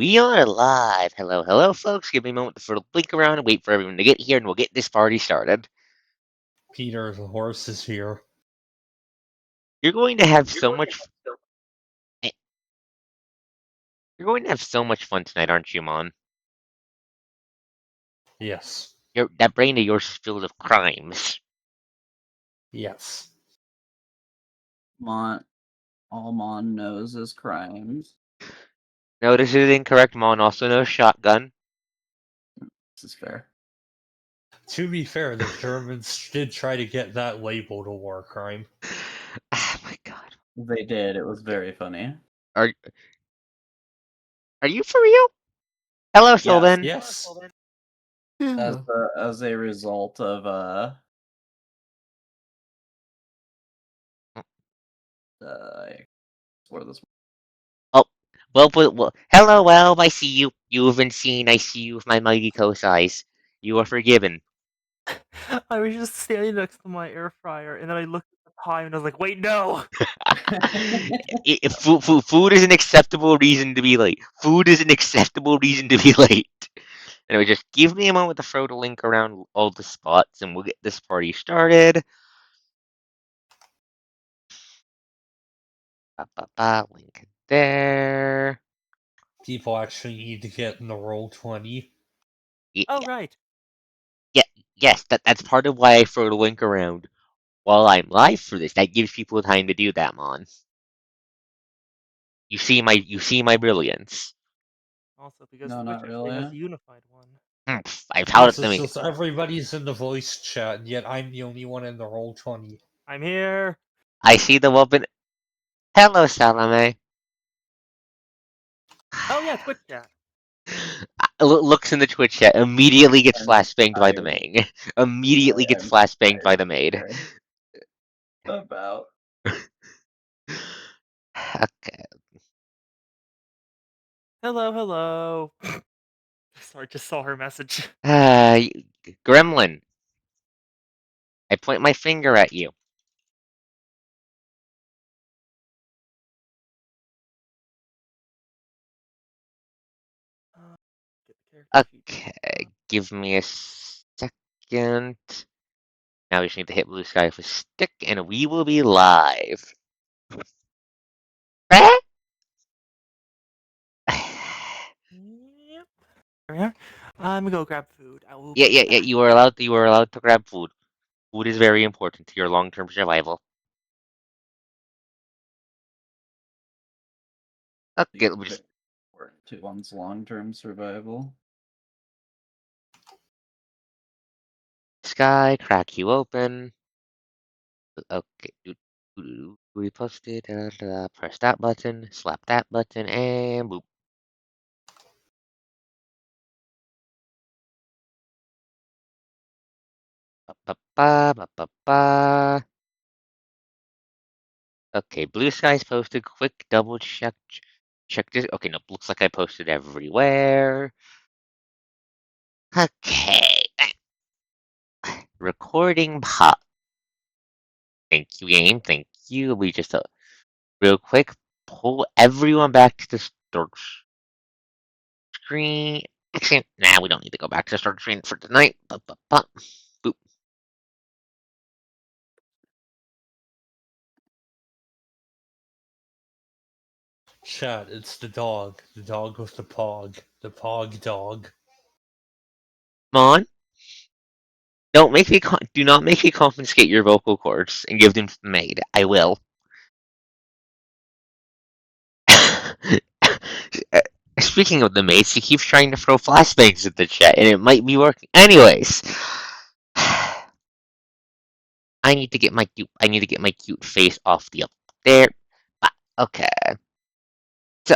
we are live. Hello, hello, folks. Give me a moment to blink around and wait for everyone to get here, and we'll get this party started. Peter the horse is here. You're going to have so much. You're going to have so much fun tonight, aren't you, Mon? Yes. That brain of yours is filled with crimes. Yes. All Mon knows is crimes. No, this is incorrect. Mon also knows shotgun. This is fair. To be fair, the Germans did try to get that labeled a war crime. Oh my god. They did. It was very funny. Are you for real? Hello, Sylvan. Yes. As a result of I swear this. Oh, well, hello, Elf. I see you. You have been seen. I see you with my mighty eyes. You are forgiven. I was just standing next to my air fryer, and then I looked at the time, and I was like, "Wait, no!" Food is an acceptable reason to be late. Food is an acceptable reason to be late. Anyway, just give me a moment to throw the link around all the spots, and we'll get this party started. Link there. People actually need to get in the Roll20. Oh, right. Yes, that's part of why I throw the link around while I'm live for this. That gives people time to do that, Mon. You see my brilliance. Also, because No, Twitch not actually has a really. unified one. I've held Yes, it to it's me. just everybody's in the voice chat, and yet I'm the only one in the Roll20. I'm here. I see the weapon. Hello, Salome. Oh yeah, Twitch chat. Looks in the Twitch chat, immediately gets And flashbanged by the maid. Immediately gets flashbanged by the maid. About. Okay. Hello. Sorry, just saw her message. Gremlin. I point my finger at you. Get the character sheet. Okay, give me a second. Now we just need to hit blue sky with a stick, and we will be live. Yep. There we are. I'm gonna go grab food. I will. Yeah. You are allowed. You are allowed to grab food. Food is very important to your long-term survival. Okay, let me just. To one's long-term survival. Sky, crack you open. Okay. Repost it. Press that button. Slap that button, and boop. Ba, ba, ba, ba, ba. Okay, blue skies posted. Quick double check. Check this. Okay, no, looks like I posted everywhere. Okay. Recording pop. Thank you, game. Thank you. We just real quick pull everyone back to the start screen. Actually, nah, we don't need to go back to the start screen for tonight. Boop. Chat, it's the dog. The dog with the pog. The pog dog. Mon, do not make me confiscate your vocal cords and give them to the maid. I will. Speaking of the maid, she keeps trying to throw flashbangs at the chat, and it might be working. Anyways, I need to get my cute face off the up there. Okay. So,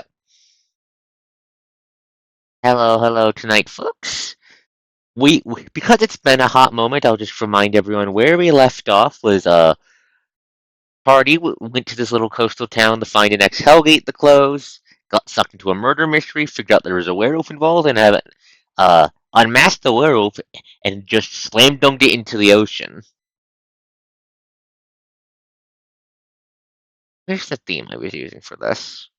hello tonight, folks. We because it's been a hot moment, I'll just remind everyone where we left off was party went to this little coastal town to find an ex-Hellgate to close, got sucked into a murder mystery, figured out there was a werewolf involved, and have unmasked the werewolf and just slam dunked it into the ocean. Here's the theme I was using for this.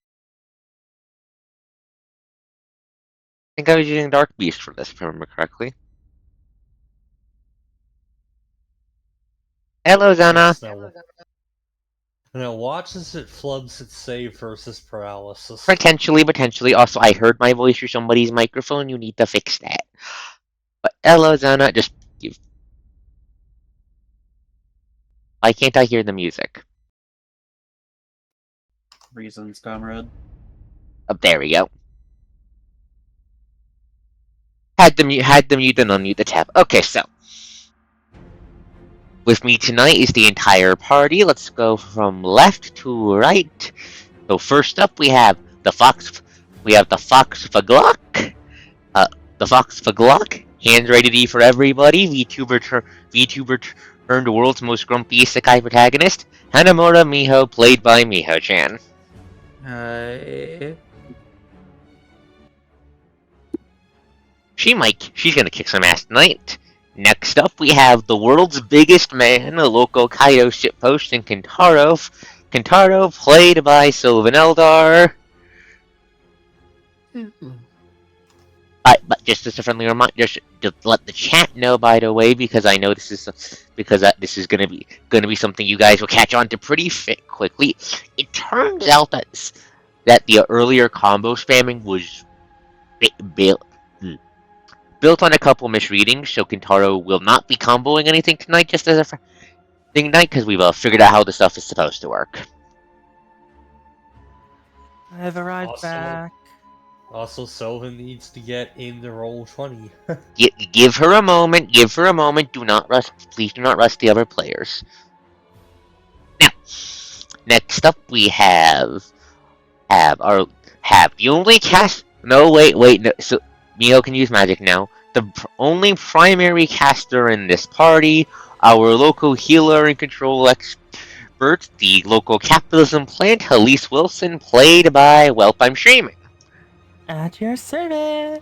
think I was using Dark Beast for this, if I remember correctly. Hello, Zana. Now watch as it flubs its save versus paralysis. Potentially. Also, I heard my voice through somebody's microphone. You need to fix that. But hello, Zana. Just give. Why can't I hear the music? Reasons, comrade. Oh, there we go. Had the mute and unmute the tab. Okay, so with me tonight is the entire party. Let's go from left to right. So first up, we have the Fox. We have the Fox Faglock. The Fox Faglock. Hands ready to eat for everybody. Vtuber turned the world's most grumpy Isekai protagonist. Hanamura Miho, played by Miho-chan. She's gonna kick some ass tonight. Next up, we have the world's biggest man, a local Kaido shitpost, and Kentaro. Kentaro, played by Sylvan Eldar. But just as a friendly reminder, just to let the chat know, by the way, because I know this is gonna be something you guys will catch on to pretty quickly. It turns out that the earlier combo spamming was built on a couple misreadings, so Kentaro will not be comboing anything tonight, just as a thing tonight, because we've figured out how the stuff is supposed to work. I have arrived back. Also, Sylvan needs to get in the roll 20. Give her a moment. Give her a moment. Do not rush. Please do not rush the other players. Now, next up we have the only cast. No, wait. No, so Miho can use magic now. The only primary caster in this party, our local healer and control expert, the local capitalism plant, Elise Wilson, played by Welp I'm Streaming. At your service.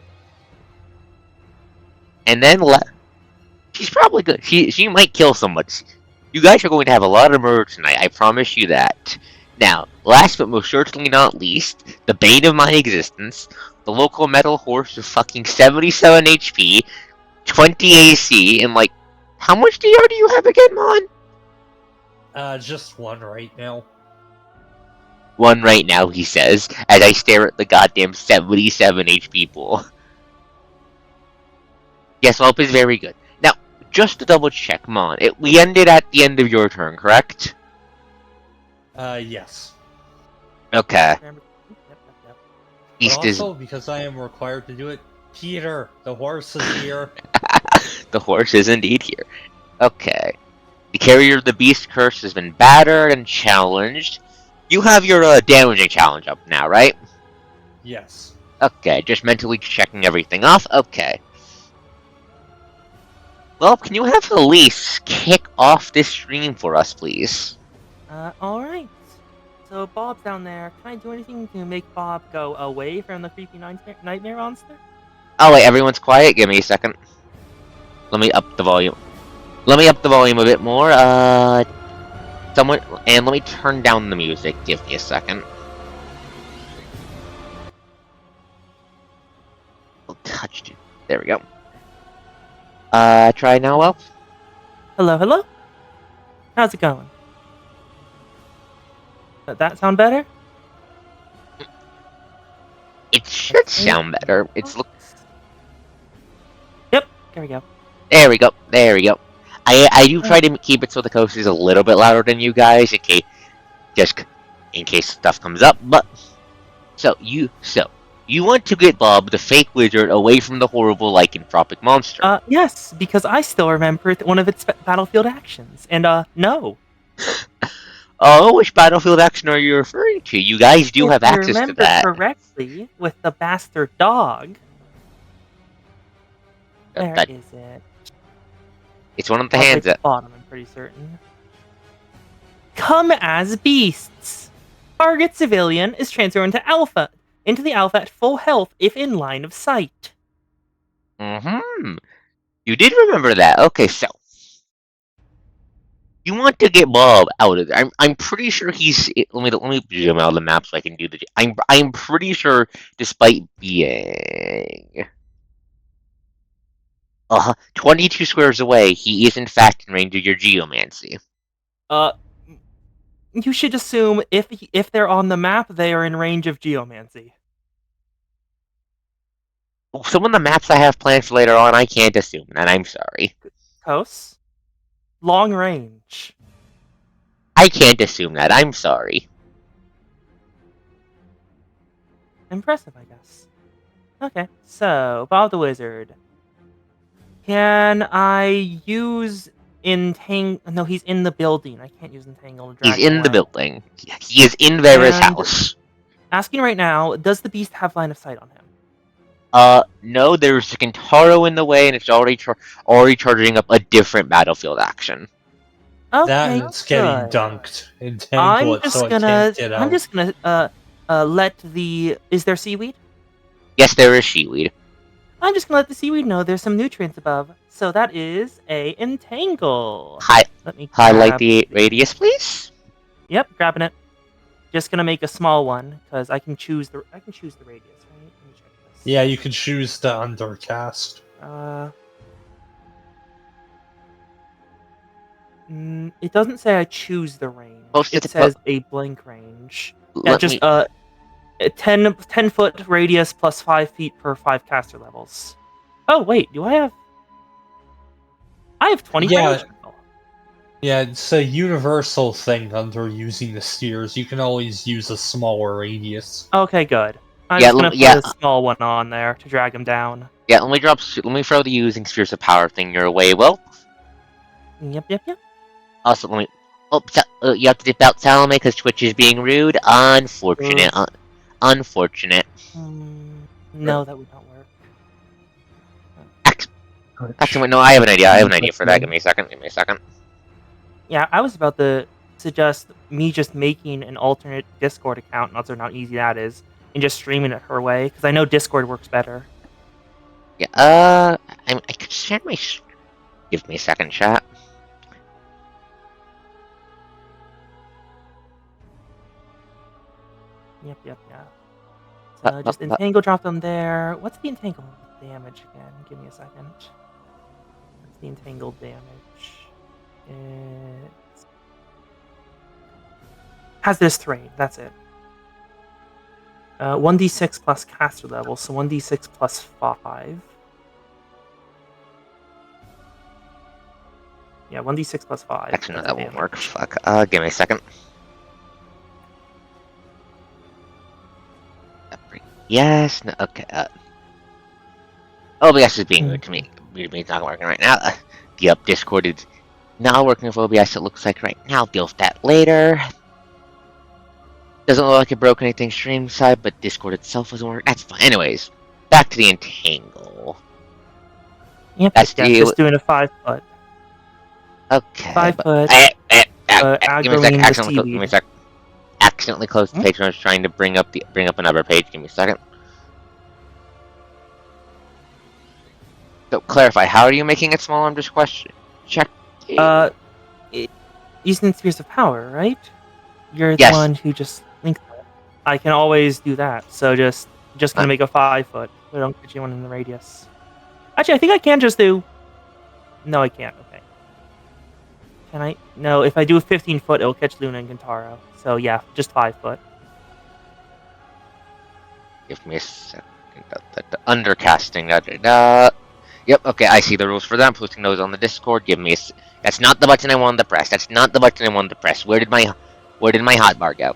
And then she's probably good. She might kill somebody. You guys are going to have a lot of murder tonight. I promise you that. Now, last but most certainly not least, the bane of my existence, the local metal horse with fucking 77 HP, 20 AC, and like, how much DR do you have again, Mon? Just one right now. One right now, he says, as I stare at the goddamn 77 HP pool. Yes, Welp is very good. Now, just to double check, Mon, we ended at the end of your turn, correct? Yes. Okay. Yep. But also, because I am required to do it, Peter, the horse is here. The horse is indeed here. Okay. The carrier of the beast curse has been battered and challenged. You have your damaging challenge up now, right? Yes. Okay, just mentally checking everything off. Okay. Well, can you have Elise kick off this stream for us, please? Alright. So Bob's down there. Can I do anything to make Bob go away from the creepy nightmare monster? Oh wait, everyone's quiet? Give me a second. Let me up the volume. Let me up the volume a bit more. Someone, and let me turn down the music. Give me a second. Oh, touched it. There we go. Try now, Well. Hello? How's it going? Does that sound better? It should sound better. It's look. Yep, there we go. There we go. I do try to keep it so the coast is a little bit louder than you guys, in case stuff comes up. But so you want to get Bob, the fake wizard, away from the horrible lycanthropic monster. Yes, because I still remember one of its battlefield actions. And no. Oh, which battlefield action are you referring to? You guys do have access to that. If I remember correctly, with the bastard dog. Where is it? It's one of the hands at the bottom, I'm pretty certain. Come as beasts. Target civilian is transferred into the alpha at full health if in line of sight. Mm-hmm. You did remember that. Okay, so you want to get Bob out of there. I'm pretty sure he's. Let me zoom out the map so I can do the. I'm pretty sure, despite being 22 squares away, he is in fact in range of your geomancy. You should assume if they're on the map, they are in range of geomancy. Some of the maps I have planned for later on, I can't assume that. I'm sorry. Kos? Long range. I can't assume that. I'm sorry. Impressive, I guess. Okay, so Bob the Wizard. Can I use Entang? No, he's in the building. I can't use Entangle to drag He's him in the away. building. He is in Vera's And- house. Asking right now, does the beast have line of sight on him? No, there's a Kintaro in the way, and it's already charging up a different battlefield action. Okay, That and it's getting good. dunked. Entangle it so it can't get out. I'm just gonna let the. Is there seaweed? Yes, there is Shiweed. I'm just gonna let the seaweed know there's some nutrients above. So that is a entangle. Let me Highlight grab the radius, please. Yep, grabbing it. Just gonna make a small one because I can choose the radius, right? Let me check this. Yeah, you can choose the undercast. It doesn't say I choose the range. Most It says a blank range. Yeah, Let just me. 10 foot radius plus 5 feet per 5 caster levels. Oh wait, do I have? I have 20 Yeah. range. Yeah, it's a universal thing under using the steers. You can always use a smaller radius. Okay, good. I'm Yeah, just gonna yeah. put a small one on there to drag him down. Yeah, let me throw the using spheres of power thing your way. Well, Yep. also let me. Oh, you have to dip out Salome because Twitch is being rude. Unfortunate. Unfortunate. No, that would not work. Actually, no, I have an idea. I have an idea for that. Give me a second. Yeah, I was about to suggest me just making an alternate Discord account, not so how easy that is, and just streaming it her way, because I know Discord works better. Yeah, I could share my. Give me a second, chat. Yep. So just entangle drop them there. What's the entangle damage again? Give me a second. What's the entangled damage? It's hazardous terrain. That's it. 1d6 plus caster level, so 1d6 plus 5. Yeah, 1d6 plus 5. Actually, no, That's that the won't damage. work. Fuck. Give me a second. Yes. No, okay. OBS is being rude to me. It's not working right now. Yep, Discord is not working with OBS. It looks like right now. Deal with that later. Doesn't look like it broke anything stream side, but Discord itself doesn't work. That's fine. Anyways, back to the entangle. Yep, That's just doing a 5 foot. Okay. 5 foot. Give me a sec. Aggroing Give me a sec. Accidentally closed the page when I was trying to bring up another page. Give me a second. So clarify, how are you making it small? I'm just check. Using Spheres of Power, right? You're the Yes. one who just linked that. I can always do that. So just gonna make a 5 foot. So don't get you one in the radius. Actually, I think I can just do. No, I can't. Okay. Can I? No, if I do a 15 foot, it'll catch Luna and Kintaro. So yeah, just 5 foot. Give me a second. The undercasting. Yep. Okay, I see the rules for that. I'm posting those on the Discord. Give me a. That's not the button I wanted to press. Where did my hotbar go?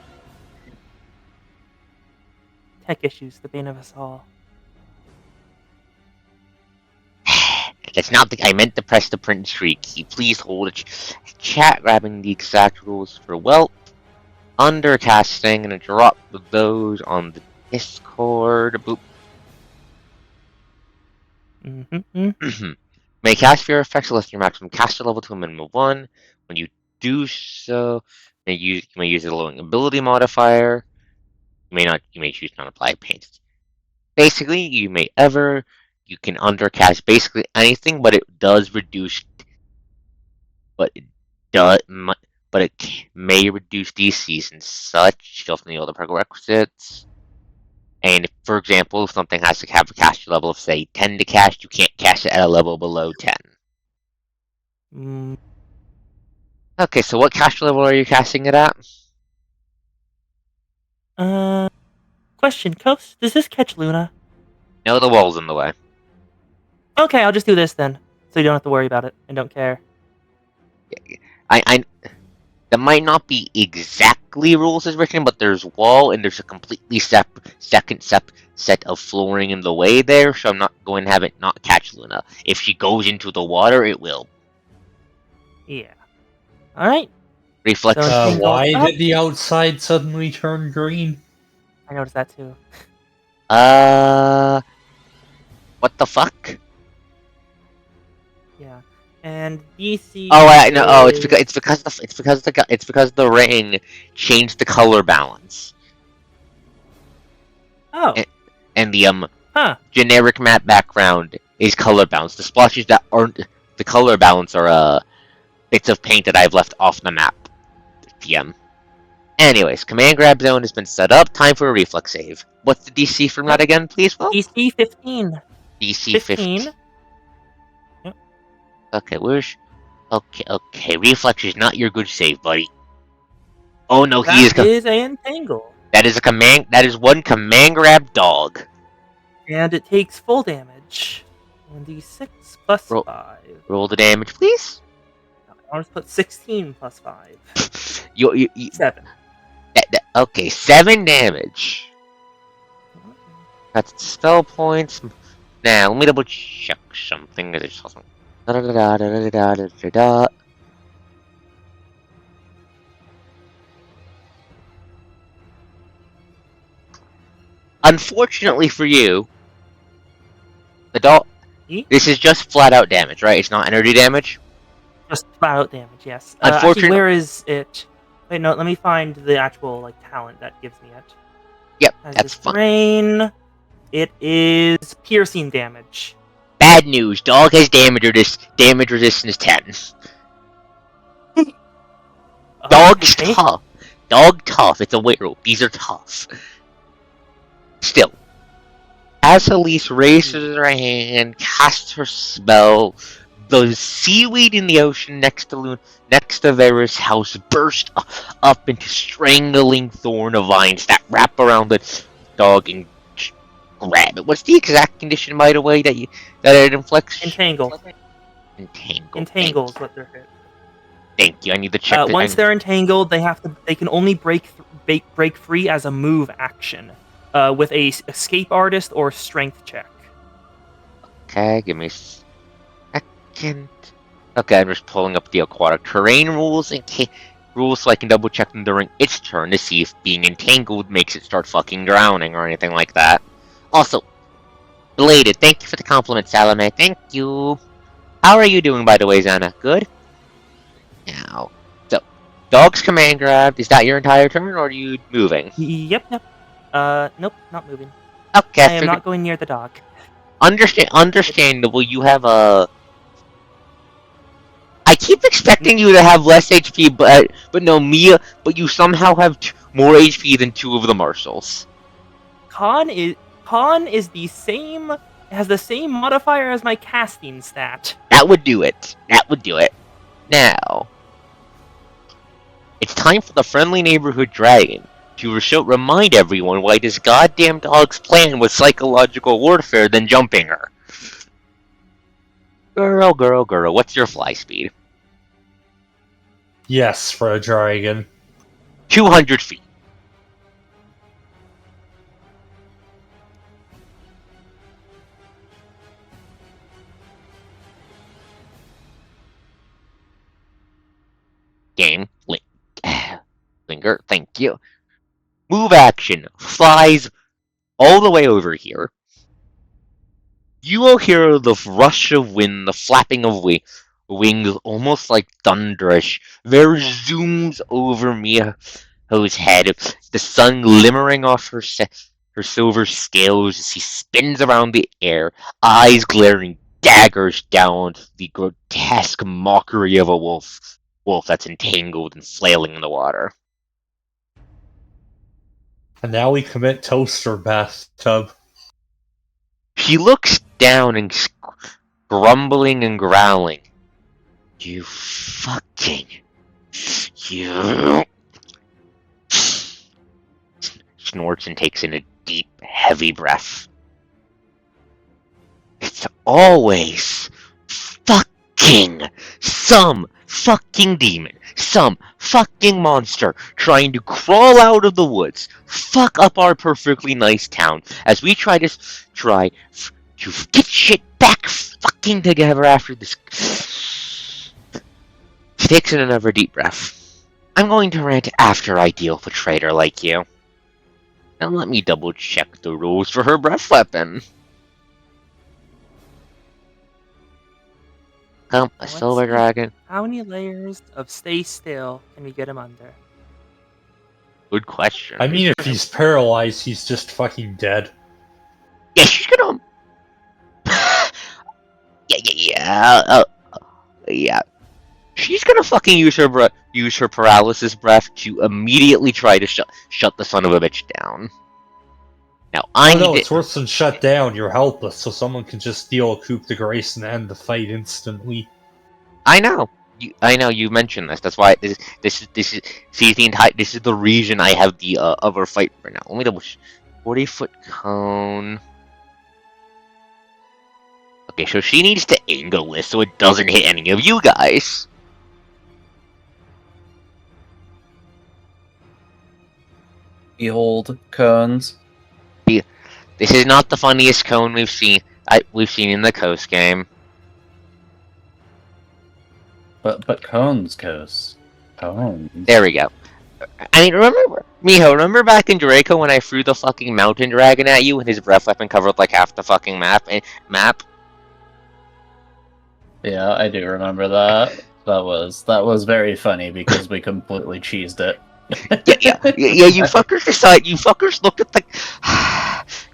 Tech issues, the bane of us all. That's not the. I meant to press the print streak key. Please hold it. Chat grabbing the exact rules for undercasting and drop those on the Discord. Boop. May cast your effects less than your maximum caster level to a minimum of 1. When you do so, you may use a lowering ability modifier. You may choose not to apply paint. Basically, you can undercast basically anything, but it does reduce. But it may reduce DCs and such. You also need all the prerequisites. And if, for example, if something has to have a caster level of, say, 10 to cast, you can't cast it at a level below 10. Mm, Okay, so what caster level are you casting it at? question, Coast, does this catch Luna? No, the wall's in the way. Okay, I'll just do this then, so you don't have to worry about it and don't care. I that might not be exactly rules as written, but there's wall and there's a completely second set of flooring in the way there, so I'm not going to have it not catch Luna. If she goes into the water, it will. Yeah. Alright. Reflex. So Tangled Why up. did the outside suddenly turn green? I noticed that too. What the fuck? Yeah. And DC. Oh, no. Oh, it's is- because the ring changed the color balance, Oh. and the Huh. generic map background is color balanced. The splotches that aren't the color balance are bits of paint that I've left off the map. TM. Anyways, command grab zone has been set up. Time for a reflex save. What's the DC from that again, please, Will? DC 15. DC 15. Yep. Okay, where's... Okay, reflex is not your good save, buddy. Oh no, he is... That is a entangle. That is one command grab dog. And it takes full damage. 1d6 plus Roll. 5. Roll the damage, please. I'll just put 16 plus 5. You 7. okay, 7 damage. That's spell points. Now, let me double check something. Unfortunately for you, the dog. This is just flat out damage, right? It's not energy damage. Just flat out damage, yes. Unfortunately, actually, where is it? Wait, no, let me find the actual talent that gives me it. Yep, As that's fine. Rain, it is piercing damage. Bad news. Dog has damage resistance 10. Dog's Okay. tough. Dog tough. It's a werewolf. These are tough. Still, as Elise raises her hand, casts her spell, the seaweed in the ocean next to Vera's house burst up into strangling thorn vines that wrap around the dog and grab it. What's the exact condition, by the way, that it inflicts? Entangle. Entangle is what they're hit. Thank you. I need to check. Once they're entangled, they can only break free as a move action, with a escape artist or strength check. Okay, give me a second. Okay, I'm just pulling up the aquatic terrain rules rules so I can double check them during its turn to see if being entangled makes it start fucking drowning or anything like that. Also, belated, thank you for the compliment, Salome. Thank you. How are you doing, by the way, Xana? Good? Now, so, dog's command grab, is that your entire turn, or are you moving? Yep. Nope, not moving. Okay, I am not going near the dog. Understandable, you have a... I keep expecting you to have less HP, but no, Mia, but you somehow have more HP than 2 of the marshals. Khan is the same, has the same modifier as my casting stat. That would do it. Now, it's time for the friendly neighborhood dragon to remind everyone why this goddamn dog's plan was psychological warfare than jumping her. Girl, what's your fly speed? Yes, for a dragon. 200 feet. Game. Linger, thank you. Move action. Flies all the way over here. You will hear the rush of wind, the flapping of wings, almost like thunderish. There zooms over Mia's head, the sun glimmering off her silver scales as he spins around the air, eyes glaring daggers down the grotesque mockery of a wolf that's entangled and flailing in the water. And now we commit toaster bathtub. She looks down and grumbling and growling. You fucking... You... Snorts and takes in a deep, heavy breath. It's always some fucking demon, some fucking monster trying to crawl out of the woods, fuck up our perfectly nice town as we try to get shit back fucking together after this. She takes in another deep breath. I'm going to rant after I deal with a traitor like you. Now let me double check the rules for her breath weapon. Come, a silver dragon. How many layers of stay still can we get him under? Good question. I mean, if he's paralyzed, he's just fucking dead. Yeah, she's gonna. Yeah. She's gonna fucking use her paralysis breath to immediately try to shut the son of a bitch down. Now it's worse than shut down. You're helpless, so someone can just steal a coup de grace and end the fight instantly. I know. You mentioned this. That's why this is the reason I have the other fight for now. Let me double. 40-foot cone. Okay, so she needs to angle this so it doesn't hit any of you guys. Behold, cones. This is not the funniest cone we've seen in the Coast game. But cones, Coast. Cones. There we go. I mean, remember back in Draco when I threw the fucking mountain dragon at you and his breath weapon covered like half the fucking map? Yeah, I do remember that. That was very funny because we completely cheesed it. Yeah, you fuckers looked at the...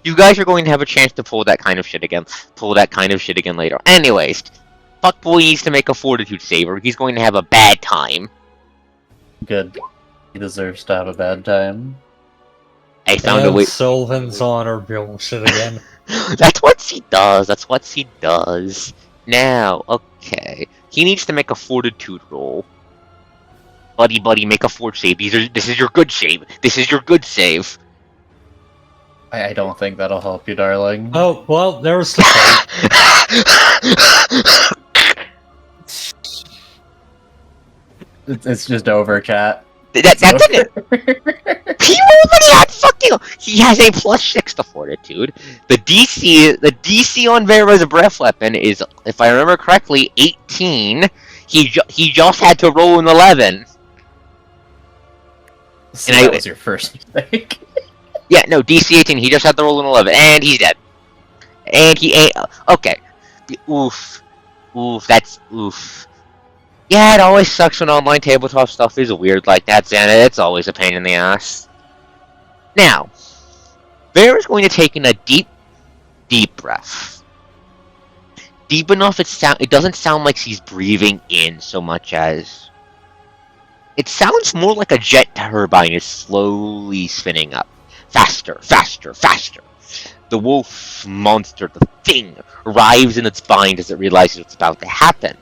You guys are going to have a chance to pull that kind of shit again later. Anyways, Fuckboy needs to make a fortitude save or he's going to have a bad time. Good. He deserves to have a bad time. I found a way... Sylvan's honor bullshit again. That's what he does. Now, okay. He needs to make a fortitude roll. Buddy, make a fort save. This is your good save. I don't think that'll help you, darling. Oh, well, there's the fight. It's just over, chat. That's it. He already had fucking... He has a +6 to fortitude. The DC on Vera's breath weapon is, if I remember correctly, 18. He just had to roll an 11. So that was your first mistake. Yeah, no, DC 18. He just had to roll an 11, and he's dead. And he ain't... Okay. Oof. That's... Oof. Yeah, it always sucks when online tabletop stuff is weird like that, Xana. It's always a pain in the ass. Now, Vera's going to take in a deep breath. Deep enough it doesn't sound like she's breathing in so much as... It sounds more like a jet turbine is slowly spinning up. Faster. The wolf monster, the thing, arrives in its bind as it realizes what's about to happen.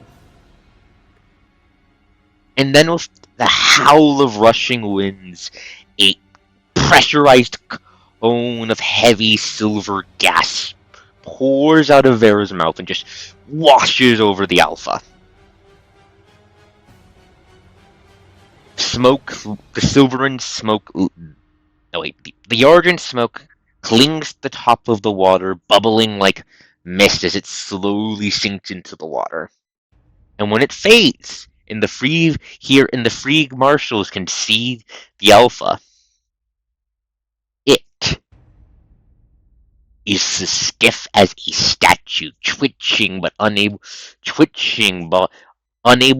And then with the howl of rushing winds, a pressurized cone of heavy silver gas pours out of Vera's mouth and just washes over the Alpha. The argent smoke clings to the top of the water, bubbling like mist as it slowly sinks into the water. And when it fades, the free marshals can see the Alpha. It is as stiff as a statue, twitching but unable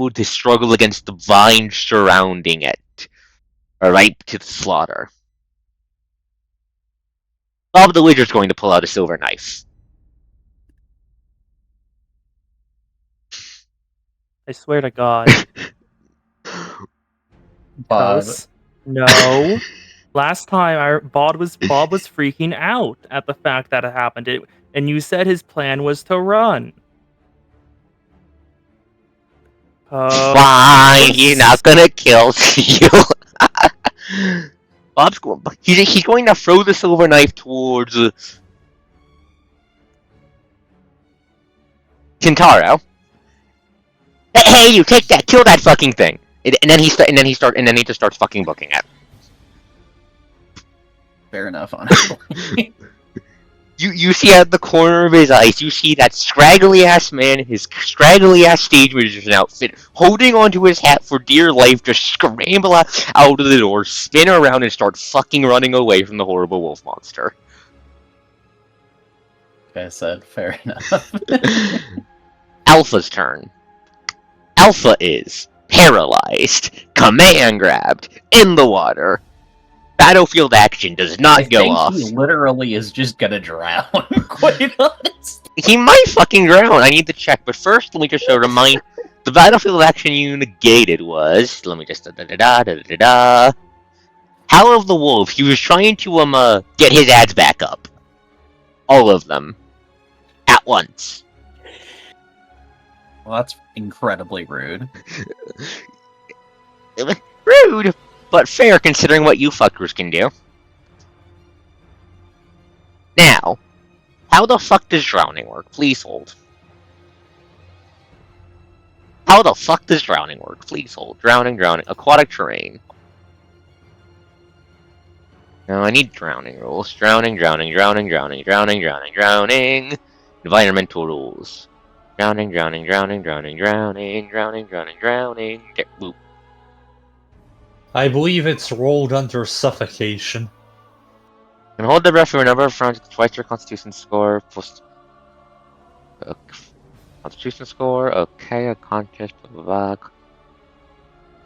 to struggle against the vines surrounding it, ripe to the slaughter. Bob the Wizard's going to pull out a silver knife. I swear to God. Bob. No. Last time, Bob was freaking out at the fact that it happened, and you said his plan was to run. Fine, he's not gonna kill you. Bob's going. He's going to throw the silver knife towards Kintaro. Hey, you take that! Kill that fucking thing! And then he just starts fucking booking it. Fair enough, honestly. You see at the corner of his eyes, you see that scraggly ass man, his scraggly ass stage magician outfit, holding onto his hat for dear life, just scramble out of the door, spin around, and start fucking running away from the horrible wolf monster. Like I said, fair enough. Alpha's turn. Alpha is paralyzed, command grabbed, in the water. Battlefield action does not go off. He literally is just gonna drown, quite honest. He might fucking drown. I need to check, but first let me just remind the battlefield action you negated was. Let me just Howl of the Wolf. He was trying to get his ads back up. All of them. At once. Well, that's incredibly rude. Rude, but fair considering what you fuckers can do. Now, how the fuck does drowning work? Please hold. How the fuck does drowning work? Please hold. Drowning. Aquatic terrain. No, I need drowning rules. Drowning. Environmental rules. Drowning. Boop. I believe it's rolled under suffocation. Can hold the breath for a number of rounds twice your constitution score plus constitution score, okay, a contest, blah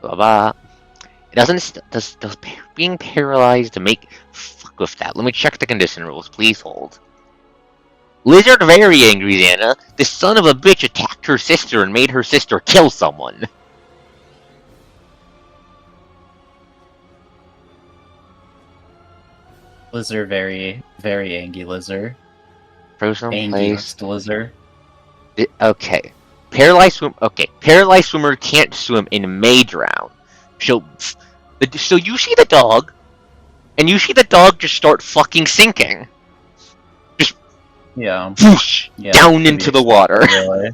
blah. It doesn't does being paralyzed to make fuck with that. Let me check the condition rules, please hold. Lizard very angry, Xana. This son of a bitch attacked her sister and made her sister kill someone. Lizard, very, very angry lizard. Frozen place. Lizard. Okay. Paralyzed swimmer can't swim and may drown. So you see the dog, and you see the dog just start fucking sinking. Just whoosh, down into the water. Really.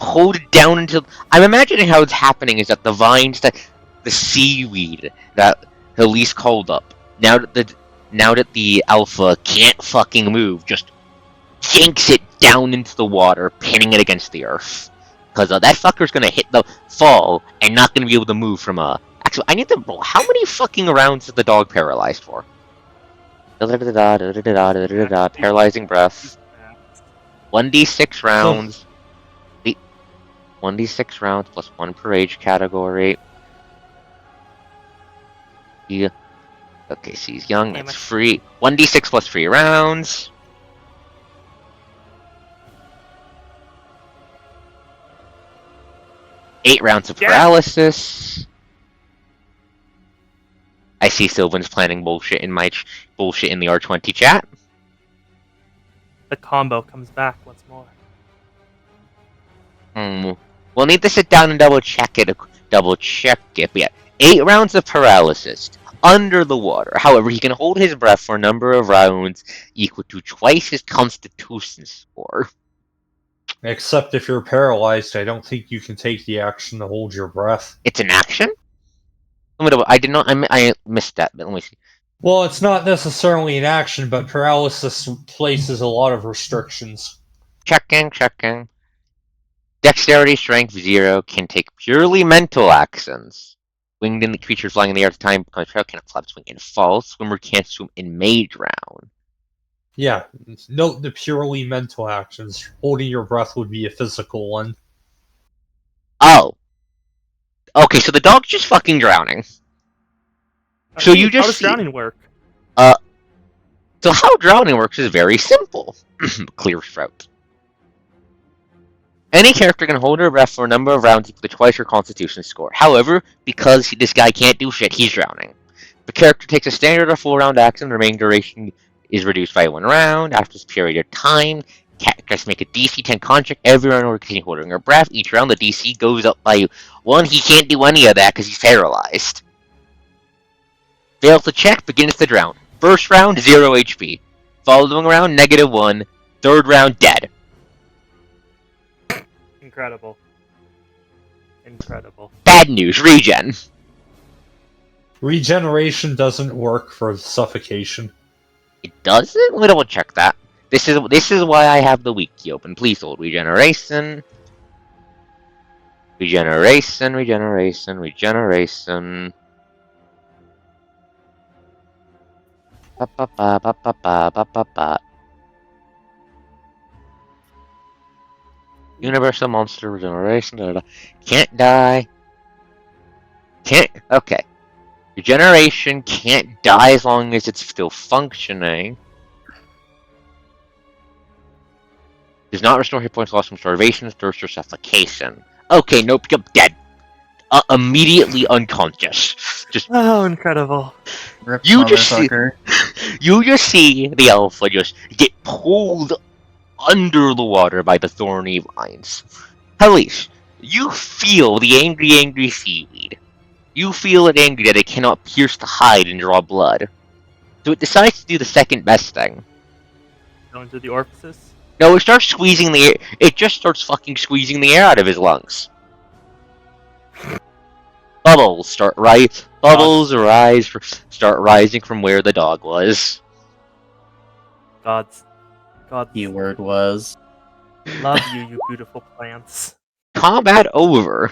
Hold it down until I'm imagining how it's happening is that the vines that the seaweed that Elise called up. Now that the alpha can't fucking move, just yanks it down into the water, pinning it against the earth. Because that fucker's gonna hit the fall and not gonna be able to move from Actually, I need to roll. How many fucking rounds is the dog paralyzed for? Paralyzing breath. 1d6 rounds. 1d6 rounds plus 1 per age category. Yeah. Okay, so he's young, that's free. 1d6 plus 3 rounds. Eight rounds of paralysis. I see Sylvan's planning bullshit in the R20 chat. The combo comes back once more. We'll need to sit down and double check it. But yeah, 8 rounds of paralysis under the water. However, he can hold his breath for a number of rounds equal to twice his constitution score. Except if you're paralyzed, I don't think you can take the action to hold your breath. It's an action? I missed that, but let me see. Well, it's not necessarily an action, but paralysis places a lot of restrictions. Checking. Dexterity, strength 0, can take purely mental actions. Winged creature flying in the air at the time cannot flap, swing, and fall. Swimmer can't swim in may drown. Yeah, note the purely mental actions. Holding your breath would be a physical one. Oh. Okay, so the dog's just fucking drowning. So you just how does drowning work? So how drowning works is very simple. Clear throat. Any character can hold their breath for a number of rounds equal to twice your constitution score. However, because this guy can't do shit, he's drowning. The character takes a standard or full round action, the remaining duration is reduced by 1 round. After this period of time, characters make a DC 10 contract every round or continue holding their breath. Each round, the DC goes up by 1. He can't do any of that because he's paralyzed. Fails to check, begins to drown. First round, 0 HP. Following round, -1. Third round, dead. Incredible. Incredible. Bad news, regen. Regeneration doesn't work for suffocation. It doesn't? We don't check that. This is why I have the wiki open. Please hold regeneration. Regeneration. Ba, ba, ba, ba, ba, ba, ba, ba, ba. Universal monster regeneration. Da, da, da. Can't die. Can't. Okay. Regeneration can't die as long as it's still functioning. Does not restore hit points lost from starvation, thirst, or suffocation. Okay, nope, you're dead. Immediately unconscious. Just Oh, incredible. Rip you just see, motherfucker. you just see the alpha just get pulled under the water by the thorny vines. Helish, you feel the angry seaweed. You feel it angry that it cannot pierce the hide and draw blood. So it decides to do the second best thing. Go into the orifice. No, it starts squeezing the air. It just starts fucking squeezing the air out of his lungs. Bubbles start start rising from where the dog was. God's Keyword was. love you, you beautiful plants. Combat over.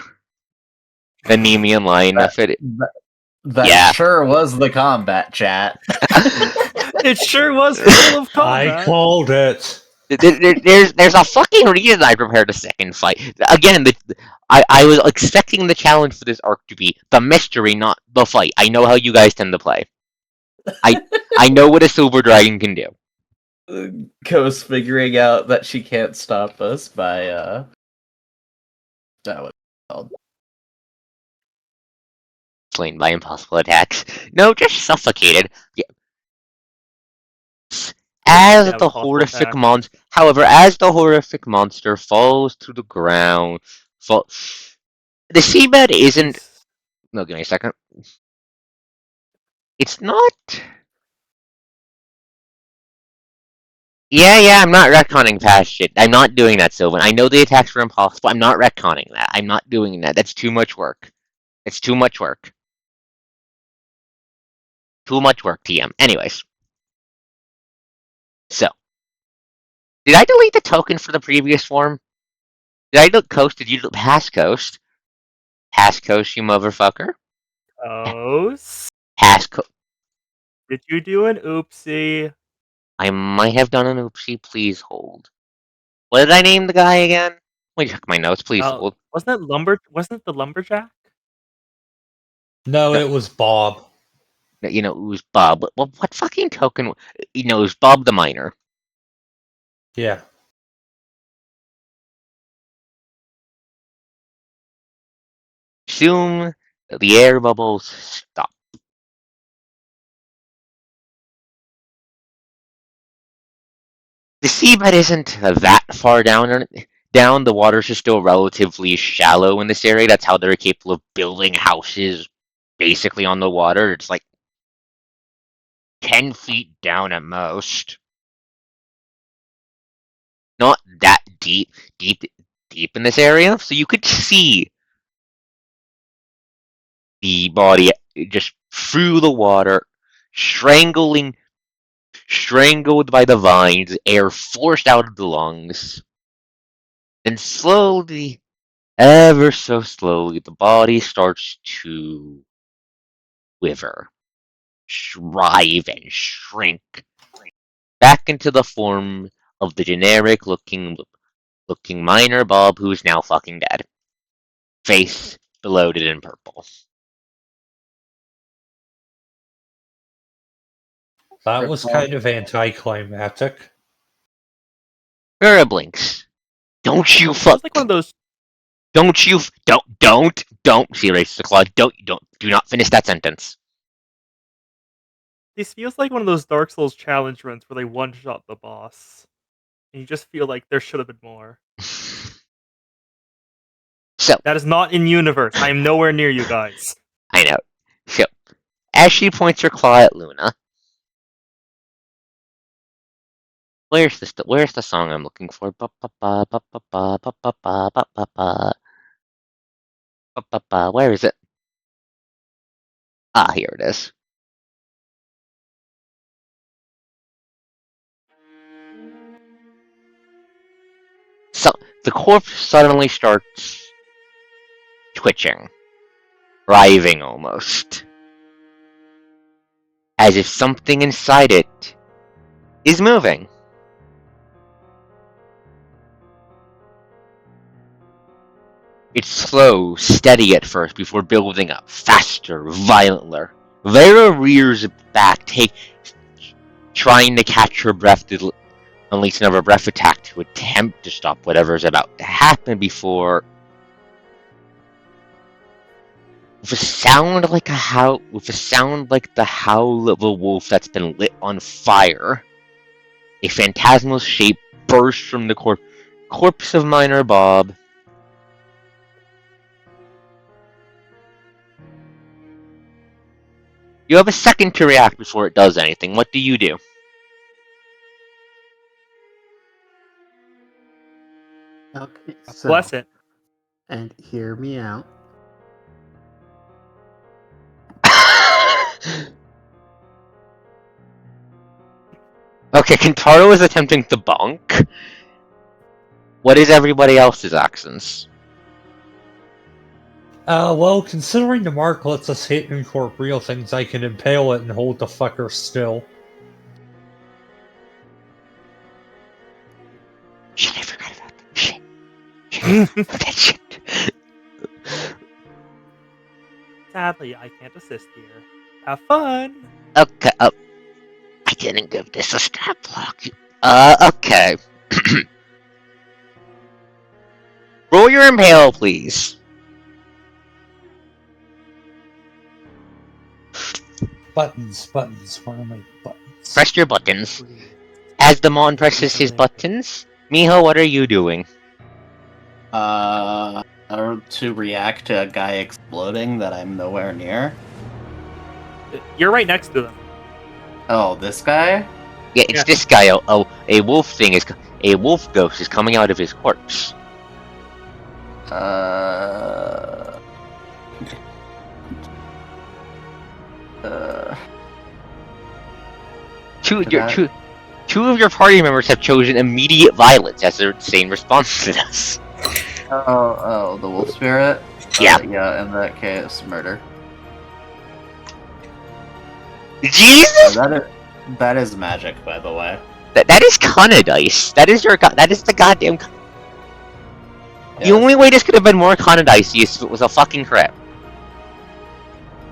The Nemean line of it. That Yeah. sure was the combat chat. It sure was full of I combat. called it. There's a fucking reason I prepared a second fight. Again, I was expecting the challenge for this arc to be the mystery, not the fight. I know how you guys tend to play. I know what a silver dragon can do. Coast figuring out that she can't stop us by that was called. Slain by impossible attacks. No, just suffocated. Yeah. As Yeah, the impossible horrific attack. monster, however, as the horrific monster falls to the ground, the seabed isn't. No, give me a second. It's not. Yeah, I'm not retconning past shit. I'm not doing that, Sylvan. I know the attacks were impossible. I'm not retconning that. I'm not doing that. That's too much work. It's too much work. Too much work, TM. Anyways. So. Did I delete the token for the previous form? Did I look Coast? Did you look Pass Coast? Pass Coast, you motherfucker. Pass Coast. Did you do an oopsie? I might have done an oopsie. Please hold. What did I name the guy again? Let me check my notes. Please hold. Wasn't it the lumberjack? No, it was Bob. You know, it was Bob. Well, what fucking token? You know, it was Bob the Miner. Yeah. Assume the air bubbles stop. The seabed isn't that far down. The water's just still relatively shallow in this area. That's how they're capable of building houses basically on the water. It's like 10 feet down at most. Not that deep in this area. So you could see the body just through the water, strangled by the vines, air forced out of the lungs. And slowly, ever so slowly, the body starts to wither, shrive, and shrink back into the form of the generic looking miner Bob, who is now fucking dead. Face bloated in purple. That was kind of anticlimactic. Vera blinks. Don't you Feels like one of those. don't. She raises the claw. Do not finish that sentence. This feels like one of those Dark Souls challenge runs where they one-shot the boss, and you just feel like there should have been more. So, That is not in universe. I am nowhere near you guys. I know. So, as she points her claw at Luna, where's the song I'm looking for? Ba ba ba ba ba ba ba ba ba ba ba ba. Ba ba ba. Where is it? Ah, here it is. So the corpse suddenly starts twitching, writhing almost, as if something inside it is moving. It's slow, steady at first before building up, faster, violently. Vera rears back, trying to catch her breath to unleash another breath attack to attempt to stop whatever is about to happen before, with a sound like the howl of a wolf that's been lit on fire, a phantasmal shape bursts from the corpse of Minor Bob. You have a second to react before it does anything. What do you do? Okay, so Bless it. and hear me out. Okay, Kentaro is attempting to bonk. What is everybody else's actions? Well, considering the mark lets us hit incorporeal things, I can impale it and hold the fucker still. Shit, I forgot about that. Shit. That shit. Sadly, I can't assist here. Have fun. Okay, I didn't give this a stat block. Okay. Roll your impale, please. Buttons. Where are my buttons? Press your buttons. As the Mon presses his buttons, Miho, what are you doing? To react to a guy exploding that I'm nowhere near. You're right next to them. Oh, this guy? Yeah, it's Yeah. this guy. A wolf ghost is coming out of his corpse. Two of your party members have chosen immediate violence as their insane response to this. Oh, the wolf spirit? Yeah. Yeah, in that case, murder. Jesus! That is magic, by the way. That is Kana dice. That is the goddamn. Yes. The only way this could have been more Kana dice is if it was a fucking crit.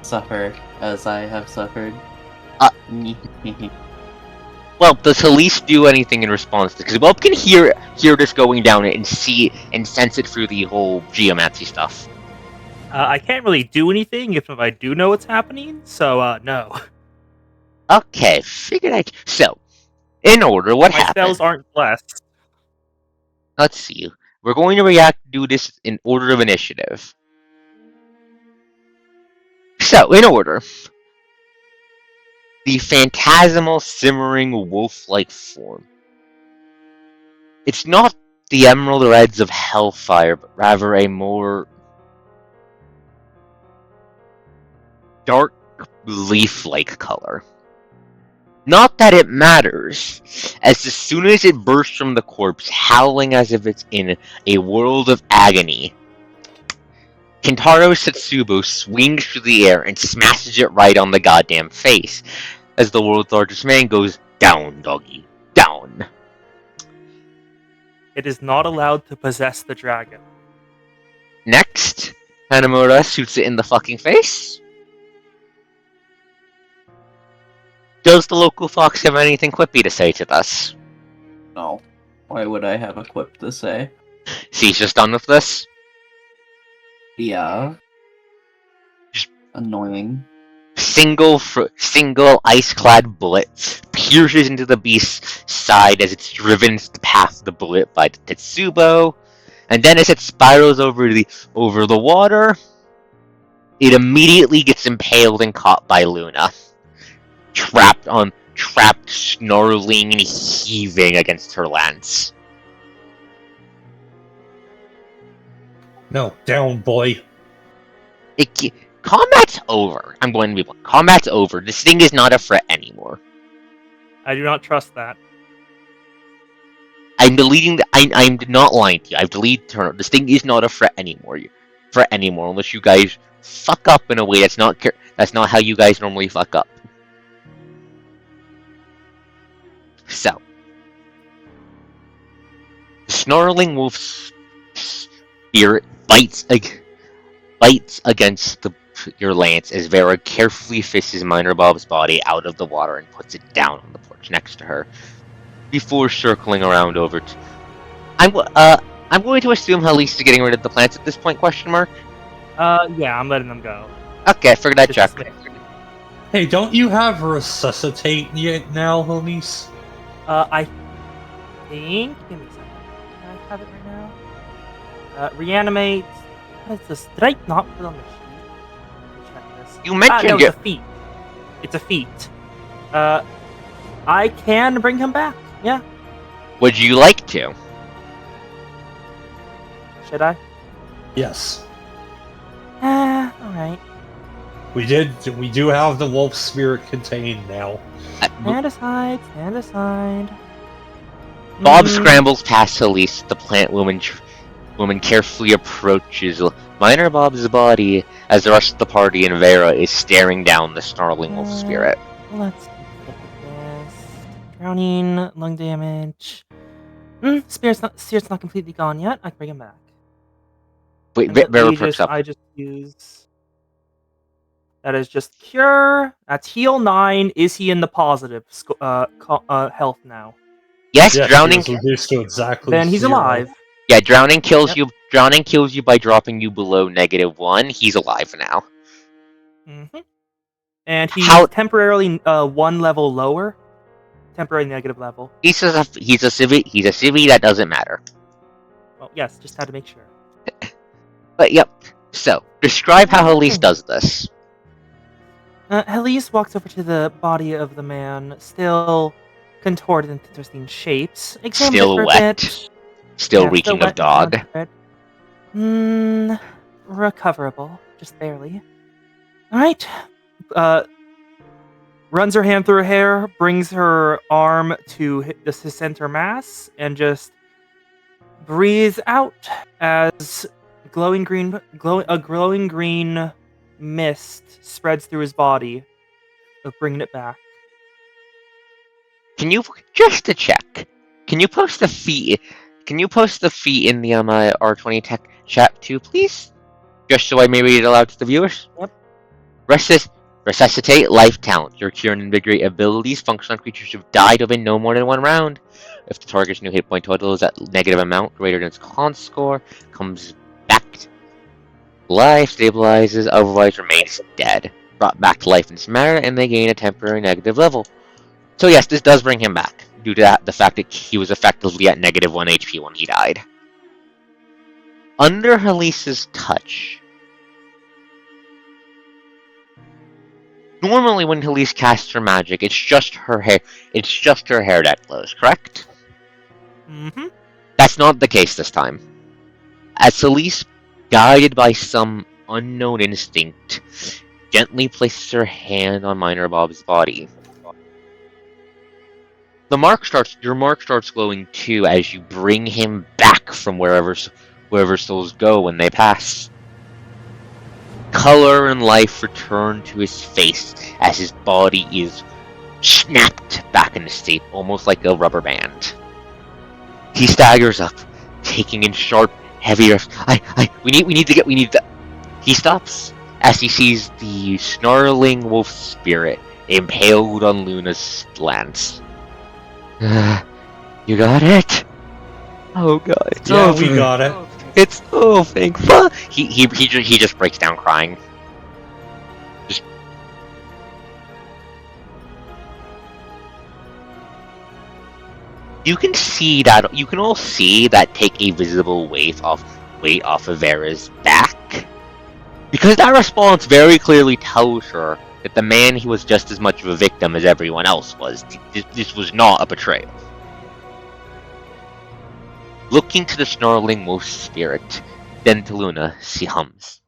Suffer as I have suffered. Well, does Halise do anything in response to this? Because Whelp can hear this going down and see and sense it through the whole geomancy stuff. I can't really do anything if I do know what's happening, so no. Okay, figured out. So, in order, what My happened? spells aren't blessed. Let's see. We're going to do this in order of initiative. So, in order. The phantasmal, simmering, wolf-like form. It's not the emerald reds of hellfire, but rather a more dark leaf-like color. Not that it matters, as soon as it bursts from the corpse, howling as if it's in a world of agony, Kentaro Setsubo swings through the air and smashes it right on the goddamn face, as the world's largest man goes, "Down, doggy, down." It is not allowed to possess the dragon. Next, Hanamura shoots it in the fucking face. Does the local fox have anything quippy to say to this? No. Why would I have a quip to say? She's just done with this. Yeah. Annoying. Single ice-clad bullet pierces into the beast's side as it's driven past the bullet by the Tetsubo, and then as it spirals over the water, it immediately gets impaled and caught by Luna, trapped, snarling and heaving against her lance. No, down, boy. Combat's over. I'm going to be blunt. Combat's over. This thing is not a threat anymore. I do not trust that. I'm deleting I'm not lying to you. I've deleted her. This thing is not a threat anymore. Unless you guys fuck up in a way that's not how you guys normally fuck up. So, the snarling wolf's spirit bites against your lance as Vera carefully fishes Minor Bob's body out of the water and puts it down on the porch next to her, before circling around over to... I'm going to assume Halise is getting rid of the plants at this point, question mark? Yeah, I'm letting them go. Okay, figured I'd check. Hey, don't you have resuscitate yet now, homies? I think... Give me a second. Can I have it right now? Reanimate... What is this? Did I not put on the sheet? Let me check this. You mentioned no, it. it's a feat. It's a feat. I can bring him back. Yeah. Would you like to? Should I? Yes. Alright. We do have the wolf spirit contained now. Stand aside, stand aside. Bob scrambles past Halise. The plant woman carefully approaches Minor Bob's body as the rest of the party and Vera is staring down the snarling wolf spirit. Let's look at this. Drowning, lung damage. Spirit's not completely gone yet. I can bring him back. Wait, And Vera Aegis, perks up. I just use... That is just cure. That's heal 9. Is he in the positive health now? Yes, Yes, drowning. he was reduced to exactly Then he's 0. alive. Yeah, drowning kills Yep. you. Drowning kills you by dropping you below -1. He's alive now. And he's How- temporarily 1 level lower. Temporary negative level. He's a civvy. That doesn't matter. Well, yes, just had to make sure. But yep. So describe how Halise does this. Halise walks over to the body of the man, still contorted into interesting shapes. Examines Still it for a wet. bit. Still Yeah, reeking wet of dog. Recoverable, just barely. Alright. Runs her hand through her hair, brings her arm to hit the center mass, and just breathes out as a glowing green mist spreads through his body, bringing it back. Can you just to check? Can you post the feat? Can you post the feat in the R20 Tech chat too, please? Just so I may read it aloud to the viewers. Yep. Resuscitate life talent. Your cure and invigorate abilities function on creatures who've died within no more than 1 round. If the target's new hit point total is at negative amount greater than its con score, comes back to life, stabilizes, otherwise remains dead. Brought back to life in this manner, and they gain a temporary negative level. So yes, this does bring him back, due to the fact that he was effectively at -1 HP when he died. Under Halise's touch, normally when Halise casts her magic, it's just her hair that glows, correct? That's not the case this time. As Halise, guided by some unknown instinct, gently places her hand on Minor Bob's body. Your mark starts glowing too as you bring him back from wherever souls go when they pass. Color and life return to his face as his body is snapped back into shape, almost like a rubber band. He staggers up, taking in sharp, heavy breaths. We need to. He stops as he sees the snarling wolf spirit impaled on Luna's lance. You got it? Oh god. Yeah, we got it. It's so thankful. He just breaks down crying. You can see that. You can all see that take a visible weight off of Vera's back, because that response very clearly tells her that the man he was just as much of a victim as everyone else was. This was not a betrayal. Looking to the snarling wolf spirit, then to Luna, she hums.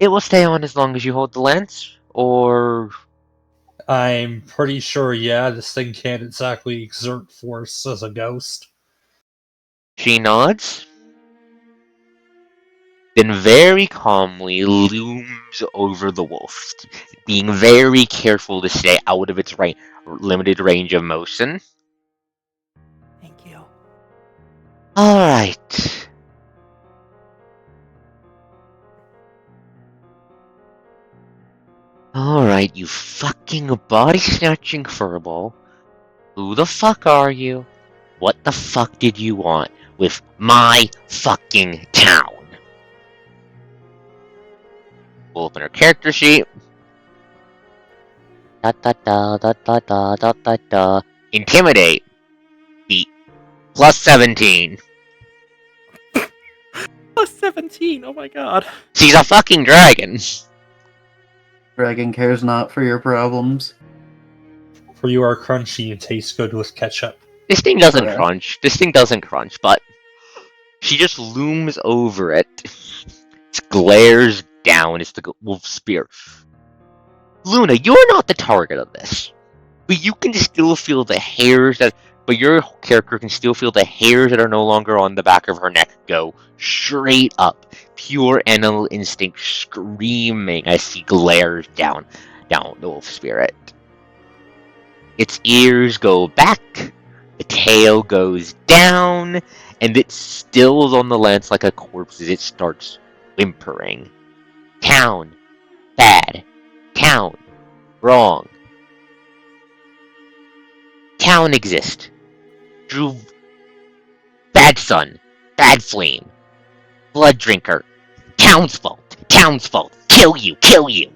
It will stay on as long as you hold the lance, or... I'm pretty sure, yeah, this thing can't exactly exert force as a ghost. She nods, then very calmly looms over the wolf, being very careful to stay out of its limited range of motion. Thank you. Alright. Alright, you fucking body-snatching furball. Who the fuck are you? What the fuck did you want with my fucking town? We'll open her character sheet. Da da da da da da da da da. Intimidate. Beat. Plus 17. Plus 17. Oh my god. She's a fucking dragon. Dragon cares not for your problems. For you are crunchy and taste good with ketchup. This thing doesn't Correct. crunch. This thing doesn't crunch, but she just looms over it. It glares down. It's the wolf spear. Luna, you're not the target of this, but you can still feel the hairs that. But your character can still feel the hairs that are no longer on the back of her neck go straight up. Pure animal instinct screaming as she glares down the wolf spirit. Its ears go back, the tail goes down, and it stills on the lance like a corpse as it starts whimpering. Town. Bad. Town. Wrong. Town exist. Drew. Bad sun. Bad flame. Blood drinker. Town's fault. Town's fault. Kill you. Kill you.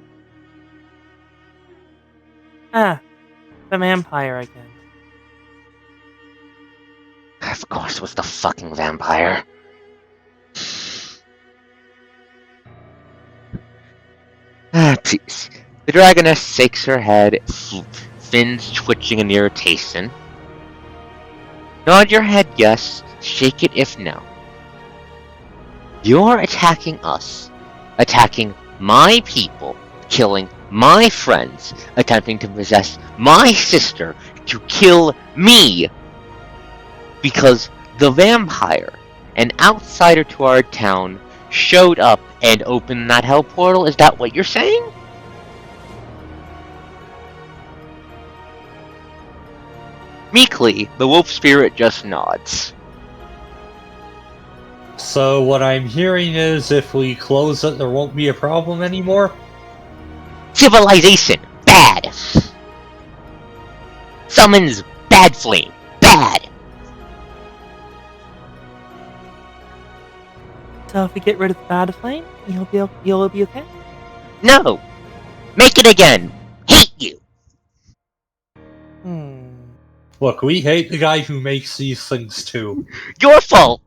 Ah, the vampire again. Of course it was the fucking vampire. Please. The dragoness shakes her head, fins twitching in irritation. Nod your head yes, shake it if no. You're attacking us. Attacking my people. Killing my friends. Attempting to possess my sister to kill me. Because the vampire, an outsider to our town, showed up and opened that hell portal. Is that what you're saying? Meekly, the wolf spirit just nods. So what I'm hearing is if we close it, there won't be a problem anymore? Civilization, bad. Summons bad flame, bad. So if we get rid of the bad flame, you'll be okay? No! Make it again! Hate you! Look, we hate the guy who makes these things too. Your fault!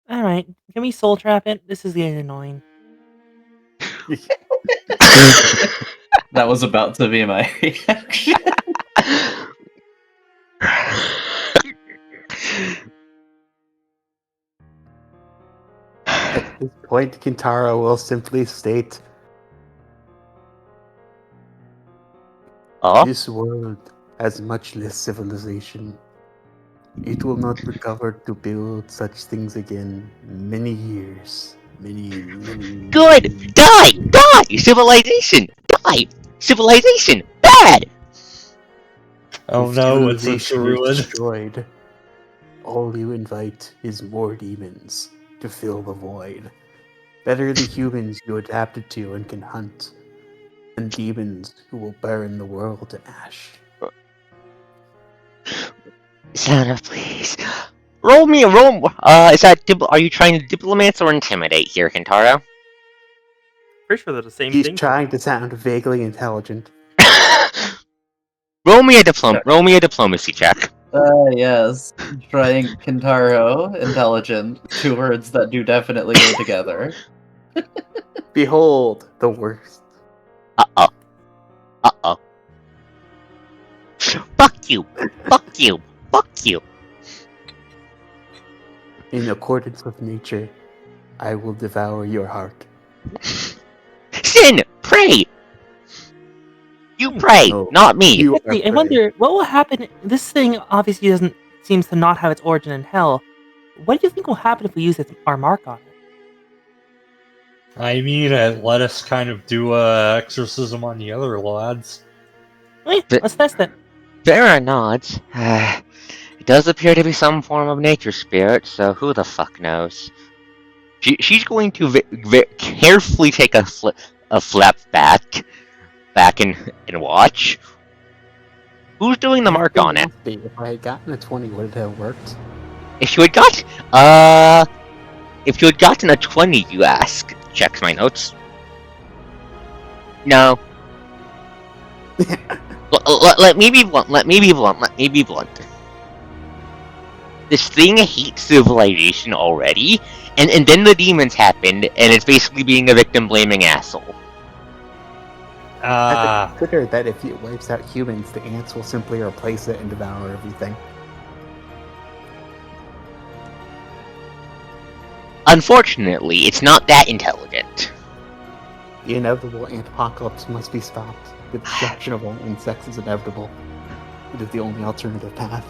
Alright, can we soul trap it? This is getting annoying. That was about to be my reaction. At this point, Kintaro will simply state, Oh? this world has much less civilization. It will not recover to build such things again many years. Many. Good! Die! Die! Civilization! Die! Civilization! Bad! Oh If no, it's a civilization is druid. destroyed, all you invite is more demons to fill the void. Better the humans you adapted to and can hunt, than demons who will burn the world to ash. Santa, please. Roll me a roll. Is that are you trying to diplomats or intimidate here, Kentaro? Pretty sure they're the same He's thing. trying to sound vaguely intelligent. Roll me a diplomacy check. Yes. Trying Kintaro, intelligent. Two words that do definitely go together. Behold, the worst. Uh oh. Fuck you. Fuck you. Fuck you. In accordance with nature, I will devour your heart. Sin, pray. You pray, No, not me. you are Actually, I prey. wonder what will happen. This thing obviously seems to not have its origin in hell. What do you think will happen if we use our mark on it? I mean, let us kind of do a exorcism on the other lads. Let's test it. Vera nods. It does appear to be some form of nature spirit, so who the fuck knows? She's going to carefully take a flap back and watch. Who's doing the mark on it? If I had gotten a 20, would it have worked? If you had gotten a 20, you ask. Checks my notes. No. Let me be blunt. This thing hates civilization already, and then the demons happened, and it's basically being a victim-blaming asshole. I consider that if it wipes out humans, the ants will simply replace it and devour everything. Unfortunately, it's not that intelligent. The inevitable ant-apocalypse must be stopped. The destruction of all insects is inevitable. It is the only alternative path.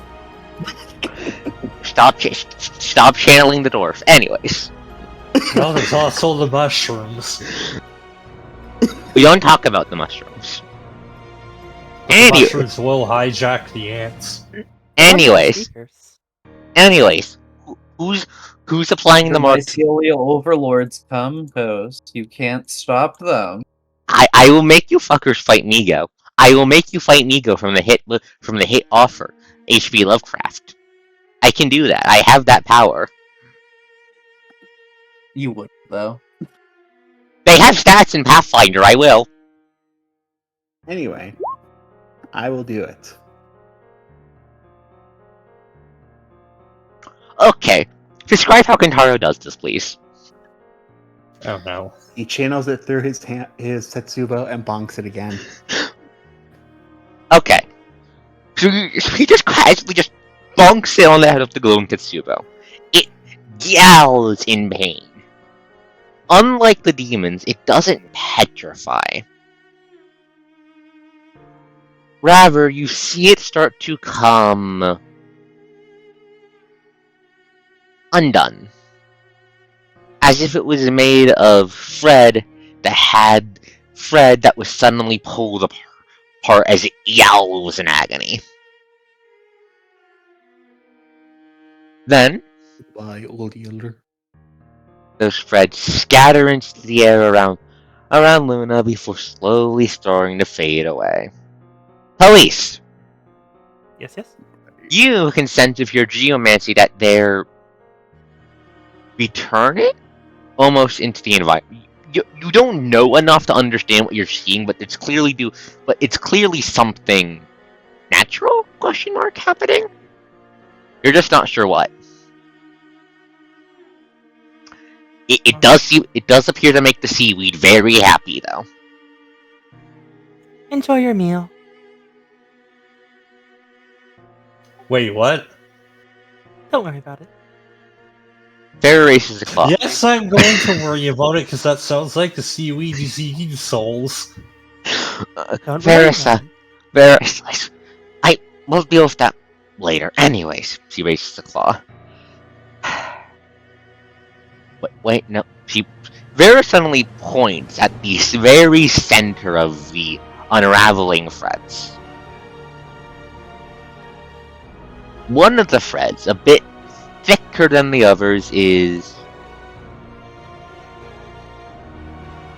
Stop channeling the dwarf. Anyways, Well, there's also the mushrooms. we don't talk about the mushrooms. The mushrooms will hijack the ants. Anyways, who's applying the mark? Mycelial overlords come, host. You can't stop them. I will make you fuckers fight Nego. I will make you fight Nego from the hit offer. H.P. Lovecraft. I can do that. I have that power. You would, though. They have stats in Pathfinder. I will. Anyway, I will do it. Okay. Describe how Kentaro does this, please. Oh no. He channels it through his Tetsubo and bonks it again. Okay. So he just casually just bonks it on the head of the glowing Tetsubo. It yowls in pain. Unlike the demons, it doesn't petrify. Rather, you see it start to come undone. As if it was made of thread that was suddenly pulled apart as it yowls in agony. Then, By old Yielder. those threads scatter into the air around Luna before slowly starting to fade away. Police! Yes. You can sense with your geomancy that they're returning almost into the environment. You don't know enough to understand what you're seeing, but it's clearly something natural? ? Happening. You're just not sure what. It does appear to make the seaweed very happy, though. Enjoy your meal. Wait, what? Don't worry about it. Farrah raises a claw. Yes, I'm going to worry about it because that sounds like the seaweed is eating souls. Don't worry about Varys, we'll deal with that later. Anyways, she raises the claw. Wait, no. Varys suddenly points at the very center of the unraveling threads. One of the threads, a bit thicker than the others, is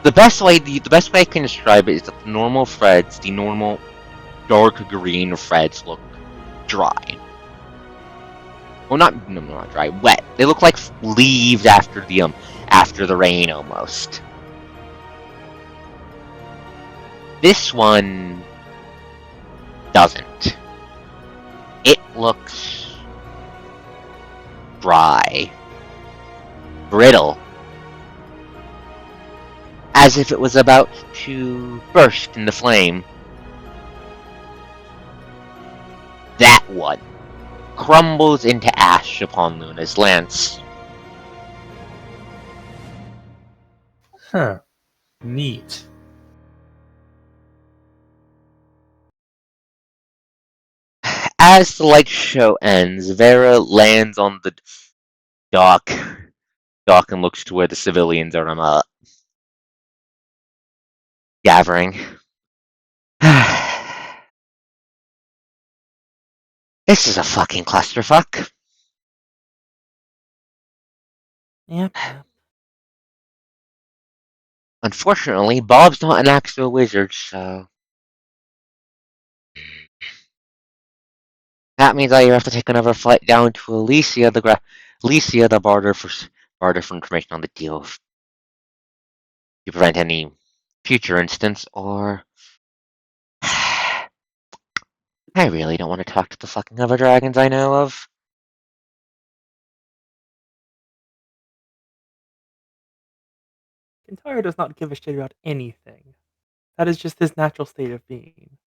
the best way I can describe it is that the normal threads, the normal dark green threads, look dry. Well, not dry, wet. They look like leaves after the rain almost. This one doesn't. It looks dry, brittle, as if it was about to burst into flame. That one crumbles into ash upon Luna's lance. Huh. Neat. As the light show ends, Vera lands on the dock and looks to where the civilians are gathering. This is a fucking clusterfuck. Yep. Unfortunately, Bob's not an actual wizard, so that means I have to take another flight down to Alicia, the barter for information on the deal to prevent any future instance. Or I really don't want to talk to the fucking other dragons I know of. Kentaro does not give a shit about anything. That is just his natural state of being.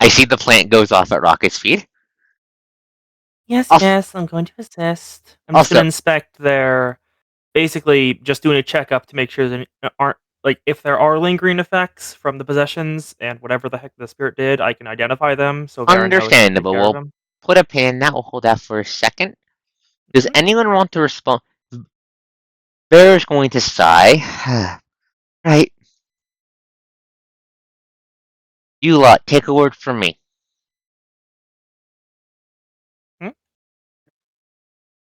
I see the plant goes off at rocket speed. Yes, Also, yes, I'm going to assist. I'm just going to inspect their. Basically, just doing a checkup to make sure that aren't like if there are lingering effects from the possessions and whatever the heck the spirit did, I can identify them. So Vera knows to take understandable. care of We'll them. put a pin. Now we'll hold that for a second. Does anyone want to respond? Bear's going to sigh. Right. You lot, take a word from me. Hmm?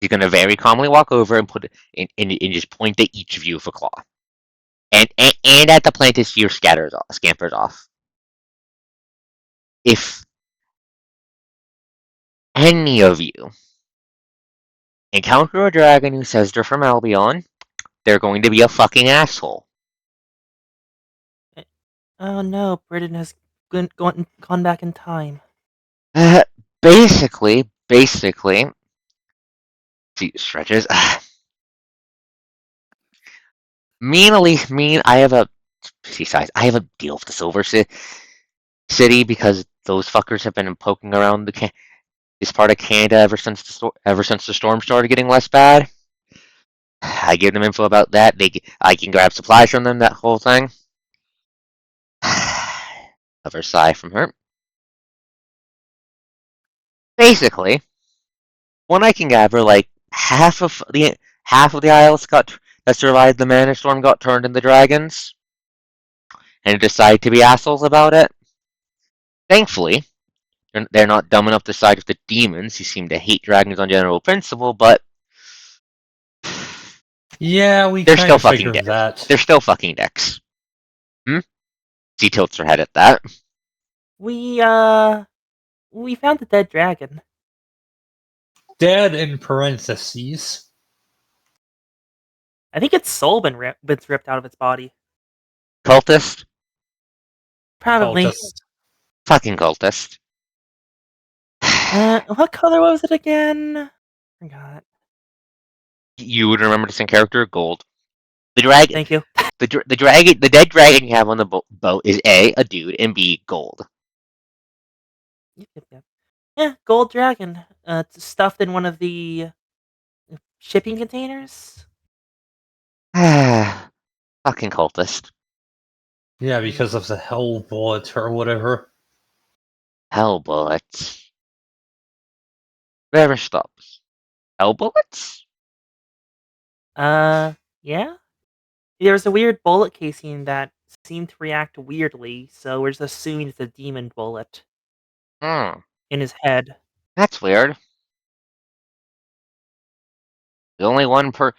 He's going to very calmly walk over and put it and just point at each of you with a claw. And at the plant as fear scampers off. If any of you encounter a dragon who says they're from Albion, they're going to be a fucking asshole. Oh no, Britain has gone back in time. Basically, she stretches. I have a. She sighs. I have a deal with the Silver City because those fuckers have been poking around this part of Canada ever since the storm started getting less bad. I give them info about that. I can grab supplies from them. That whole thing. Another sigh from her. Basically, when I can gather, like half of the isles that survived the mana storm got turned into dragons, and decide to be assholes about it. Thankfully, they're not dumb enough to side with the demons who seem to hate dragons on general principle, but Yeah, we they're kind still of fucking figured that. They're still fucking dicks. She tilts her head at that. We found the dead dragon. Dead in parentheses. I think its soul been ripped out of its body. Cultist? Probably. Cultist. Fucking cultist. What color was it again? Forgot. You would remember this in character? Gold. The dragon. Thank you. The dead dragon you have on the boat is a dude, and B, gold. Yep. Yeah, gold dragon. It's stuffed in one of the shipping containers. Fucking cultist. Yeah, because of the hell bullet or whatever. Hell bullets. Never stops. Hell bullets? Yeah. There was a weird bullet casing that seemed to react weirdly, so we're just assuming it's a demon bullet Hmm. in his head. That's weird. There's only one per.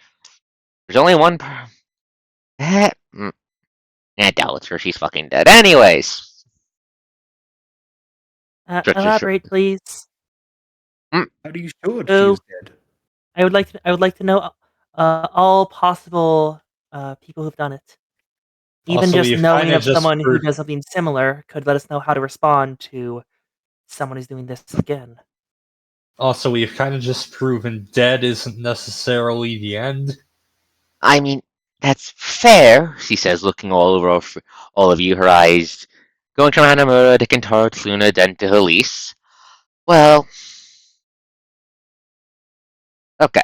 I doubt it's her. She's fucking dead. Anyways. Stretches her- Elaborate, please. How do you show it? She Oh. is dead. I would like to know all possible people who've done it. Even Also, just we've knowing kinda of just someone who proved does something similar could let us know how to respond to someone who's doing this again. also, we've kinda just proven dead isn't necessarily the end. I mean, that's fair, she says, looking all of you, her eyes going from Hanamura to Kentaro to Luna, then to Elise. Well, okay.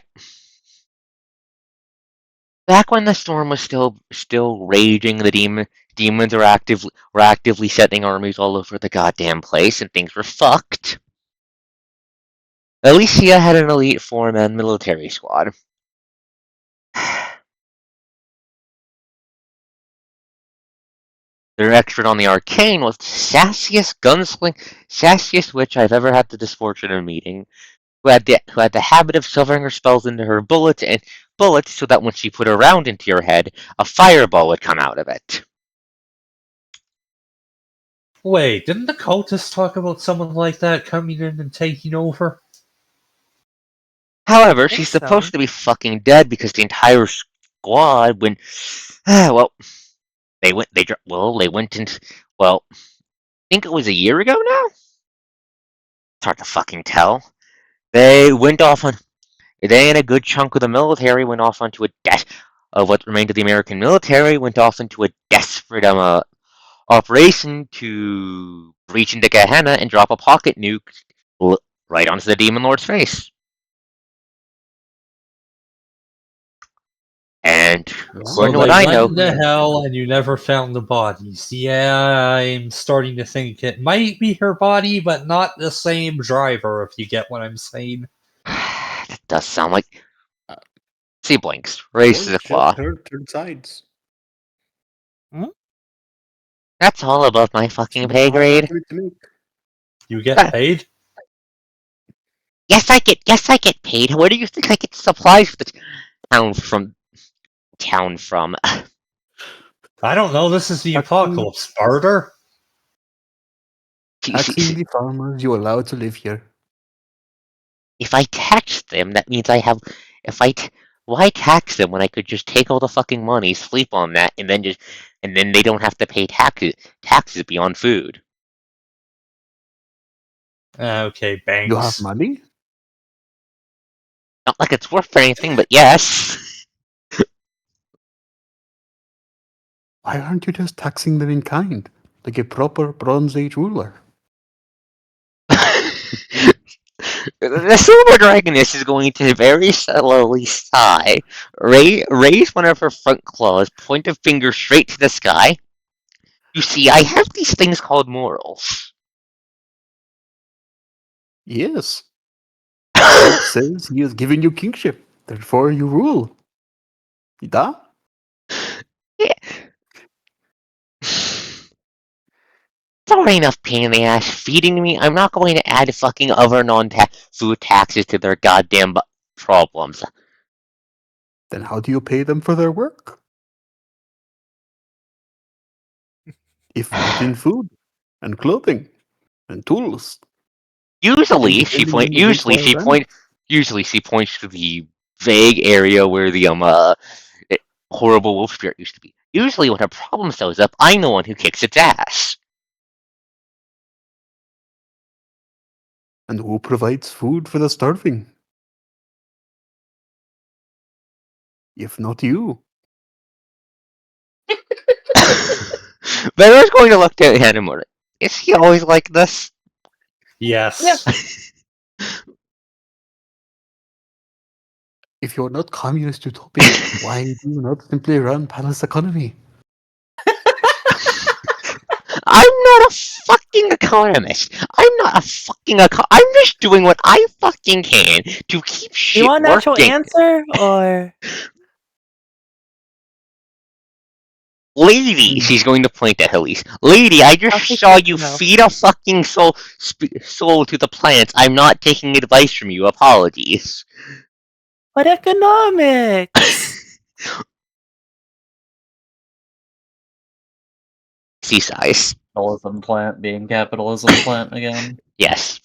Back when the storm was still raging, the demons were actively setting armies all over the goddamn place, and things were fucked. Alicia had an elite 4-man military squad. Their expert on the arcane was the sassiest witch I've ever had the misfortune of meeting, who had the habit of shoving her spells into her bullets so that when she put a round into your head, a fireball would come out of it. Wait, didn't the cultists talk about someone like that coming in and taking over? However, I think she's so. supposed to be fucking dead because the entire squad went. Well, they went. They went into. Well, I think it was a year ago now. It's hard to fucking tell. They went off on. They and a good chunk of the military went off onto a of what remained of the American military went off into a desperate operation to reach into Gehenna and drop a pocket nuke right onto the Demon Lord's face. And according to So what they I went know, into hell and you never found the bodies. Yeah, I'm starting to think it might be her body, but not the same driver, if you get what I'm saying. that does sound like. She blinks, raises a claw. Just her turn sides. That's all above my fucking It's not pay a hard grade. argument to make. You get paid? Yes, I get paid. Where do you think I get supplies for the town from? Town from? I don't know, this is the apocalypse, barter. Taxing the farmers you allow to live here. If I tax them, that means I have. Why tax them when I could just take all the fucking money, sleep on that, and then they don't have to pay taxes beyond food. Okay, banks. You have money? Not like it's worth anything, but yes. Why aren't you just taxing them in kind, like a proper Bronze Age ruler? The silver dragoness is going to very slowly sigh, raise one of her front claws, point a finger straight to the sky. You see, I have these things called morals. Yes. God says he has given you kingship, therefore you rule. Da? Yeah. It's already enough pain in the ass feeding me. I'm not going to add fucking other non-food taxes to their goddamn problems. Then how do you pay them for their work? If not in food, and clothing, and tools. Usually, And she defending them against wild animals. Usually, she points to the vague area where the horrible wolf spirit used to be. Usually, when a problem shows up, I'm the one who kicks its ass. And who provides food for the starving? If not you. Vera's going to look at Hanamura. Is he always like this? Yes. If you're not communist utopia, why do you not simply run palace economy? I'm not a fucking economist. I'm not a fucking I'm just doing what I fucking can to keep shit You want an actual working. answer, or Lady, she's going to point at Elise. Lady, I I'll just take saw it, you no. feed a fucking soul to the plants. I'm not taking advice from you. Apologies. But economics. Sea size. Capitalism plant being capitalism plant again. Yes.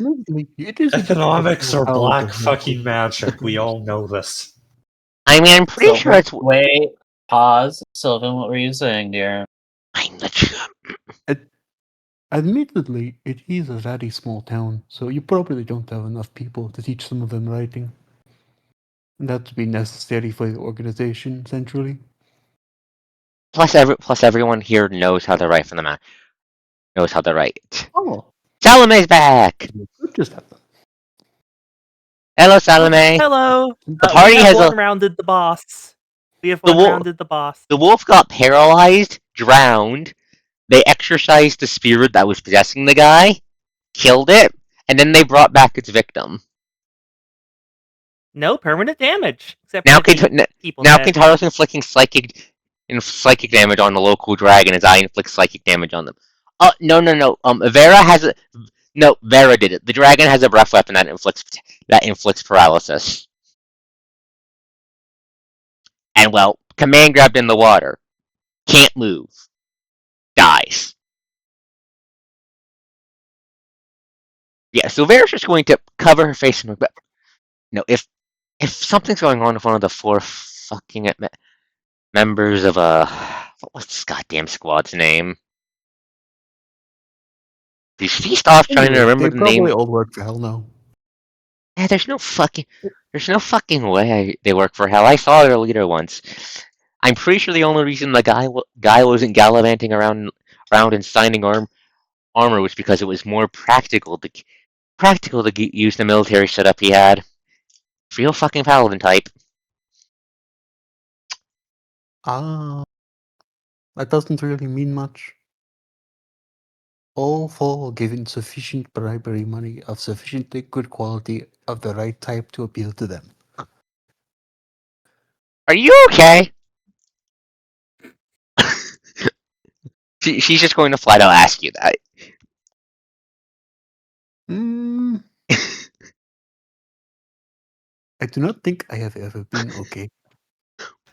Admittedly, it is a Economics difficult are power to black have fucking with magic. We advantage. all know this. I mean, I'm pretty sure it's. Wait, pause. Sylvan, what were you saying, dear? I'm not sure. Admittedly, it is a very small town, so you probably don't have enough people to teach some of them writing. And that would be necessary for the organization centrally. Plus, everyone here knows how to write from the map. Knows how to write. Oh, Salome's back. you could just have them. Hello, Salome. Hello. The We party have has one a rounded the boss. We have the one wolf. rounded the boss. The wolf got paralyzed, drowned. They exorcised the spirit that was possessing the guy, killed it, and then they brought back its victim. No permanent damage, except Now, for the people's now head. Kintaro's inflicting psychic damage on the local dragon as I inflict psychic damage on them. Oh no. Vera did it. The dragon has a breath weapon that inflicts paralysis. And well, command grabbed in the water. Can't move. Dies. Yeah, so Vera's just going to cover her face in her. No, if something's going on with one of the four fucking members of what's this goddamn squad's name? These feast off trying to Anyway, remember they the name. probably all work for hell now. Yeah, there's no fucking way they work for hell. I saw their leader once. I'm pretty sure the only reason the guy wasn't gallivanting around and signing armor was because it was more practical to use the military setup he had. Real fucking paladin type. Ah, that doesn't really mean much. All four given sufficient bribery money of sufficiently good quality of the right type to appeal to them. Are you okay? She's just going to flat out ask you that. Hmm. I do not think I have ever been okay.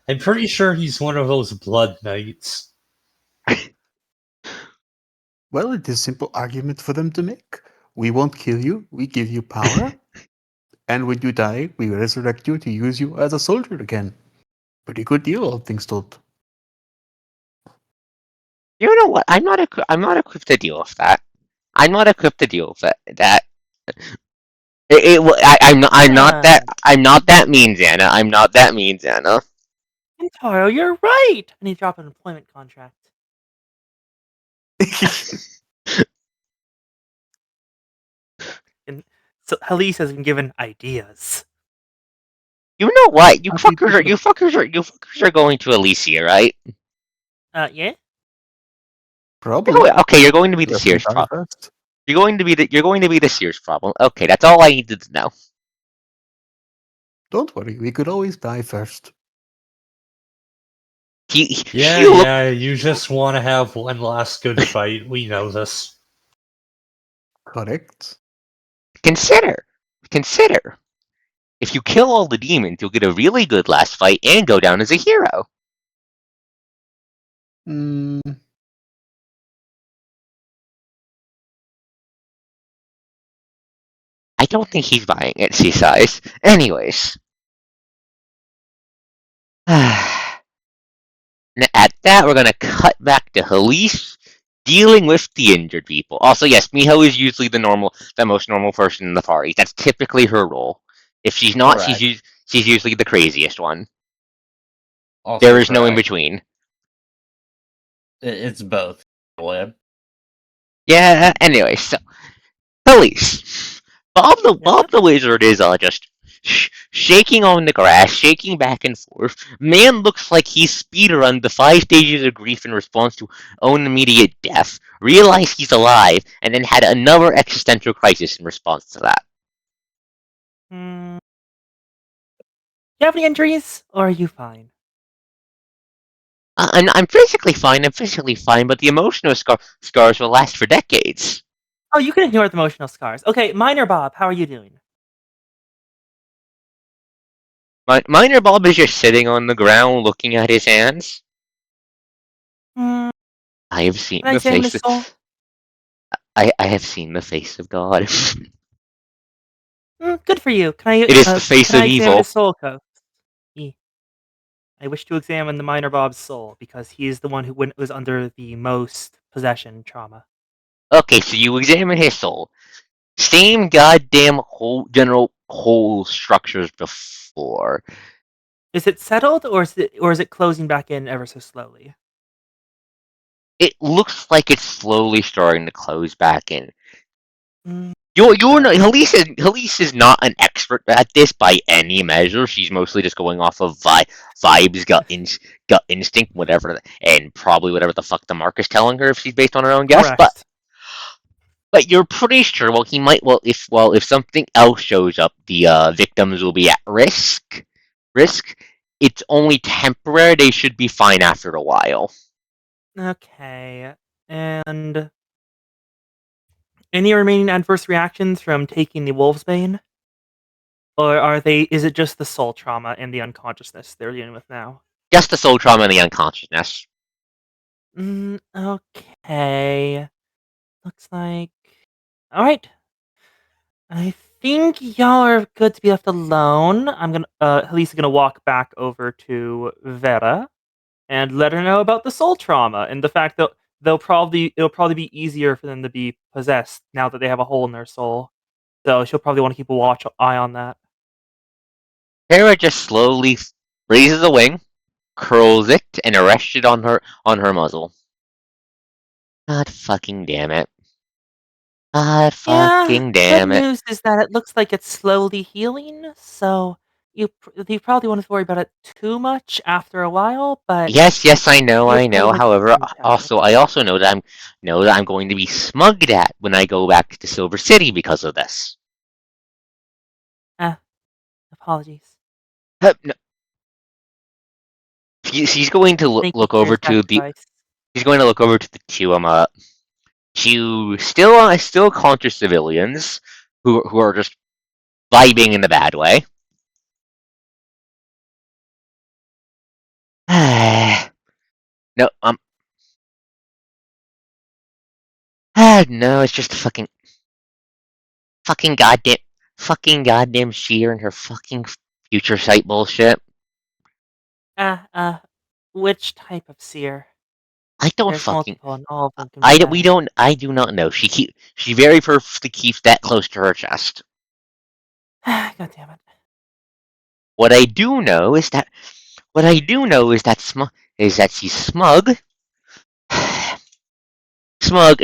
I'm pretty sure he's one of those blood knights. Well, it is a simple argument for them to make. We won't kill you, we give you power, and when you die, we resurrect you to use you as a soldier again. Pretty good deal, all things told. You know what? I'm not equipped to deal with that. I'm not equipped to deal with that. I'm not that mean, Xana. I'm not that mean, Xana. Kintaro, you're right. I need to drop an employment contract. And so Halise has been given ideas. You know what? You Happy fuckers are going to Elysia, right? Yeah. Probably. Okay, you're going to be the Let them Sears die problem. first. You're going to be the Sears problem. Okay, that's all I needed to know. Don't worry, we could always die first. You just want to have one last good fight. We know this. Correct. Consider. If you kill all the demons, you'll get a really good last fight and go down as a hero. Hmm. I don't think he's buying it, C-Size. Anyways. At that, we're going to cut back to Halise dealing with the injured people. Also, yes, Miho is usually the most normal person in the party. That's typically her role. If she's not, Correct. she's usually the craziest one. Also There is no in correct. between. It's both. Web. Yeah, anyway, so Halise. Bob the Wizard is just shaking on the grass, shaking back and forth. Man looks like he's speedrun the 5 stages of grief in response to own immediate death, realized he's alive, and then had another existential crisis in response to that. Do you have any injuries, or are you fine? And I'm physically fine, but the emotional scars will last for decades. Oh, you can ignore the emotional scars. Okay, Minor Bob, how are you doing? Minor Bob is just sitting on the ground looking at his hands. Hmm, I have seen can I the examine his face. soul? I have seen the face of God. Good for you. It is the face Can of I examine evil. his soul coast? I wish to examine the minor Bob's soul because he is the one who was under the most possession trauma. Okay, so you examine his soul. Same goddamn whole general whole structures before. Is it settled or is it closing back in ever so slowly? It looks like it's slowly starting to close back in. Mm, You're not, okay. Elise is not an expert at this by any measure. She's mostly just going off of vibes, gut instinct, whatever, and probably whatever the fuck the mark is telling her if she's based on her own guess. Correct. But you're pretty sure. If something else shows up, the victims will be at risk. Risk. It's only temporary. They should be fine after a while. Okay. And any remaining adverse reactions from taking the Wolf's Bane? Or is it just the soul trauma and the unconsciousness they're dealing with now? Just the soul trauma and the unconsciousness. Okay. Looks like. Alright. I think y'all are good to be left alone. I'm gonna Helisa's gonna walk back over to Vera and let her know about the soul trauma and the fact that it'll probably be easier for them to be possessed now that they have a hole in their soul. So she'll probably want to keep a eye on that. Hera just slowly raises a wing, curls it, and arrests it on her muzzle. God fucking damn it. God Yeah, fucking good damn it. news is that it looks like it's slowly healing, so you probably won't have to worry about it too much after a while, but Yes, I you'll probably know. want to However, keep tab. I also know that I'm going to be smugged at when I go back to Silver City because of this. Apologies. No, she's going to Thank you look for your over to the. sacrifice. She's going to look over to the two still conscious civilians who are just vibing in the bad way. No, no, it's just fucking goddamn Sheer and her fucking future sight bullshit. Uh, uh, which type of seer? I don't There's fucking. multiple, and all of them can be We bad. don't. I do not know. She very purposely keeps that close to her chest. God damn it. What I do know is that. Is that she's smug, smug,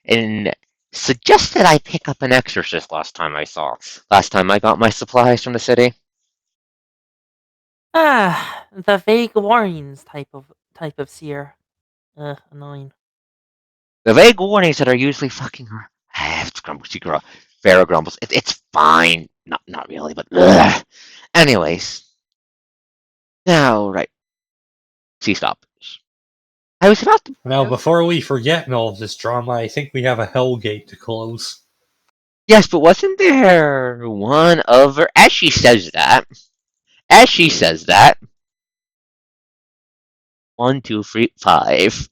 and suggested I pick up an exorcist last time I got my supplies from the city. The vague warnings type of seer. Annoying. The vague warnings that are usually fucking her. It's grumbles. Pharaoh grumbles. It's fine. Not really, but ugh. Anyways. Now, right. She stops. I was about to. Now, before we forget in all of this drama, I think we have a hell gate to close. Yes, but wasn't there one other? As she says that. 1, 2, 3, 5.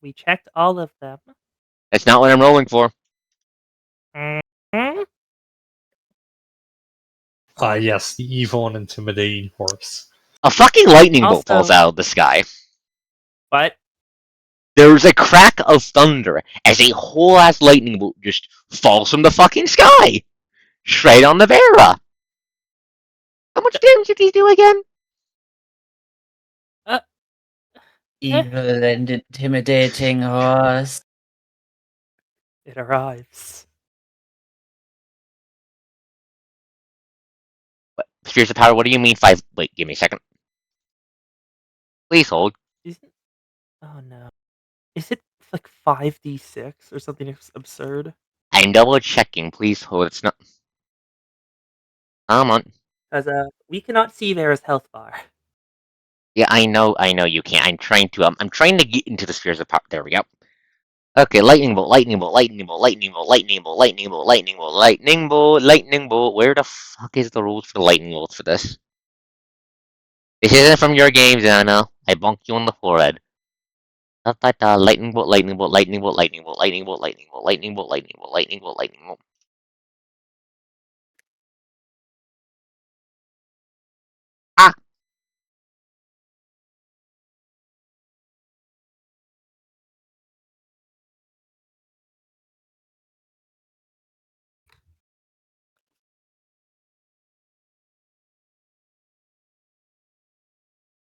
We checked all of them. That's not what I'm rolling for. Mhm. Yes, the evil and intimidating horse. A fucking lightning bolt Also- falls out of the sky. What? There's a crack of thunder as a whole ass lightning bolt just falls from the fucking sky. Straight on the Vera. How much damage did he do again? Evil and intimidating horse. It arrives. Spheres of power, what do you mean 5? Wait, give me a second. Please hold. Isn't? Oh no. Is it like 5d6 or something absurd? I'm double checking. Please hold. It's not. Come on. Because we cannot see Vera's health bar. Yeah, I know you can't. I'm trying to get into the spheres of power. There we go. Okay, lightning bolt, lightning bolt, lightning bolt, lightning bolt, lightning bolt, lightning bolt, lightning bolt, lightning bolt, lightning bolt. Where the fuck is the rules for the lightning bolts for this? This isn't from your games, Anna. I bonk you on the forehead. Lightning bolt, lightning bolt, lightning bolt, lightning bolt, lightning bolt, lightning bolt, lightning bolt, lightning bolt, lightning bolt, lightning bolt. Ah!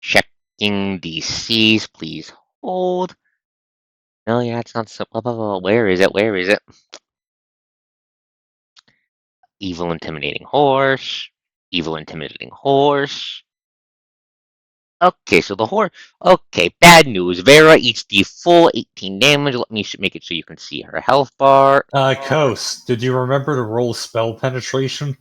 Checking DCs, please hold. No, yeah, it's not so. Where is it? Where is it? Evil intimidating horse. Evil intimidating horse. Okay, so the horse. Okay, bad news. Vera eats the full 18 damage. Let me make it so you can see her health bar. Coast, did you remember to roll spell penetration?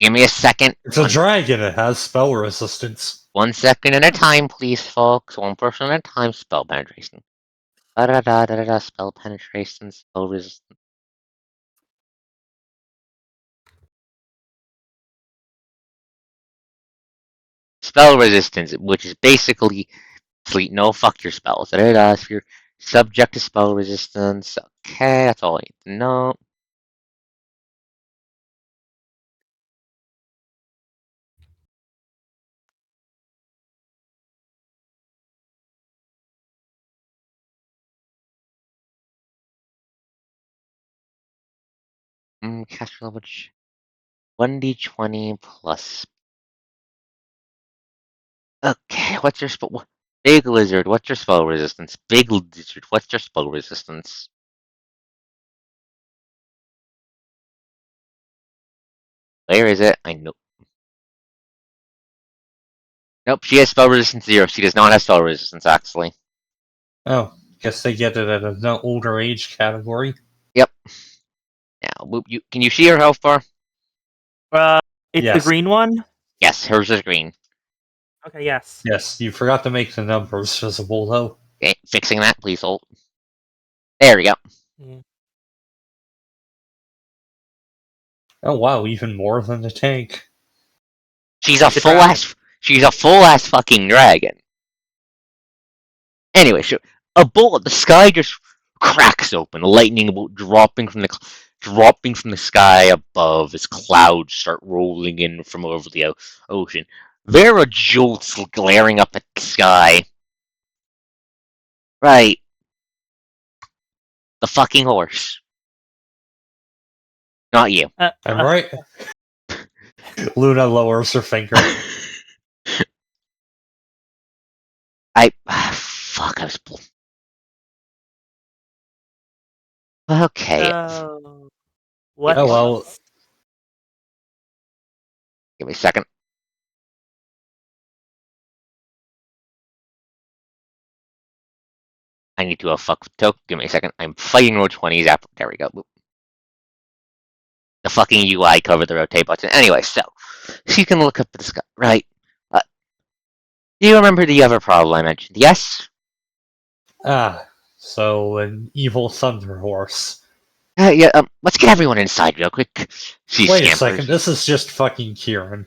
Give me a second. It's a dragon, it has spell resistance. 1 second at a time, please, folks. One person at a time. Spell penetration. Spell penetration. Spell resistance. Spell resistance, which is basically sleep. No, fuck your spells. If you're subject to spell resistance, okay, that's all I need to know. Cast level 1d20 plus. Okay, what's your spell? Big lizard, what's your spell resistance? Big lizard, what's your spell resistance? Where is it? I know. Nope, she has spell resistance 0. She does not have spell resistance, actually. Oh, guess they get it at an older age category. Yep. Now, can you see her health bar? It's Yes. the green one? Yes, hers is green. Okay, yes. Yes, you forgot to make the numbers visible, though. Okay, fixing that, please hold. There we go. Yeah. Oh wow, even more than the tank. She's a Like the full dragon. ass. She's a full ass fucking dragon. Anyway, so a bolt, the sky just cracks open. A lightning bolt dropping from the sky above as clouds start rolling in from over the ocean. Vera jolts, glaring up at the sky. Right, the fucking horse. Not you. I'm right. Luna lowers her finger. Fuck, I was. Okay, What? Oh well. give me a second. I need to fuck with Toke. Give me a second. I'm fighting roll 20s. There we go. Boop. The fucking UI covered the rotate button. Anyway, so she can look up at the sky. Right. Do you remember the other problem I mentioned? Yes? So an evil thunder horse. Yeah, let's get everyone inside real quick. She Wait a scampers. second, this is just fucking Kieran.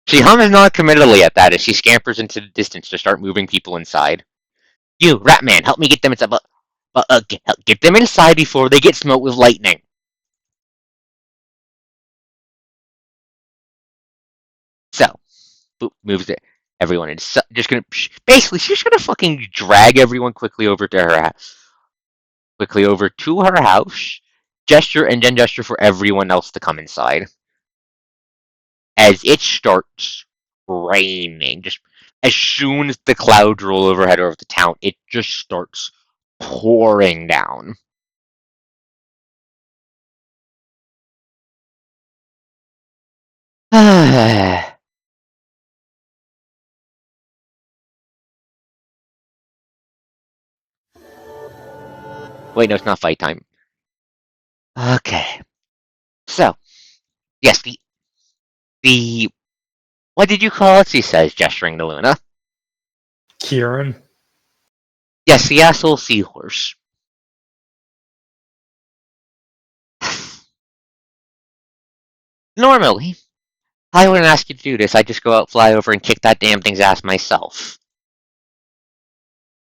She hums non-committally at that as she scampers into the distance to start moving people inside. You, Ratman, help me get them inside. Get them inside before they get smoked with lightning. So, boop, moves it. Everyone is just gonna basically she's gonna fucking drag everyone quickly over to her house. Quickly over to her house. Gesture for everyone else to come inside. As it starts raining, just as soon as the clouds roll overhead over the town, it just starts pouring down. Wait, no, it's not fight time. Okay. So, yes, the what did you call it? She says, gesturing to Luna. Kieran? Yes, the asshole seahorse. Normally, I wouldn't ask you to do this. I'd just go out, fly over, and kick that damn thing's ass myself.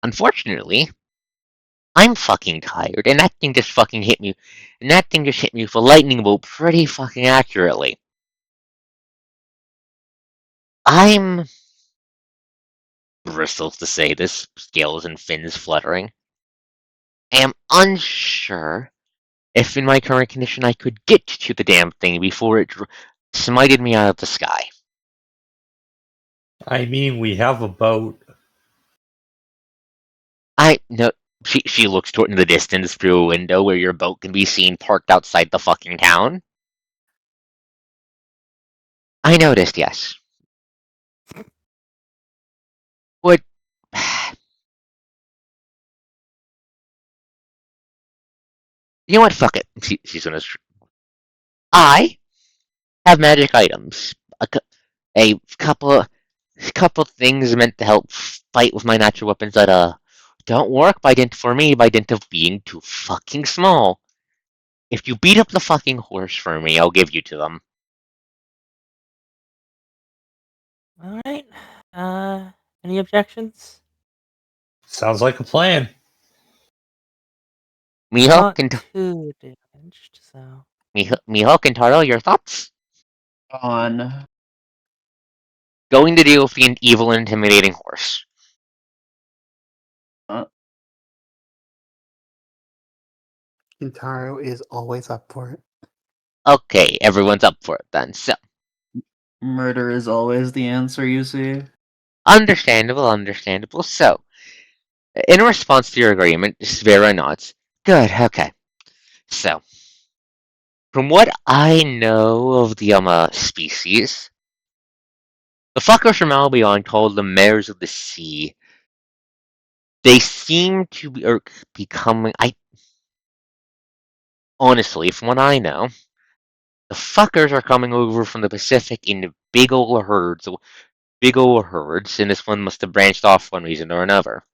Unfortunately, I'm fucking tired, and that thing just fucking hit me. And that thing just hit me with a lightning bolt pretty fucking accurately. I'm bristles to say this, scales and fins fluttering. I am unsure if in my current condition I could get to the damn thing before it smited me out of the sky. I mean, we have a boat. I no. She looks toward in the distance through a window where your boat can be seen parked outside the fucking town. I noticed, yes. Would you know what? Fuck it. She's gonna. I have magic items. A couple things meant to help fight with my natural weapons that don't work by dint for me by dint of being too fucking small. If you beat up the fucking horse for me, I'll give you to them. All right. Any objections? Sounds like a plan. Miho, Not too damaged, so. Miho, Kentaro, your thoughts? On Going to deal with the evil and intimidating horse. Kintaro is always up for it. Okay, everyone's up for it then. So, murder is always the answer, you see. understandable. So, in response to your agreement, Svera nods. Good, okay. So, from what I know of the species, the fuckers from Albion called the mares of the sea. They seem to be becoming. Honestly, from what I know, the fuckers are coming over from the Pacific in big ol' herds. Big ol' herds, and this one must have branched off for one reason or another.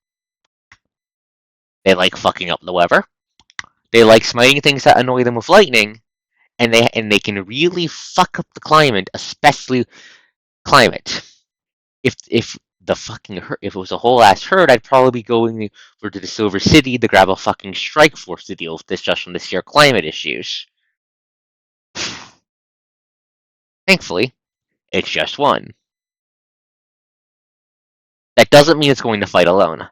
They like fucking up the weather. They like smiting things that annoy them with lightning, and they can really fuck up the climate, especially climate. If the fucking if it was a whole ass herd, I'd probably be going over to the Silver City to grab a fucking strike force to deal with this just from the sheer climate issues. Thankfully, it's just one. That doesn't mean it's going to fight alone.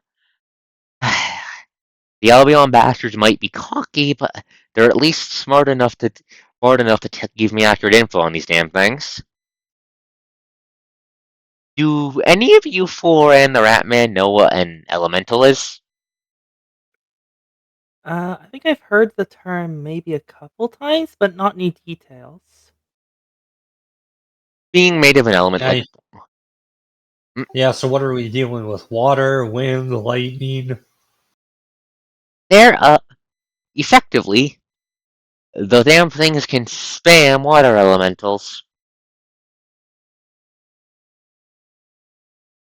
The Albion bastards might be cocky, but they're at least smart enough to give me accurate info on these damn things. Do any of you four and the Ratman know what an elemental is? I think I've heard the term maybe a couple times, but not any details. Being made of an element Yeah, like yeah, so what are we dealing with? Water, wind, lightning? they're effectively the damn things can spam water elementals.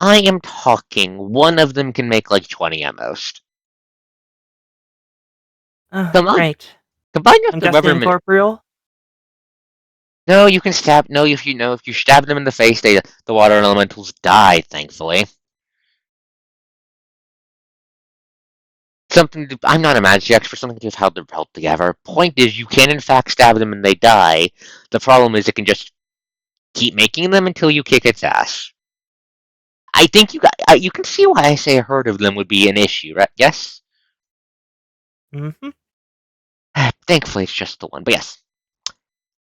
I am talking one of them can make like 20 at most. Come on. Right. Combine with I'm the guessing rubber incorporeal. No, you can stab. No, if you stab them in the face, the water elementals die. Thankfully, I'm not a magic expert. Something to do with how they're held together. Point is, you can in fact stab them and they die. The problem is, it can just keep making them until you kick its ass. I think you can see why I say a herd of them would be an issue, right? Yes. Mm-hmm. Thankfully, it's just the one. But yes,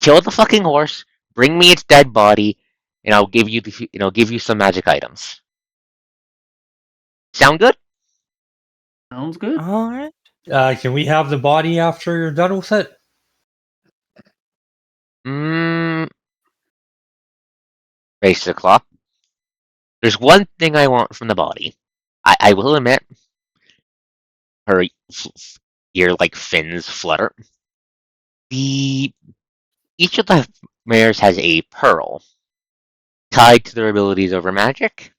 kill the fucking horse. Bring me its dead body, and I'll give you some magic items. Sound good? Sounds good. All right. Can we have the body after you're done with it? Race to the clock. There's one thing I want from the body. I will admit, her ear like fins flutter. Each of the mares has a pearl tied to their abilities over magic.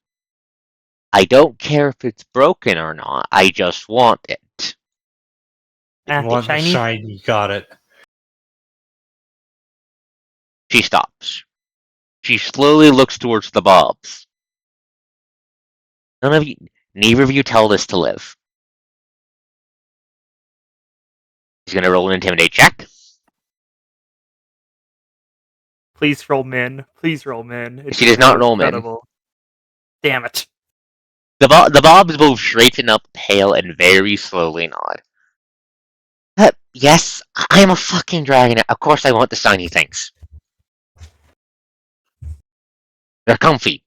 I don't care if it's broken or not. I just want it. You want the Shiny. shiny, got it. She stops. She slowly looks towards the bobs. Neither of you tell this to live. He's gonna roll an intimidate check. Please roll min. Please roll min. It's She does not roll min. incredible. Damn it. The bobs both straighten up, pale, and very slowly nod. Yes, I am a fucking dragon. Of course I want the shiny things. They're comfy.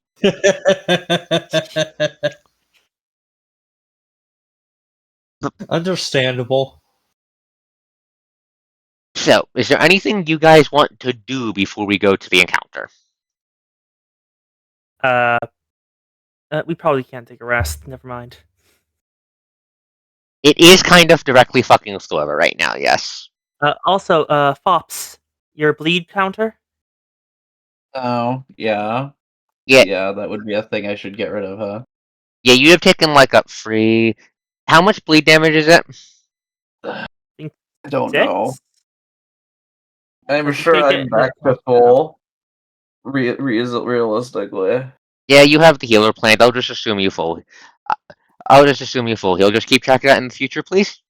Understandable. So, is there anything you guys want to do before we go to the encounter? We probably can't take a rest. Never mind. It is kind of directly fucking with Flora right now, yes. Also, Fops, your bleed counter? Oh, yeah. Yeah. Yeah, that would be a thing I should get rid of, huh? Yeah, you have taken like a free... How much bleed damage is it? I don't 6? know. I'm So sure take I'm it- back to full. Realistically. Yeah, you have the healer plant. I'll just assume you full. I'll just assume you full heal. Just keep track of that in the future, please.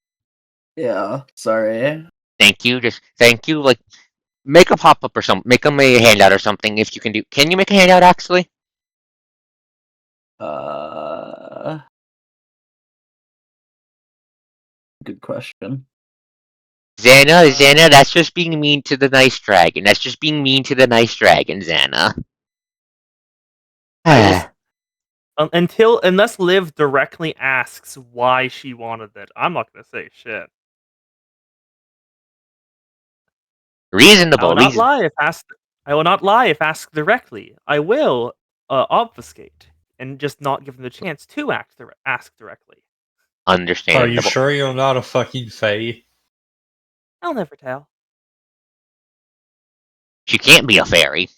Yeah, sorry. Thank you. Just thank you. Like, make a pop up or something. Make them a handout or something if you can do. Can you make a handout actually? Good question. Xana, that's just being mean to the nice dragon. That's just being mean to the nice dragon, Xana. Unless Liv directly asks why she wanted it, I'm not gonna say shit. Reasonable. I will not lie if asked directly. I will obfuscate and just not give them the chance to ask directly. Are Understandable. you sure you're not a fucking fae? I'll never tell. She can't be a fairy.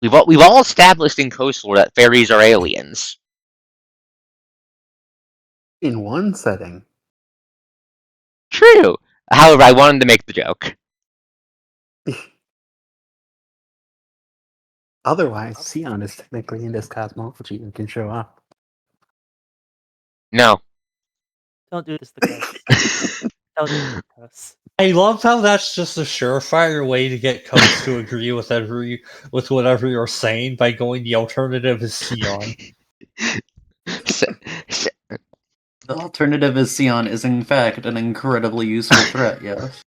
We've all established in Coast Lore that fairies are aliens. In one setting. True. However, I wanted to make the joke. Otherwise, Sion is technically in this cosmology and can show up. No. Don't do this to Coast. Don't do this to Coast. I love how that's just a surefire way to get Coast to agree with whatever you're saying by going the alternative is Sion. The alternative is Sion is in fact an incredibly useful threat, yes.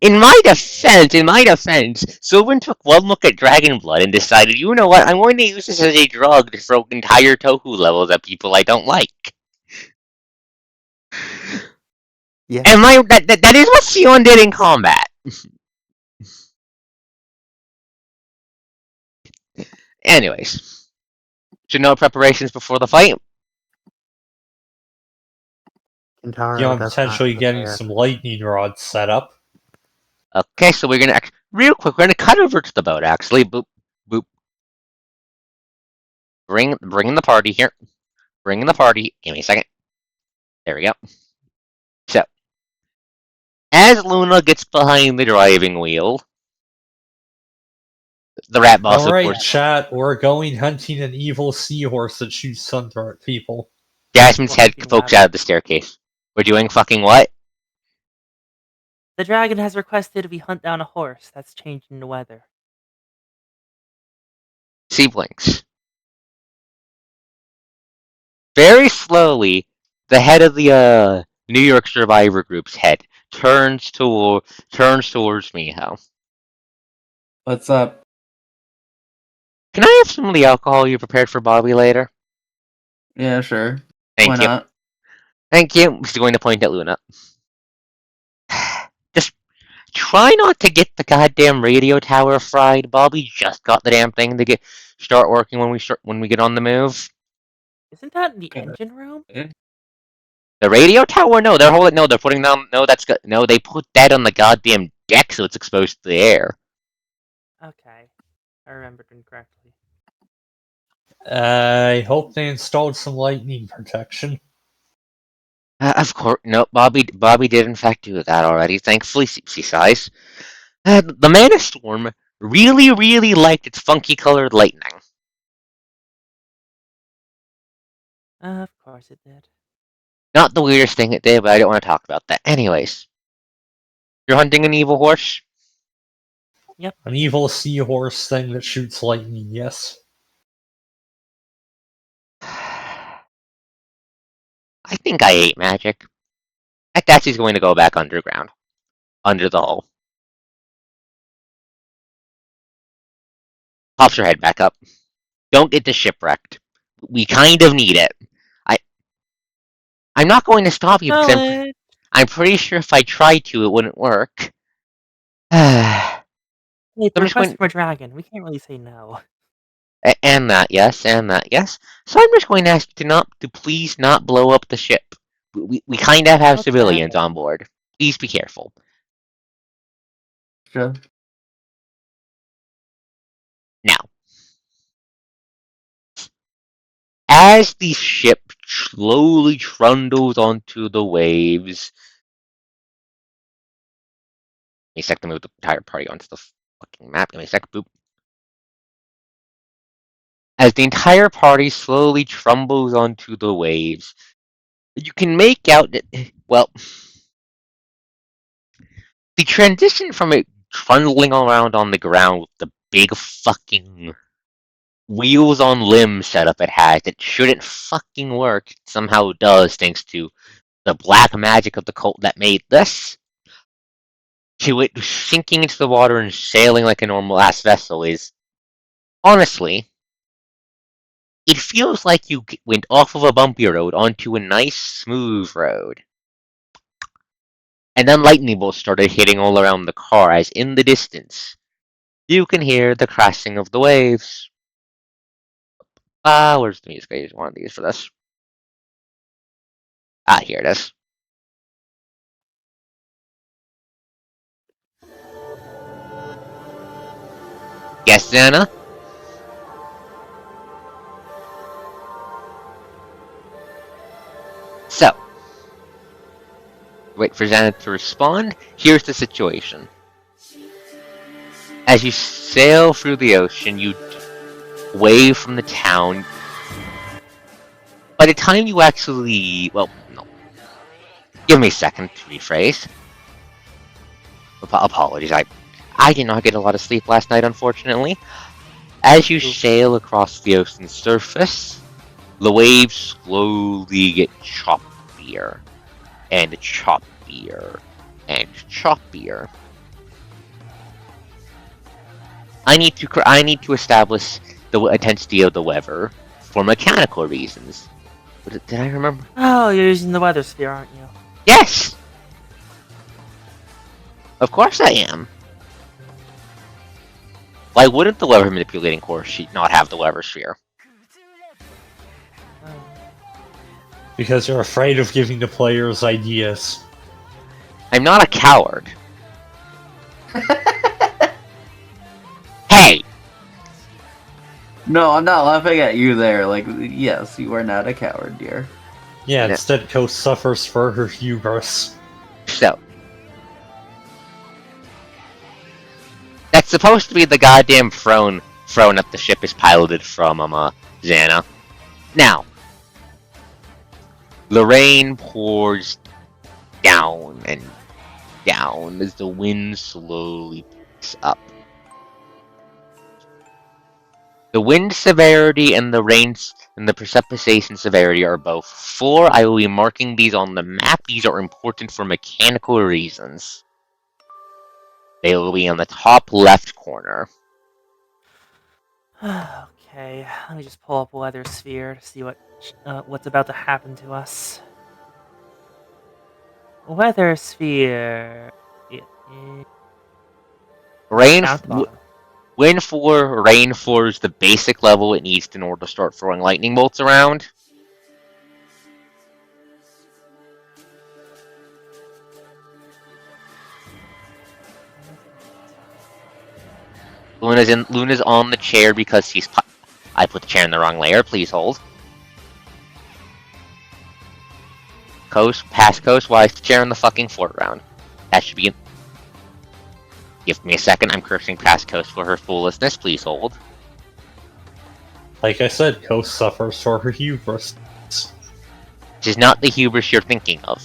In my defense, Sylvan took one look at Dragon Blood and decided, you know what, I'm going to use this as a drug to throw entire Tohu levels at people I don't like. Yeah. And that is what Sion did in combat. Anyways. Should know preparations before the fight? Kintaro Beyond does potentially not getting prepare. some lightning rods set up. Okay, so we're gonna real quick. We're gonna cut over to the boat. Actually, boop, boop. Bring in the party here. Bring in the party. Give me a second. There we go. So, as Luna gets behind the driving wheel, the rat boss, of Alright, course, chat, we're going hunting an evil seahorse that shoots thunder at people. Jasmine's head Fucking pokes rabbit. out of the staircase. We're doing fucking what? The dragon has requested we hunt down a horse that's changing the weather. She blinks. Very slowly, the head of the New York Survivor Group's head turns towards Miho. What's up? Can I have some of the alcohol you prepared for Bobby later? Yeah, sure. Thank Why you. not? Thank you. He's going to point at Luna. Just try not to get the goddamn radio tower fried. Bobby just got the damn thing to start working when we get on the move. Isn't that in the Okay. engine room? The radio tower? No, they're putting down. No, that's good. No, they put that on the goddamn deck so it's exposed to the air. Okay. I remembered incorrectly. I hope they installed some lightning protection. Of course, no, Bobby did in fact do that already. Thankfully, she sighs. The Mana Storm really liked its funky colored lightning. Of course it did. Not the weirdest thing it did, but I don't want to talk about that. Anyways, you're hunting an evil horse? An evil seahorse thing that shoots lightning, yes. I think I hate magic. Itachi's going to go back underground. Under the hull. Pops her head back up. Don't get the shipwrecked. We kind of need it. I'm not going to stop you because I'm pretty sure if I tried to, it wouldn't work. Hey, it's a I'm just request going, from a dragon. We can't really say no. and that, yes. So I'm just going to ask you to please not blow up the ship. We kind of have Okay. civilians on board. Please be careful. Sure. Now, as the ship slowly trundles onto the waves, give me a sec to move the entire party onto the fucking map. Give me a sec. Boop. As the entire party slowly trundles onto the waves, you can make out that, well, the transition from it trundling around on the ground with the big fucking wheels on limbs setup it has that shouldn't fucking work somehow does thanks to the black magic of the cult that made this, to it sinking into the water and sailing like a normal ass vessel is, honestly, it feels like you went off of a bumpy road onto a nice smooth road. And then lightning bolts started hitting all around the car as in the distance you can hear the crashing of the waves. Where's the music I just wanted to use for this? Here it is. Yes, Xana? So, wait for Xana to respond. Here's the situation. As you sail through the ocean, you away from the town. By the time you actually, well, no. Give me a second to rephrase. Apologies, I did not get a lot of sleep last night, unfortunately. As you sail across the ocean's surface, the waves slowly get choppier, and choppier, and choppier. I need to establish the intensity of the weather for mechanical reasons. Did I remember? Oh, you're using the weather sphere, aren't you? Yes! Of course I am. Why wouldn't the weather manipulating core sheet not have the weather sphere? Oh. Because you're afraid of giving the players ideas. I'm not a coward. Hey! No, I'm not laughing at you there. Like, yes, you are not a coward, dear. Yeah, Yeah. instead Ko suffers for her hubris. So. That's supposed to be the goddamn throne that the ship is piloted from, Xana. Now. The rain pours down and down as the wind slowly picks up. The wind severity and the rains and the precipitation severity are both 4. I will be marking these on the map. These are important for mechanical reasons. They will be on the top left corner. Okay, let me just pull up weather sphere to see what's about to happen to us. Weather sphere. Rain. Down at the bottom. Wind 4, rain 4 is the basic level it needs in order to start throwing lightning bolts around. Luna's on the chair because she's. I put the chair in the wrong layer. Please hold. Pass coast while I chair in the fucking foreground. That should be. Give me a second. I'm cursing past coast for her foolishness. Please hold. Like I said, Coast suffers for her hubris. Which is not the hubris you're thinking of.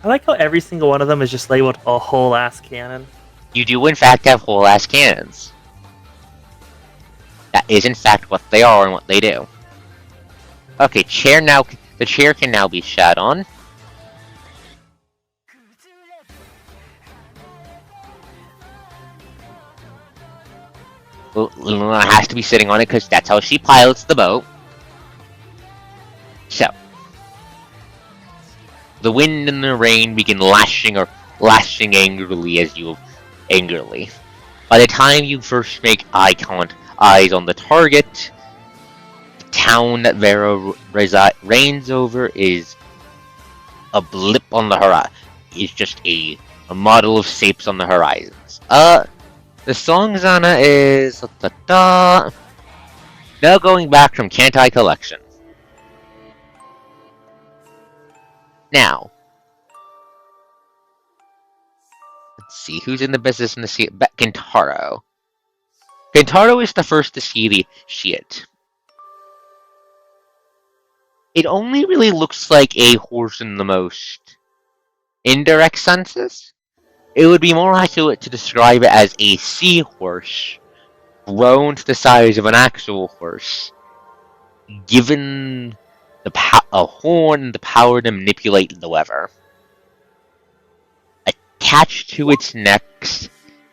I like how every single one of them is just labeled a whole ass cannon. You do in fact have whole ass cannons. That is in fact what they are and what they do. Okay, chair now. The chair can now be shat on. Luna has to be sitting on it because that's how she pilots the boat. So, the wind and the rain begin lashing angrily as you By the time you first make eyes on the target, the town that Vera reigns over is a blip on the horizon. It's just a model of shapes on the horizons. The song Zana is now going back from Kantai Collection. Now, let's see who's in the business in the sea. Kentaro. Kentaro is the first to see the shit. It only really looks like a horse in the most indirect senses. It would be more accurate to describe it as a seahorse grown to the size of an actual horse, given a horn and the power to manipulate the weather. Attached to its neck,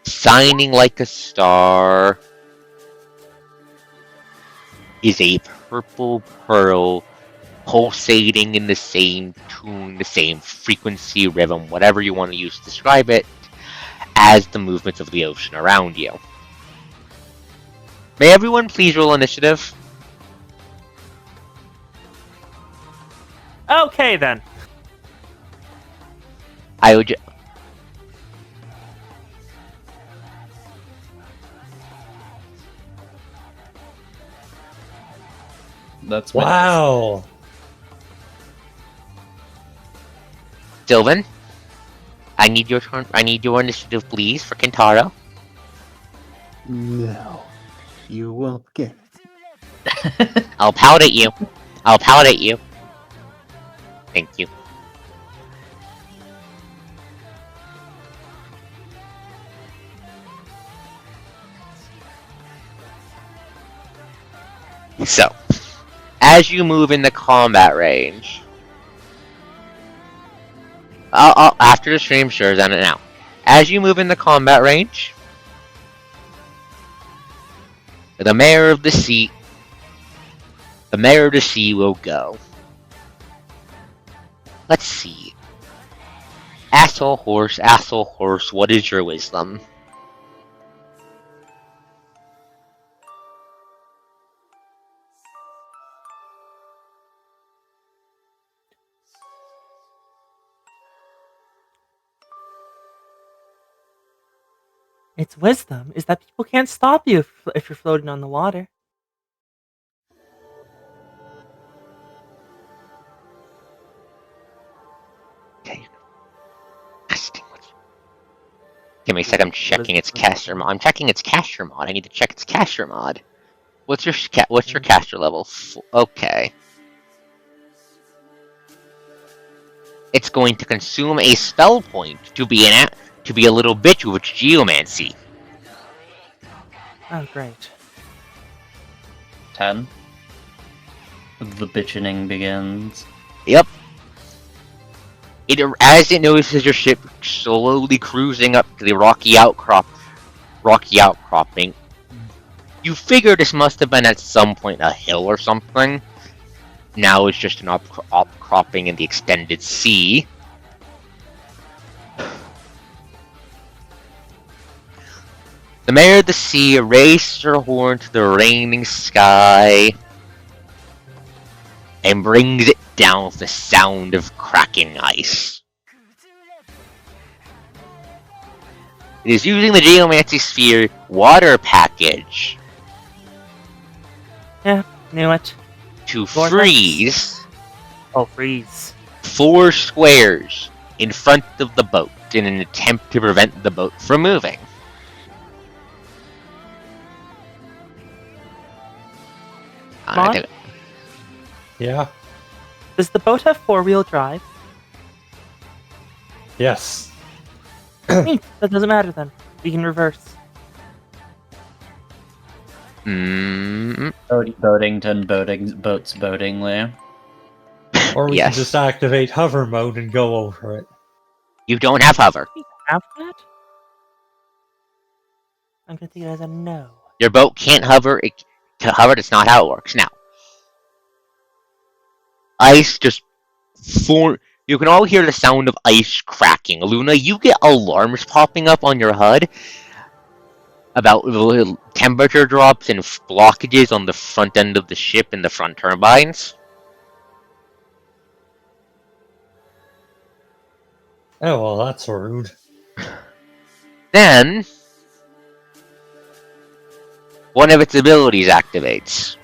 shining like a star, is a purple pearl pulsating in the same tune, the same frequency, rhythm, whatever you want to use to describe it, as the movements of the ocean around you. May everyone please roll initiative? Okay then. I would That's my Wow. Sylvan, I need your turn. I need your initiative, please, for Kentaro. No, you won't get it. dice. I'll pout at you. I'll pout at you. Thank you. So, as you move in the combat range, after the stream, sure, then and now. As you move in the combat range, the Mayor of the Sea will go. Let's see. Asshole horse, what is your wisdom? Its wisdom is that people can't stop you if you're floating on the water. Okay. Give me a sec, I'm checking its caster mod. I'm checking its caster mod. I need to check its caster mod. What's your caster level? Okay. It's going to consume a spell point to be a little bitch with its geomancy. Oh, great. 10. The bitching begins. Yep. As it notices your ship slowly cruising up to the rocky outcropping, you figure this must have been at some point a hill or something. Now it's just an outcropping in the extended sea. The Mayor of the Sea raised her horn to the raining sky and brings it down with the sound of cracking ice. It is using the Geomancy Sphere water package Yeah, knew it. to Vortex. freeze Oh, freeze. 4 squares in front of the boat in an attempt to prevent the boat from moving. Mon? Yeah. Does the boat have 4-wheel drive? Yes. Neat. That doesn't matter then. We can reverse. Boats boatingly. Or we Yes. can just activate hover mode and go over it. You don't have hover. We have that? I'm gonna take it as a no. Your boat can't hover. To hover, that's not how it works. Now, ice just you can all hear the sound of ice cracking. Luna, you get alarms popping up on your HUD about the temperature drops and blockages on the front end of the ship and the front turbines. Oh, well, that's rude. Then, one of its abilities activates.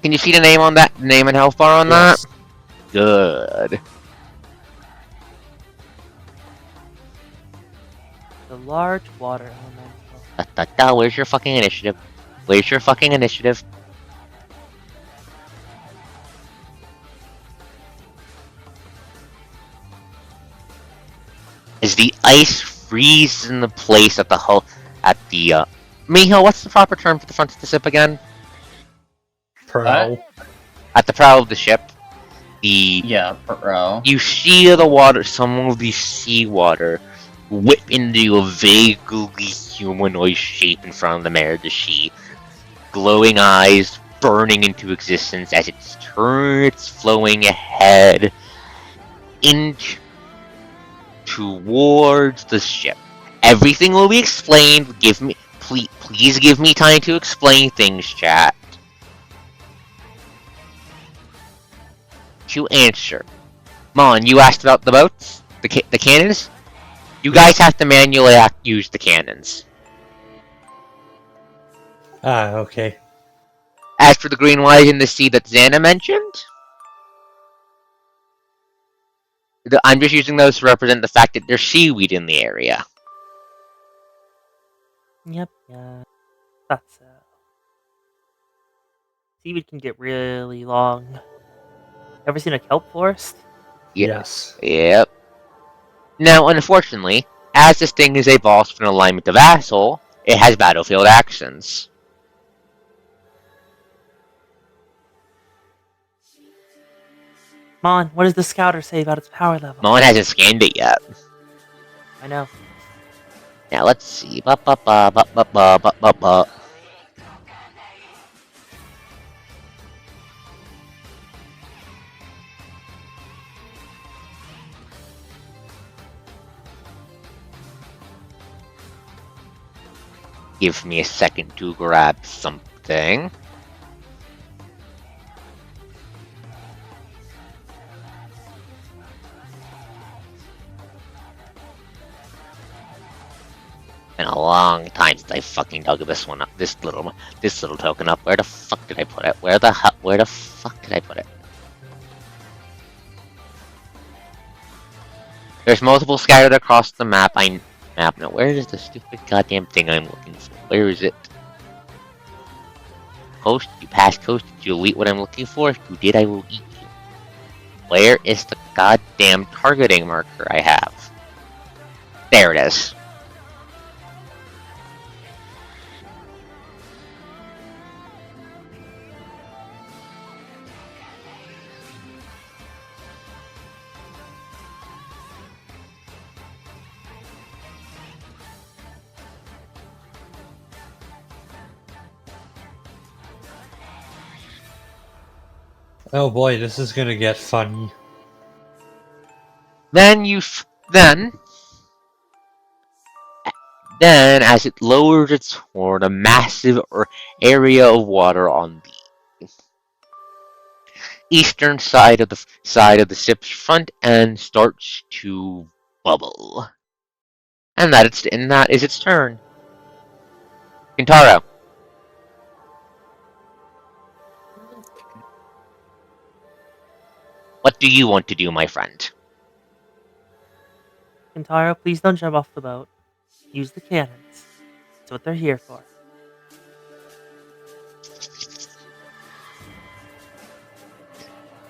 Can you see the name on that? Name and health bar on Yes. that? Good. The large water elemental. Where's your fucking initiative? Where's your fucking initiative? As the ice freezes in the place at the hull, Miho, what's the proper term for the front of the ship again? Prow. At the prow of the ship, the Yeah, bro. you see the water, some of the seawater, whip into a vaguely humanoid shape in front of the mare to she, glowing eyes burning into existence as it turns flowing ahead towards the ship. Everything will be explained. Please give me time to explain things, chat. To answer, Mon, you asked about the boats, the cannons. You guys have to manually use the cannons. Ah, okay. As for the green wires in the sea that Xana mentioned, I'm just using those to represent the fact that there's seaweed in the area. Yep, yeah. That's seaweed can get really long. Ever seen a kelp forest? Yes. Yep. Now, unfortunately, as this thing is a boss for an alignment of asshole, it has battlefield actions. Mon, what does the scouter say about its power level? No one hasn't scanned it yet. I know. Now let's see. Ba ba ba ba ba ba ba ba ba. Give me a second to grab something. Been a long time since I fucking dug this one up. This little token up. Where the fuck did I put it? Where the fuck did I put it? There's multiple scattered across the map. No, where is the stupid goddamn thing I'm looking for? Where is it? Coast, you passed coast. Did you elite what I'm looking for? If you did, I will eat you. Where is the goddamn targeting marker I have? There it is. Oh boy, this is gonna get funny. Then as it lowers its horn, a massive area of water on the eastern side of the ship's front end starts to bubble. And that is its turn. Kintaro. What do you want to do, my friend? Kintaro, please don't jump off the boat. Use the cannons. That's what they're here for.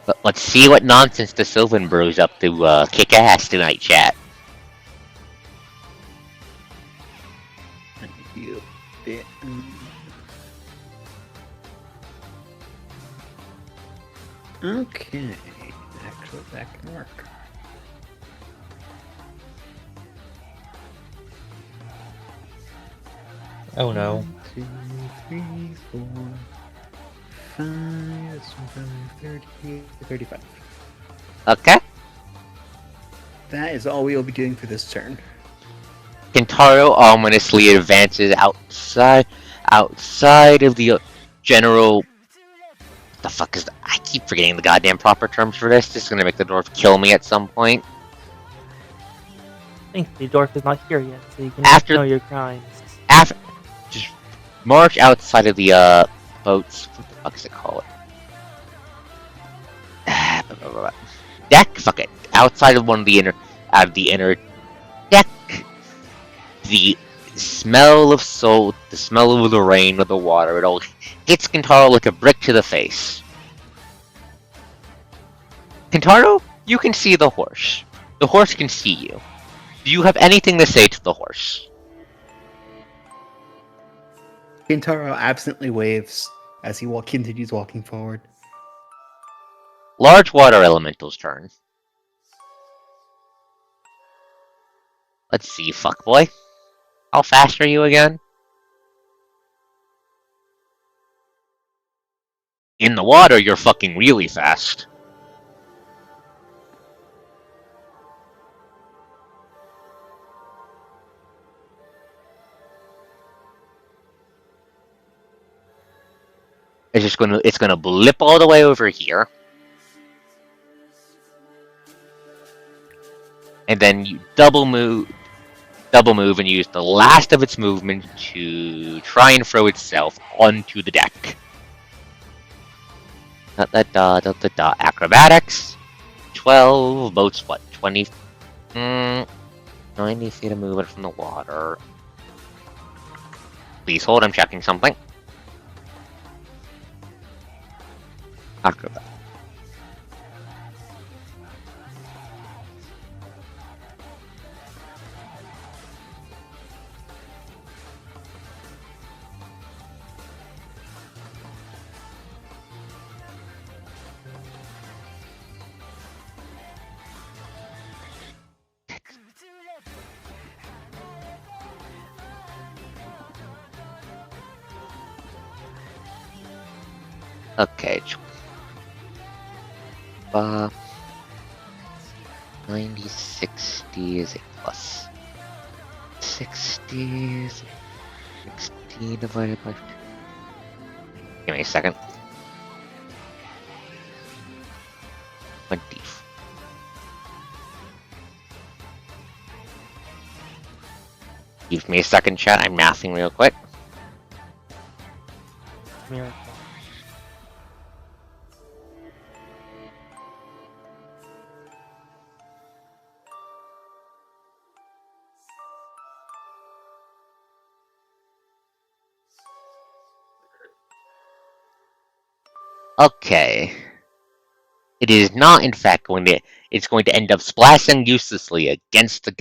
But let's see what nonsense the Sylvan Bro's up to kick ass tonight, chat. Okay, actually that can work. Oh no. 1, 2, 3, 4, 5, this one's 30, 35. Okay. That is all we will be doing for this turn. Kintaro ominously advances outside of the general. What the fuck is that? I keep forgetting the goddamn proper terms for this. This is gonna make the dwarf kill me at some point. Thankfully, Dorf is not here yet, so you can After- know your crimes. After, just march outside of the boats. What the fuck is it called? Deck. Fuck it. Outside of one of the inner deck. The smell of salt, the smell of the rain or the water, it all hits Kintaro like a brick to the face. Kintaro, you can see the horse. The horse can see you. Do you have anything to say to the horse? Kintaro absently waves as he continues walking forward. Large water elemental's turn. Let's see, fuckboy. How fast are you again? In the water, you're fucking really fast. It's gonna blip all the way over here. And then you double move and use the last of its movement to try and throw itself onto the deck. Acrobatics. 12, boats what? 20? 90 feet of movement from the water. Please hold, I'm checking something. Acrobat. Okay. 90, 60 is a plus. 60 is 60 divided by 2. Give me a second. 20. Give me a second, chat. I'm mathing real quick. Miracle. Okay. It is not, in fact, going to. It's going to end up splashing uselessly against the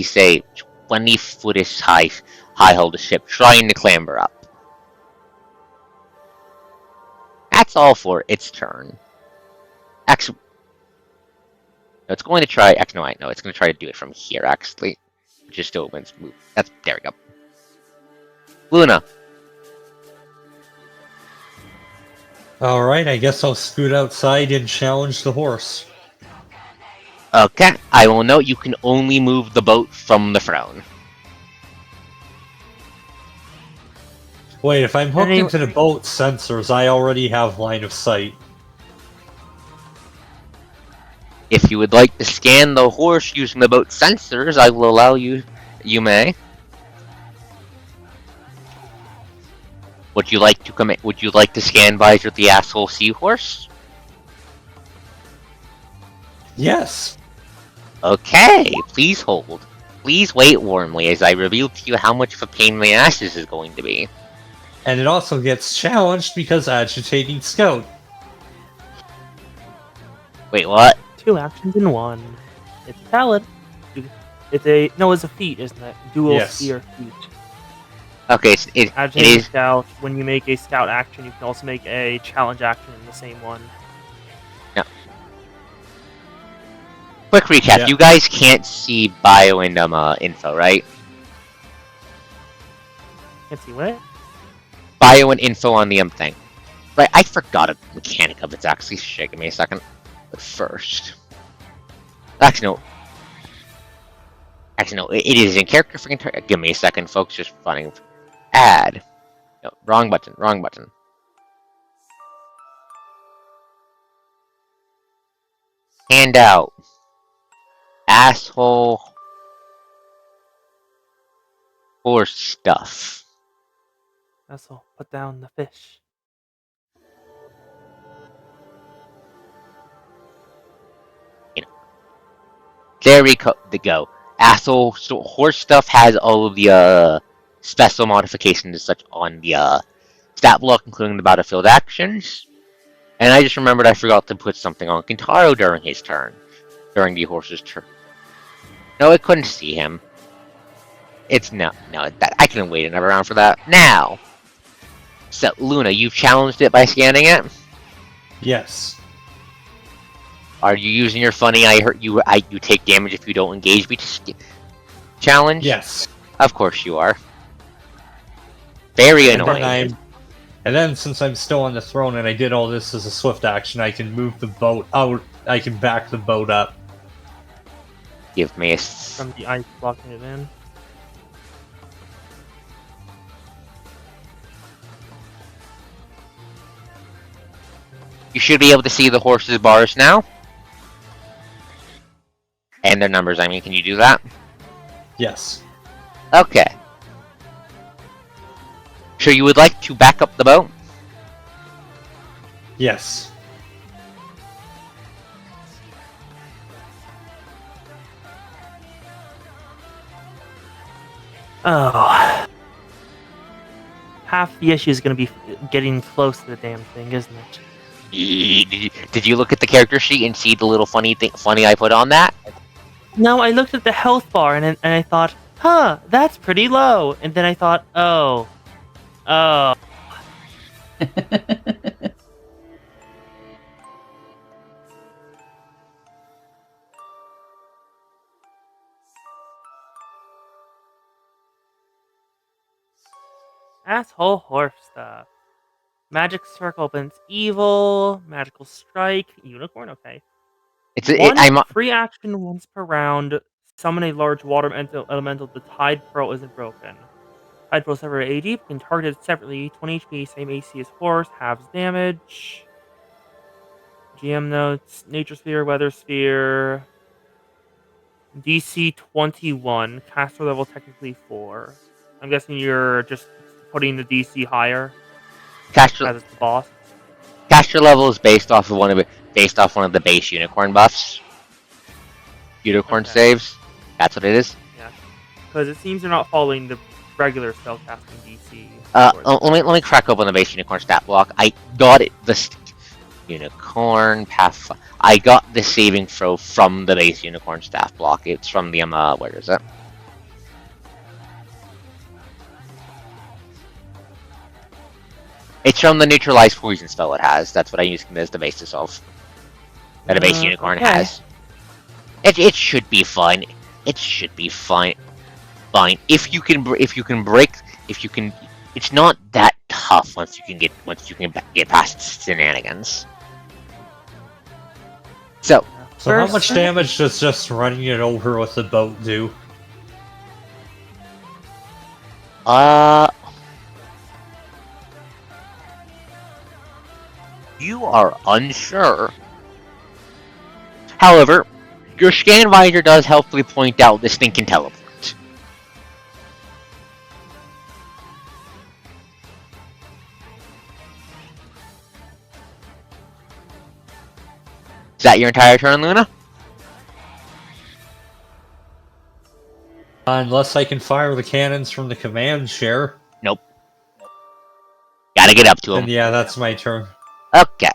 say 20-footish high hold ship, trying to clamber up. That's all for its turn. Actually, no, it's going to try. Actually, no, I know it's going to try to do it from here. Actually, just still wins move. There we go. Luna. Alright, I guess I'll scoot outside and challenge the horse. Okay, I will note you can only move the boat from the throne. Wait, if I'm hooked into the boat sensors, I already have line of sight. If you would like to scan the horse using the boat's sensors, I will allow you. You may. Would you like to come? Would you like to scan Visor the asshole seahorse? Yes. Okay, please hold. Please wait warmly as I reveal to you how much of a pain in the ass this is going to be. And it also gets challenged because agitating Scout. Wait, what? 2 actions in 1. It's valid. It's a feat, isn't it? Dual Yes. spear feat. Okay, it Agitating is. scout. When you make a scout action, you can also make a challenge action in the same one. Quick recap: Yeah. you guys can't see bio and info, right? Can't see what? Bio and info on the thing. Right, I forgot a mechanic of it's actually. Shit, give me a second. But first, actually no. Actually no, it is in character freaking turn. Give me a second, folks. Just finding add. No, wrong button. Wrong button. Handout. Asshole. Horse stuff. Vessel, put down the fish. There we go. Asshole horse stuff has all of the special modifications and such on the stat block, including the battlefield actions. And I just remembered I forgot to put something on Kintaro during his turn. During the horse's turn. No, I couldn't see him. It's no, that I couldn't wait another round for that. Now! So, Luna, you've challenged it by scanning it? Yes. Are you using your funny I hurt you you take damage if you don't engage me challenge? Yes. Of course you are. Very annoying. And then, since I'm still on the throne and I did all this as a swift action, I can move the boat out. I can back the boat up. Give me a From the ice blocking it in. You should be able to see the horse's bars now. And their numbers, I mean, can you do that? Yes. Okay. So you would like to back up the boat? Yes. Oh. Half the issue is going to be getting close to the damn thing, isn't it? Did you look at the character sheet and see the little funny I put on that? No, I looked at the health bar and I thought, huh, that's pretty low. And then I thought, oh. Asshole horse stuff. Magic circle opens evil. Magical strike. Unicorn, okay. I'm Free action once per round. Summon a large water elemental. The Tide Pearl isn't broken. Tide Pearl separate AD. Can target it separately. 20 HP, same AC as horse. Halves damage. GM notes. Nature Sphere, Weather Sphere. DC 21. Caster level technically 4. I'm guessing you're just putting the DC higher caster as it's the boss. caster level is based off of one of the base unicorn buffs. Unicorn Okay. saves. That's what it is. Yeah, because it seems you're not following the regular spellcasting DC. Let me crack open the base unicorn stat block. I got it. Unicorn path. I got the saving throw from the base unicorn staff block. It's from the where is it? It's from the neutralize poison spell it has. That's what I use as the basis of. That a base unicorn okay. has. It should be fine. It should be fine. Fine. If you can break. It's not that tough once you can get past shenanigans. So How much damage does just running it over with the boat do? You are unsure. However, your scan visor does helpfully point out this thing can teleport. Is that your entire turn, Luna? Unless I can fire the cannons from the command share. Nope. Gotta get up to Then him. yeah, that's my turn. Okay.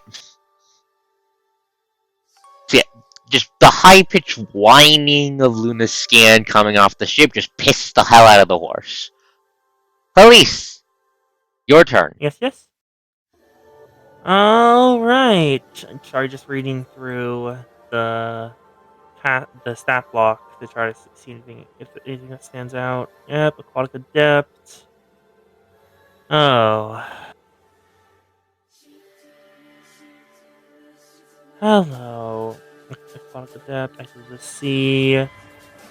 See, just the high-pitched whining of Luna's scan coming off the ship just pisses the hell out of the horse. Police! Your turn. Yes. All right. Sorry, just reading through the stat block to try to see if anything that stands out. Yep, aquatic adept. Oh. Hello. Aquatic adept. Access the sea.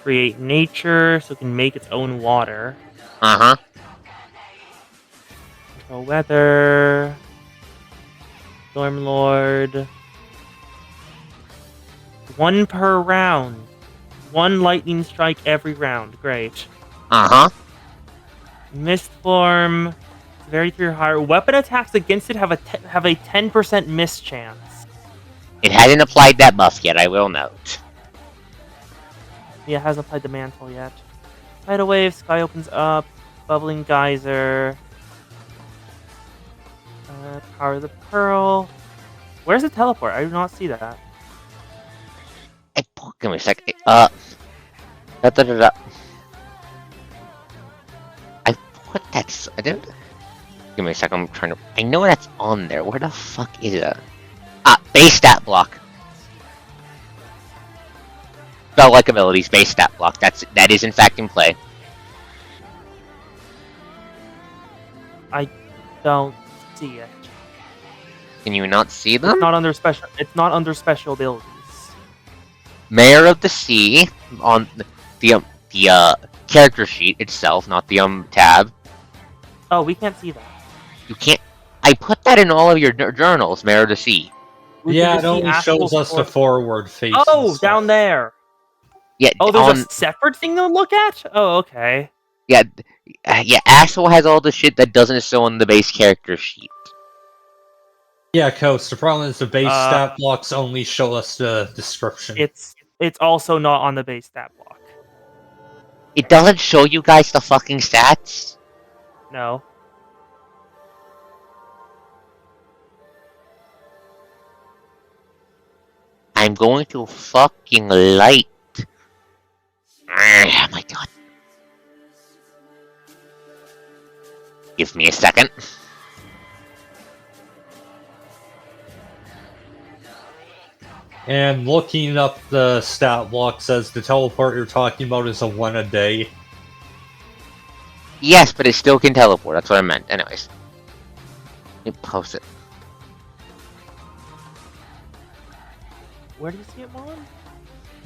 Create nature so it can make its own water. Uh-huh. Control weather. Storm Lord. 1 per round. 1 lightning strike every round. Great. Uh-huh. Mist form. Very tier higher. Weapon attacks against it have a 10% miss chance. It hasn't applied that buff yet, I will note. Yeah, it hasn't applied the mantle yet. Tidal wave. Sky opens up. Bubbling geyser. Power of the pearl. Where's the teleport? I do not see that. Give me a sec. I put that. I didn't. Give me a sec. I'm trying to. I know that's on there. Where the fuck is it? Base stat block. Spell-like abilities, base stat block. That is in fact in play. I don't see it. Can you not see them? It's not under special. It's not under special abilities. Mayor of the Sea on the character sheet itself, not the tab. Oh, we can't see that. You can't. I put that in all of your journals, Mayor of the Sea. We can Yeah, just it see only actual shows us the score. forward face. Oh, down there. Yeah. Oh, there's a separate thing to look at? Oh, okay. Yeah. Asshole has all the shit that doesn't show on the base character sheet. Yeah, Coast. The problem is the base stat blocks only show us the description. It's also not on the base stat block. It doesn't show you guys the fucking stats? No. I'm going to fucking light. Oh my god. Give me a second. And looking up the stat block says the teleport you're talking about is a 1 a day. Yes, but it still can teleport. That's what I meant. Anyways. Let me post it. Where do you see it, Mon?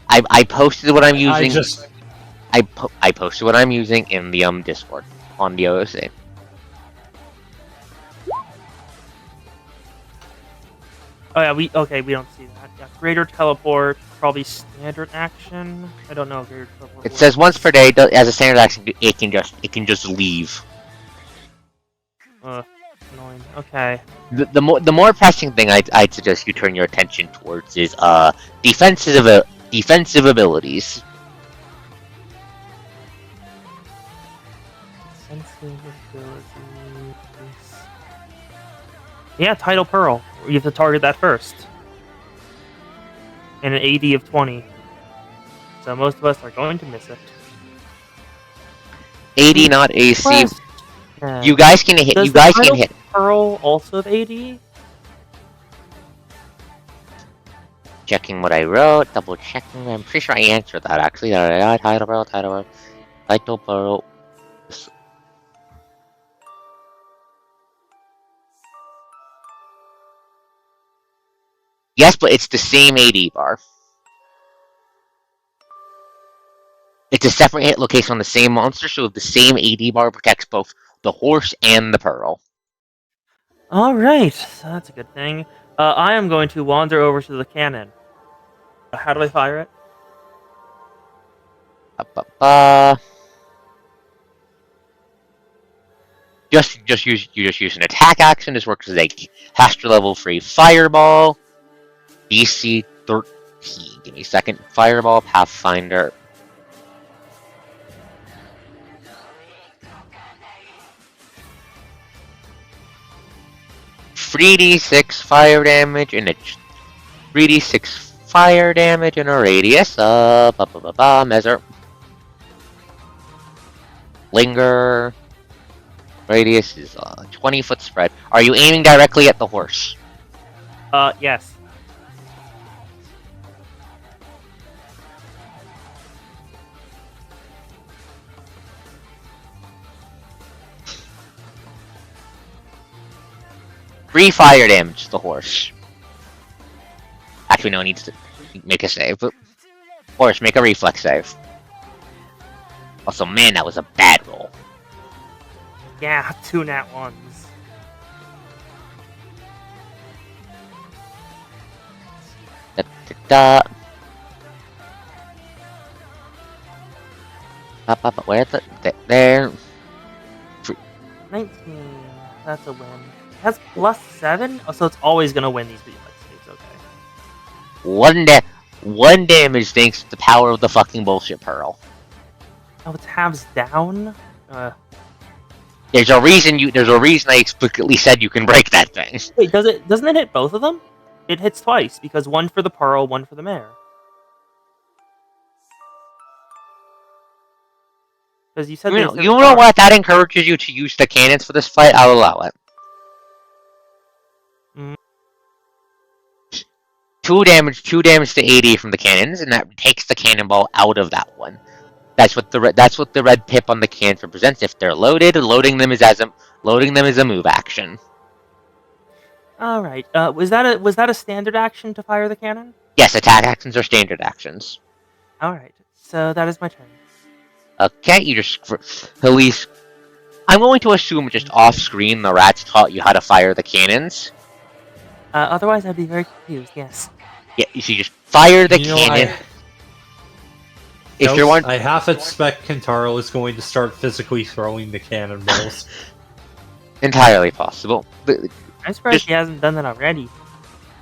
I posted what I'm using. I posted what I'm using in the Discord on the OSA. Oh yeah, we don't see that. Yeah, greater teleport, probably standard action. I don't know if greater teleport. It says once per day as a standard action. It can just leave. Annoying. Okay. The more pressing thing I'd suggest you turn your attention towards is defensive abilities. Defensive abilities. Yeah, Tidal Pearl. You have to target that first. And an AD of 20. So most of us are going to miss it. 80, not AC. Yeah. You guys can hit. Does You guys the can hit. Pearl also have AD? Checking what I wrote. Double checking. I'm pretty sure I answered that actually. Tidal Pearl. Yes, but it's the same AD bar. It's a separate hit location on the same monster, so the same AD bar protects both the horse and the pearl. Alright, so that's a good thing. I am going to wander over to the cannon. How do I fire it? Just use an attack action. This works as a caster level free fireball. DC 13. Give me a second. Fireball Pathfinder. .3d6 fire damage and a 3d6 fire damage in a radius of measure. Linger. Radius is 20-foot spread. Are you aiming directly at the horse? Yes. Three fire damage to the horse. Actually, no, it needs to make a save. But horse, make a reflex save. Also, man, that was a bad roll. Yeah, 2 nat 1s. Where's there? 19. That's a win. It has +7? Oh, so it's always gonna win these reflex saves, okay. One damage thanks to the power of the fucking bullshit pearl. Oh, it's halves down? There's a reason I explicitly said you can break that thing. Wait, doesn't it hit both of them? It hits twice, because one for the pearl, one for the mare. Because you said You know what? That encourages you to use the cannons for this fight. I'll allow it. Mm. 2 damage to AD from the cannons, and that takes the cannonball out of that one. That's what the red pip on the cannons represents. If they're loaded, loading them is a move action. All right. Was that a standard action to fire the cannon? Yes, attack actions are standard actions. All right. So that is my turn. Okay, you just at least. I'm going to assume just off screen the rats taught you how to fire the cannons. Otherwise, I'd be very confused. Yes. Yeah, you should just fire the cannon. I half expect Kentaro is going to start physically throwing the cannonballs. Entirely possible. I'm surprised he hasn't done that already.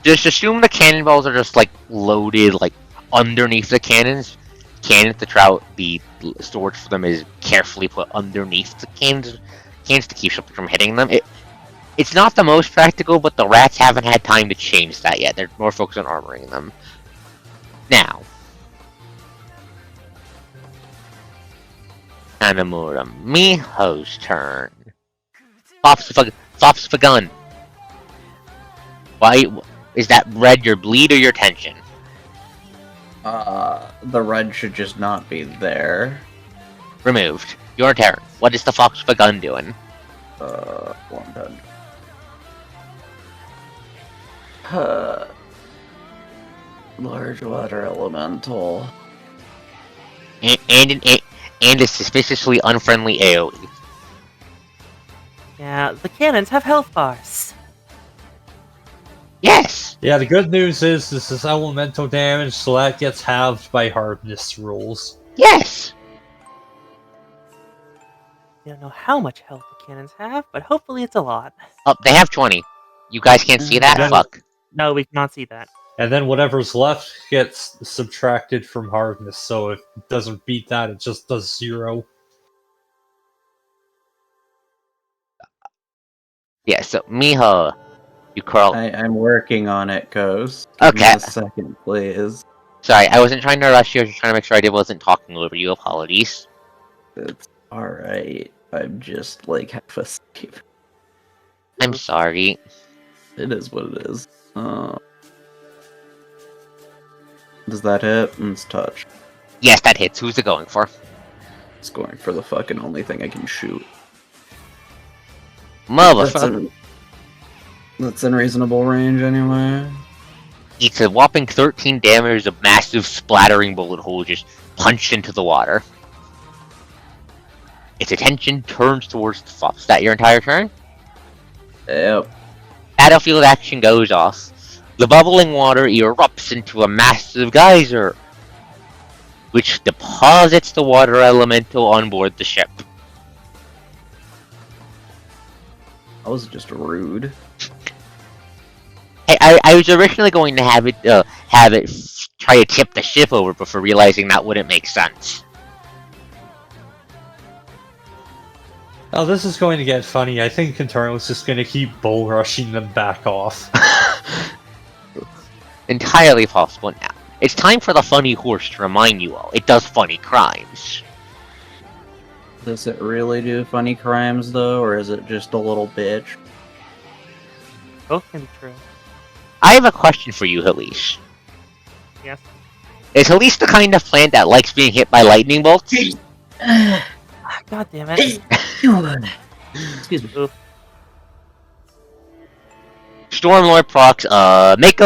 Just assume the cannonballs are just like loaded like underneath the cannons. The storage for them is carefully put underneath the cannons to keep something from hitting them. It's not the most practical, but the rats haven't had time to change that yet. They're more focused on armoring them. Now, Hanamura Miho's turn. Pops the gun. Why is that red? Your bleed or your tension? The red should just not be there. Removed. Your turn. What is the fox with a gun doing? One done. Large water elemental. And a suspiciously unfriendly AoE. Yeah, the cannons have health bars. Yes! Yeah, the good news is this is elemental damage, so that gets halved by hardness rules. Yes! I don't know how much health the cannons have, but hopefully it's a lot. Oh, they have 20. You guys can't see that? Fuck. No, we cannot see that. And then whatever's left gets subtracted from hardness, so if it doesn't beat that, it just does 0. Yeah, so Miho, you curl. I'm working on it, Ghost. Give Okay. me a second, please. Sorry, I wasn't trying to rush you. I was just trying to make sure I wasn't talking over you. Apologies. It's alright. I'm just like half asleep. I'm sorry. It is what it is. Does that hit? It's touch. Yes, that hits. Who's it going for? It's going for the fucking only thing I can shoot. Motherfucker. That's in reasonable range anyway. It's a whopping 13 damage, a massive splattering bullet hole just punched into the water. Its attention turns towards the fox. Is that your entire turn? Yep. Battlefield action goes off. The bubbling water erupts erupts into a massive geyser, which deposits the water elemental on board the ship. That was just rude. Hey, I was originally going to have it try to tip the ship over before realizing that wouldn't make sense. Oh, this is going to get funny. I think Kentarno's just going to keep bull rushing them back off. Entirely possible now. It's time for the funny horse to remind you all, it does funny crimes. Does it really do funny crimes, though, or is it just a little bitch? Both can be true. I have a question for you, Halise. Yes. Is Halise the kind of plant that likes being hit by lightning bolts? God damn it. Excuse me. Oof. Stormlord procs, make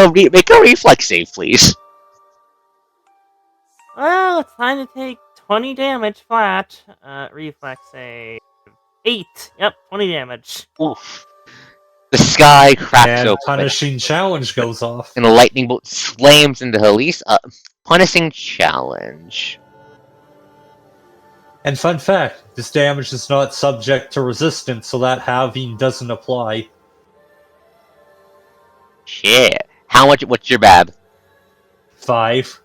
a reflex save, please. Well, it's time to take 20 damage flat. Reflex save. 8. Yep, 20 damage. Oof. The sky cracks And open, punishing challenge goes off. and a lightning bolt slams into Halise. Punishing challenge. And fun fact, this damage is not subject to resistance, so that halving doesn't apply. Shit. How much? What's your BAB? 5.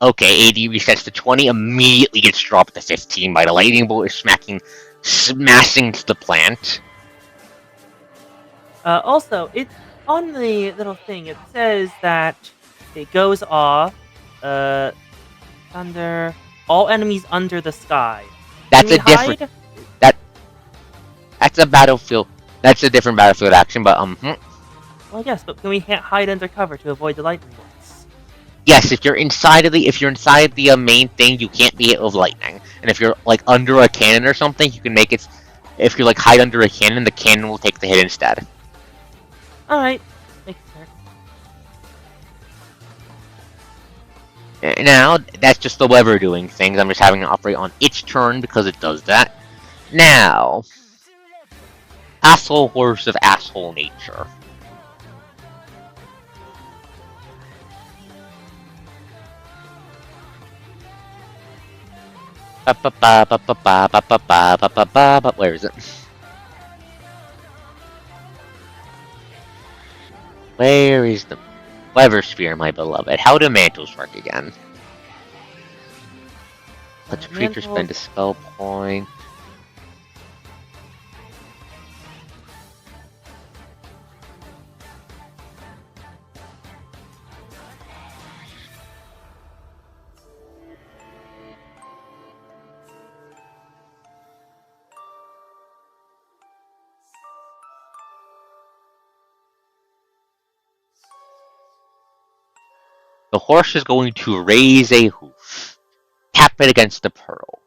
Okay, AD resets to 20, immediately gets dropped to 15 by the lightning bolt is smashing to the plant. Also, it's on the little thing. It says that it goes off. Under all enemies under the sky. That's Can a we different. hide? That's a battlefield. That's a different battlefield action, but Well, yes, but can we hide under cover to avoid the lightning bolts? yes, if you're inside the main thing, you can't be hit with lightning. And if you're like under a cannon or something, you can make it. If you like hide under a cannon, the cannon will take the hit instead. All right, make it Now that's just the weather doing things. I'm just having it operate on its turn because it does that. Now, asshole horse of asshole nature. Where is it? Where is the weather sphere, my beloved? How do mantles work again? Let the creature Mantle- spend a spell point. The horse is going to raise a hoof, tap it against the pearl,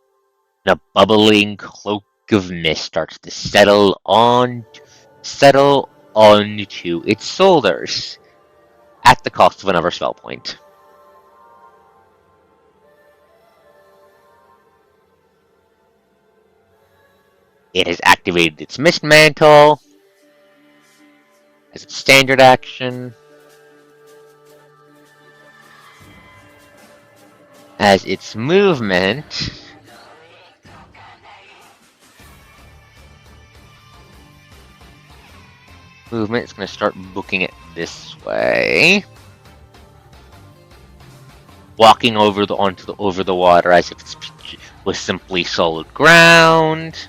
and a bubbling cloak of mist starts to settle onto its shoulders, at the cost of another spell point. It has activated its mist mantle as its standard action. As its movement, is going to start booking it this way, walking over the water as if it was simply solid ground.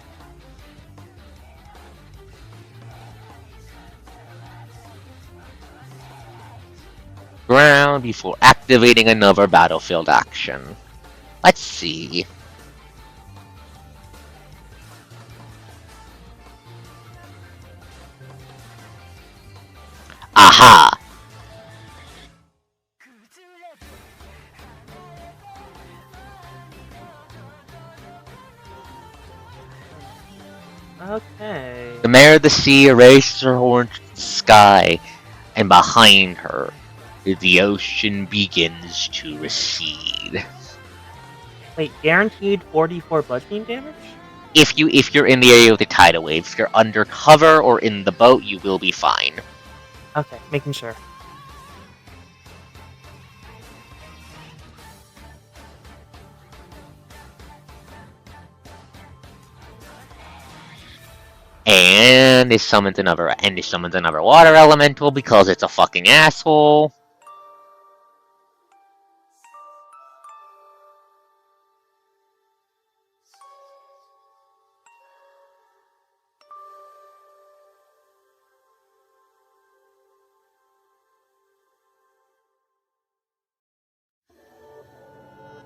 Before activating another battlefield action. Let's see. Aha! Okay. The Mare of the Sea raises her horn to the sky, and behind her, the ocean begins to recede. Wait, guaranteed 44 bludgeoning damage? If you're in the area with the tidal wave, if you're under cover or in the boat, you will be fine. Okay, making sure. And it summons another water elemental because it's a fucking asshole.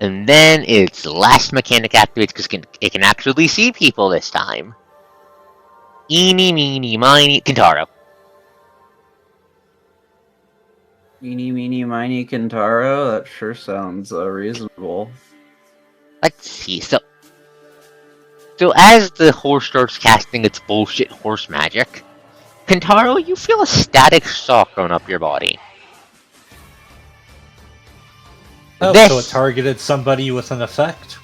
And then its last mechanic activates because it can actually see people this time. Eeny, meeny, miny, Kintaro. Eeny, meeny, miny, Kintaro? That sure sounds reasonable. Let's see, so as the horse starts casting its bullshit horse magic, Kintaro, you feel a static shock run up your body. Oh, This- so it targeted somebody with an effect?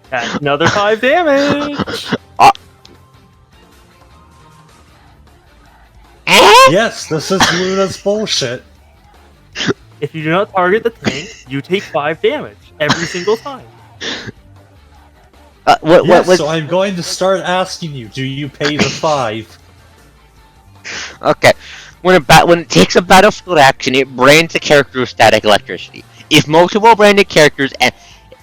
That's another 5 damage. Yes, this is Luna's bullshit. If you do not target the tank, you take 5 damage every single time. So I'm going to start asking you, do you pay the 5? Okay. When it takes a battlefield action, it brands a character with static electricity. If multiple branded characters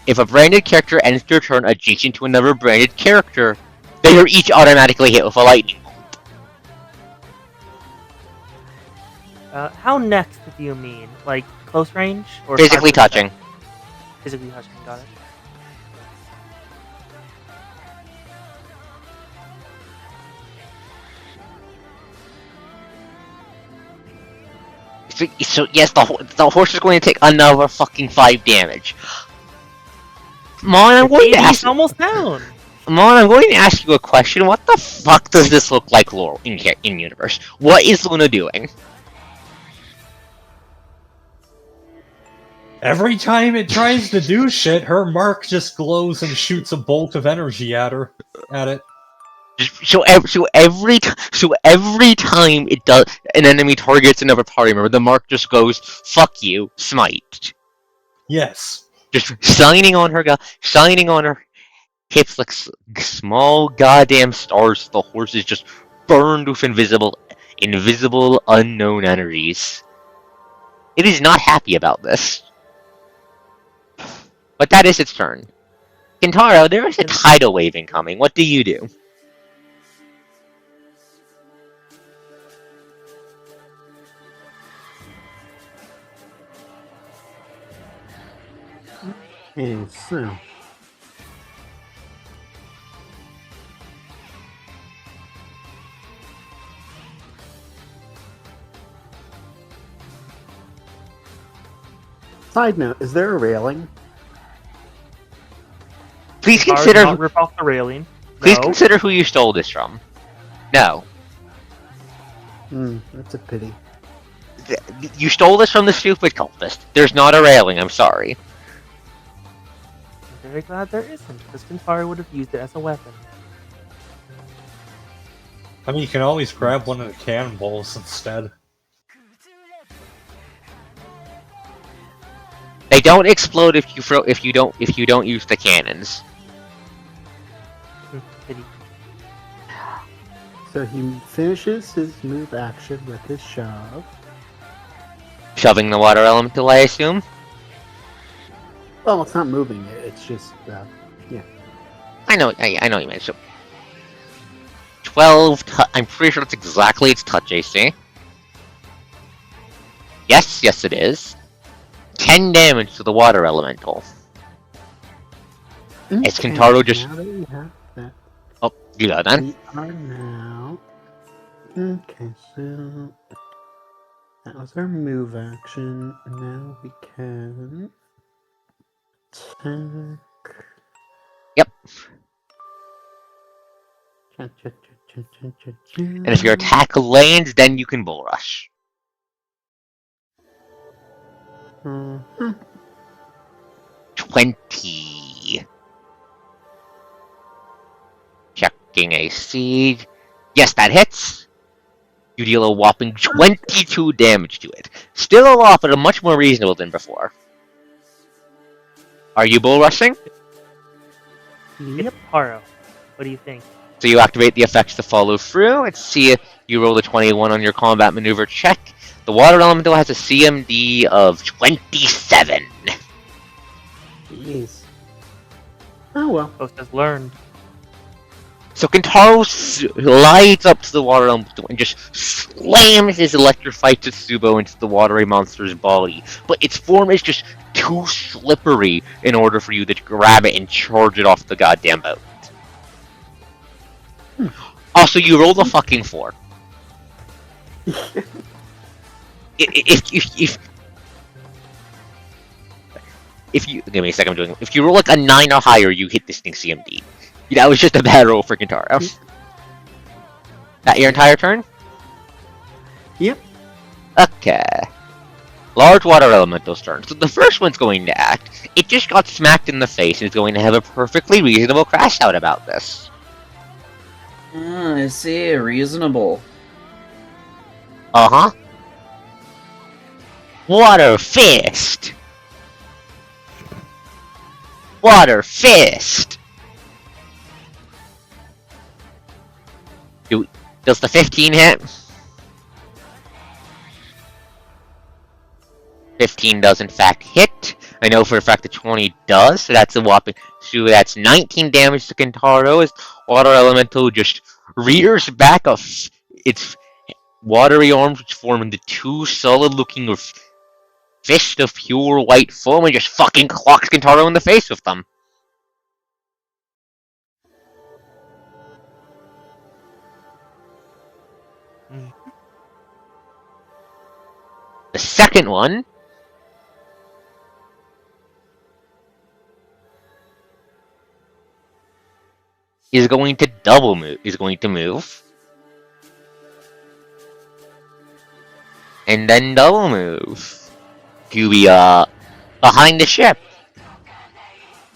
if a branded character ends their turn adjacent to another branded character, they are each automatically hit with a lightning bolt. How next do you mean? Like close range or Physically 5%? touching. Physically touching, got it. So yes, the horse is going to take another fucking 5 damage. Mon, I'm going to ask. Almost down. Mon, I'm going to ask you a question. What the fuck does this look like, lore in universe? What is Luna doing? Every time it tries to do shit, her mark just glows and shoots a bolt of energy at it. So every time it does, an enemy targets another party member, the mark just goes "fuck you," smite. Yes. Just shining on her hips like small goddamn stars. The horse is just burned with invisible unknown energies. It is not happy about this. But that is its turn. Kintaro, there is a tidal wave incoming. What do you do? Okay, so side note, is there a railing? Please Cars consider. not rip off the railing. Please No. consider who you stole this from. No. That's a pity. You stole this from the stupid cultist. There's not a railing, I'm sorry. I'm very glad there isn't, because Kintaro would have used it as a weapon. I mean, you can always grab one of the cannonballs instead. They don't explode if you don't use the cannons. Pity. So he finishes his move action with his shove. Shoving the water elemental, I assume? Well, it's not moving it. It's just, yeah. I know you meant. So 12. I'm pretty sure that's exactly its touch AC. Yes, it is. 10 damage to the water elemental. It's Kintaro just. Now that we have that, Oh, you got that? we are now. Okay, so that was our move action. Now we can attack. Yep. And And if your attack lands, then you can bull rush. Mm-hmm. 20. Checking AC. Yes, that hits. You deal a whopping 22 damage to it. Still a lot, but much more reasonable than before. Are you bull rushing? Yep. Kintaro. What do you think? So you activate the effects to follow through. Let's see if you roll a 21 on your combat maneuver check. The water elemental has a CMD of 27. Jeez. Oh well. Host has learned. So Kentaro slides up to the water elemental and just slams his electrified Tsubo into the watery monster's body. But its form is just too slippery in order for you to grab it and charge it off the goddamn boat. Also, you rolled a fucking 4. If you give me a second, I'm doing. If you roll like a 9 or higher, you hit this thing's CMD. That was just a bad roll for Kentaro. That your entire turn? Yep. Okay. Large water elemental's turn. So the first one's going to act. It just got smacked in the face and is going to have a perfectly reasonable crash out about this. I see. Reasonable. Uh-huh. Water fist! Water fist! Does the 15 hit? 15 does in fact hit. I know for a fact that 20 does, so that's a whopping. So that's 19 damage to Kentaro as Water Elemental just rears back its watery arms, which form into 2 solid-looking fists of pure white foam, and just fucking clocks Kentaro in the face with them. The second one is going to double move. Is going to move, and then double move to be behind the ship,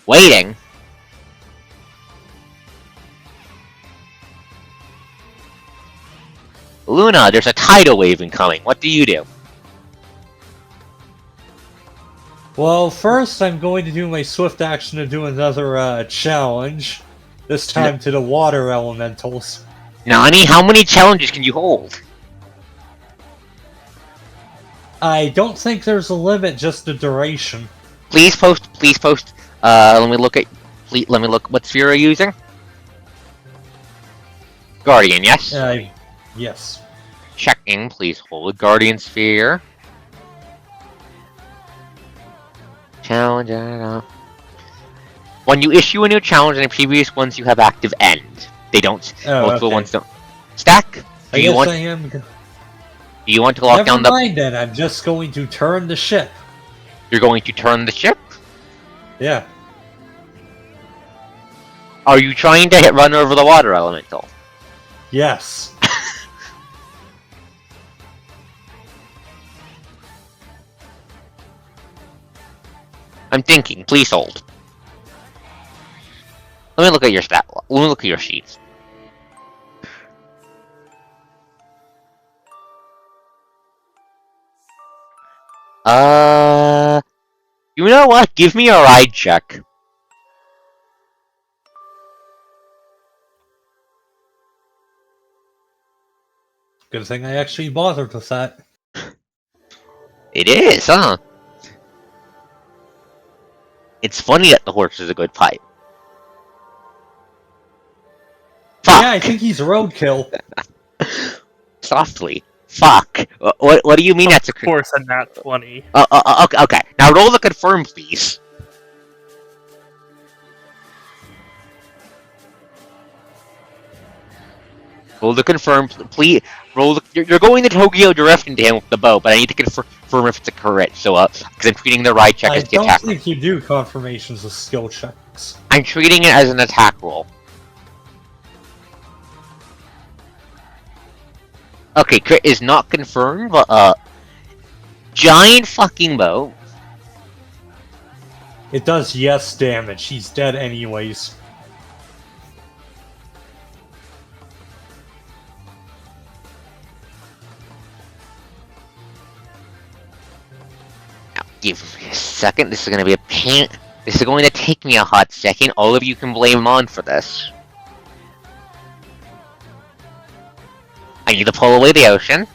waiting. Luna, there's a tidal wave incoming. What do you do? Well, first I'm going to do my swift action to do another challenge. This time to the water elementals. Nani, how many challenges can you hold? I don't think there's a limit, just the duration. Please post. Let me look. What sphere are you using? Guardian, yes? Yes. Checking, please hold. Guardian sphere. Challenge, When you issue a new challenge, and the previous ones you have active end. They don't. Multiple ones don't. Stack. Do you want to lock down the? Never mind then. I'm just going to turn the ship. You're going to turn the ship? Yeah. Are you trying to run over the water elemental? Yes. I'm thinking. Please hold. Let me look at your stat. Let me look at your sheets. You know what? Give me a ride check. Good thing I actually bothered with that. It is, huh? It's funny that the horse is a good pipe. Fuck. Yeah, I think he's roadkill. Softly. Fuck. What do you mean that's a... Of course, a nat 20. Okay. Now roll to confirm, please. Roll to confirm, please. You're going to Tokyo Drift into him with the bow, but I need to confirm if it's a crit. So, because I'm treating the ride check as the attack. I don't think you do confirmations of skill checks. I'm treating it as an attack roll. Okay, crit is not confirmed, but giant fucking bow. It does yes damage. He's dead anyways. Now, give me a second. This is going to take me a hot second. All of you can blame Mon for this. I need to pull away the ocean.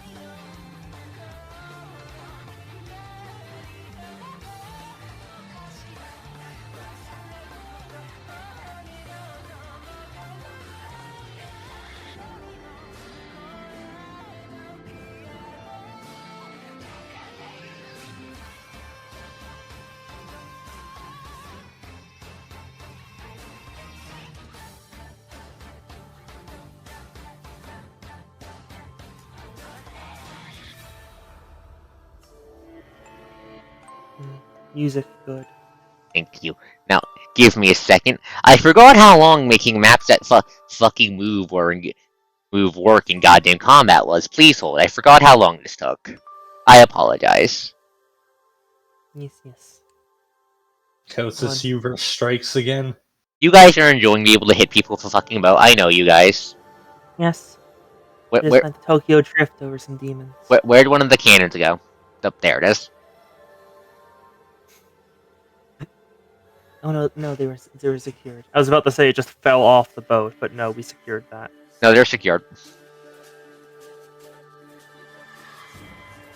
Music good. Thank you. Now, give me a second. I forgot how long making maps that fucking move work in goddamn combat was. Please hold. I forgot how long this took. I apologize. Yes. Kosis Hubert strikes again. You guys are enjoying being able to hit people for fucking bow. I know you guys. Yes. Where, Just where, went to Tokyo Drift over some demons. where'd one of the cannons go? Up there it is. Oh no, they were secured. I was about to say it just fell off the boat, but no, we secured that. No, they're secured.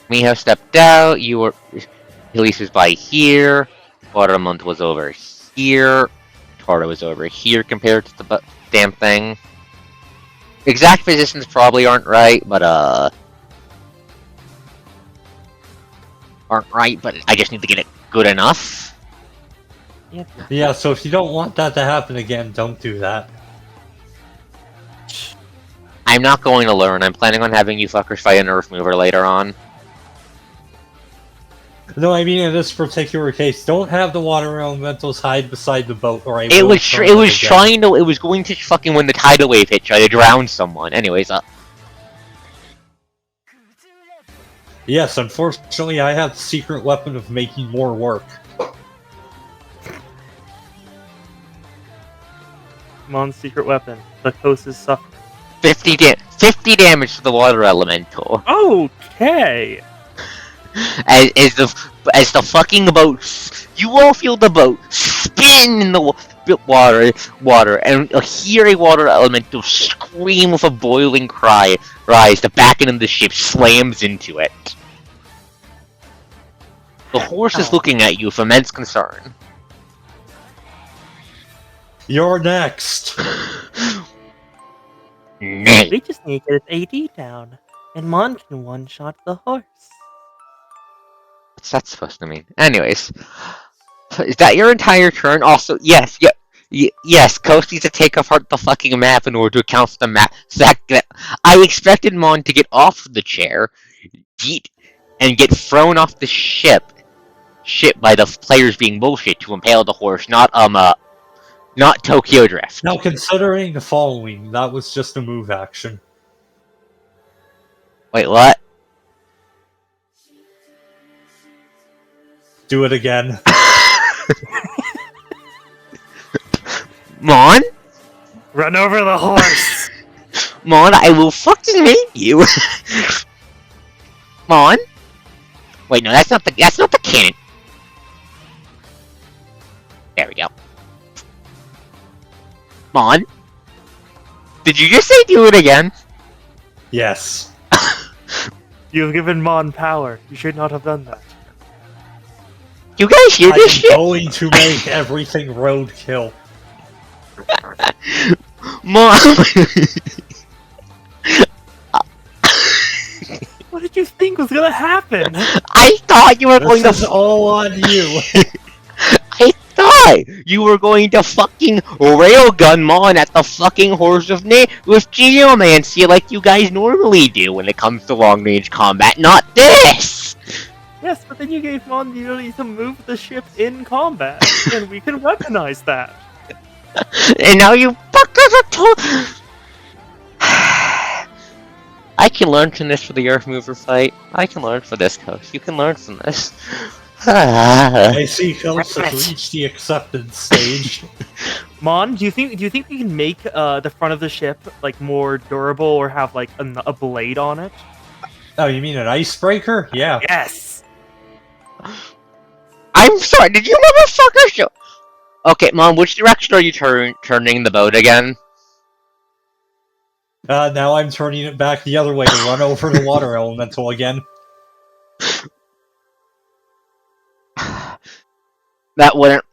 Miho stepped out. You were. Elise was by here. Watermont was over here. Taro was over here compared to the damn thing. Exact positions probably aren't right, but I just need to get it good enough. Yep. Yeah, so if you don't want that to happen again, don't do that. I'm not going to learn. I'm planning on having you fuckers fight an Earth Mover later on. No, I mean in this particular case, don't have the water elementals hide beside the boat, or It was going to fucking when the tidal wave hit, try to drown someone. Anyways, Yes, unfortunately, I have the secret weapon of making more work. Mon's secret weapon. The coast is suffering. 50 damage to the water elemental. Okay. As the fucking boat, you all feel the boat spin in the water, and hear a water elemental scream with a boiling cry. The back end of the ship slams into it. The horse is looking at you with immense concern. You're next. Nay. We just need to get its AD down, and Mon can one-shot the horse. What's that supposed to mean? Anyways, is that your entire turn? Also, yes, yes, Coast needs to take apart the fucking map in order to account for the map. I expected Mon to get off the chair, and get thrown off the ship by the players being bullshit to impale the horse, not Tokyo Drift. Now, considering the following, that was just a move action. Wait, what? Do it again. Mon? Run over the horse! Mon, I will fucking hate you. Mon? Wait, no, that's not the cannon. There we go. Mon? Did you just say do it again? Yes. You have given Mon power. You should not have done that. You guys hear this shit? I'm going to make everything roadkill. Mom! What did you think was gonna happen? I thought you were going This is to. all on you. I thought you were going to fucking railgun Mon at the fucking Horse of with Geomancy like you guys normally do when it comes to long range combat, not this! Yes, but then you gave Mon the ability to move the ship in combat, and we can weaponize that. And now you fuckers are told. I can learn from this for the Earth Mover fight. I can learn from this, Coach. You can learn from this. I see Coast has reached the acceptance stage. Mon, do you think we can make the front of the ship like more durable or have like a blade on it? Oh, you mean an icebreaker? Yeah. Yes. I'm sorry, did you motherfuckers show? Okay, Mom, which direction are you turning the boat again? Now I'm turning it back the other way to run over the water elemental again. That wouldn't.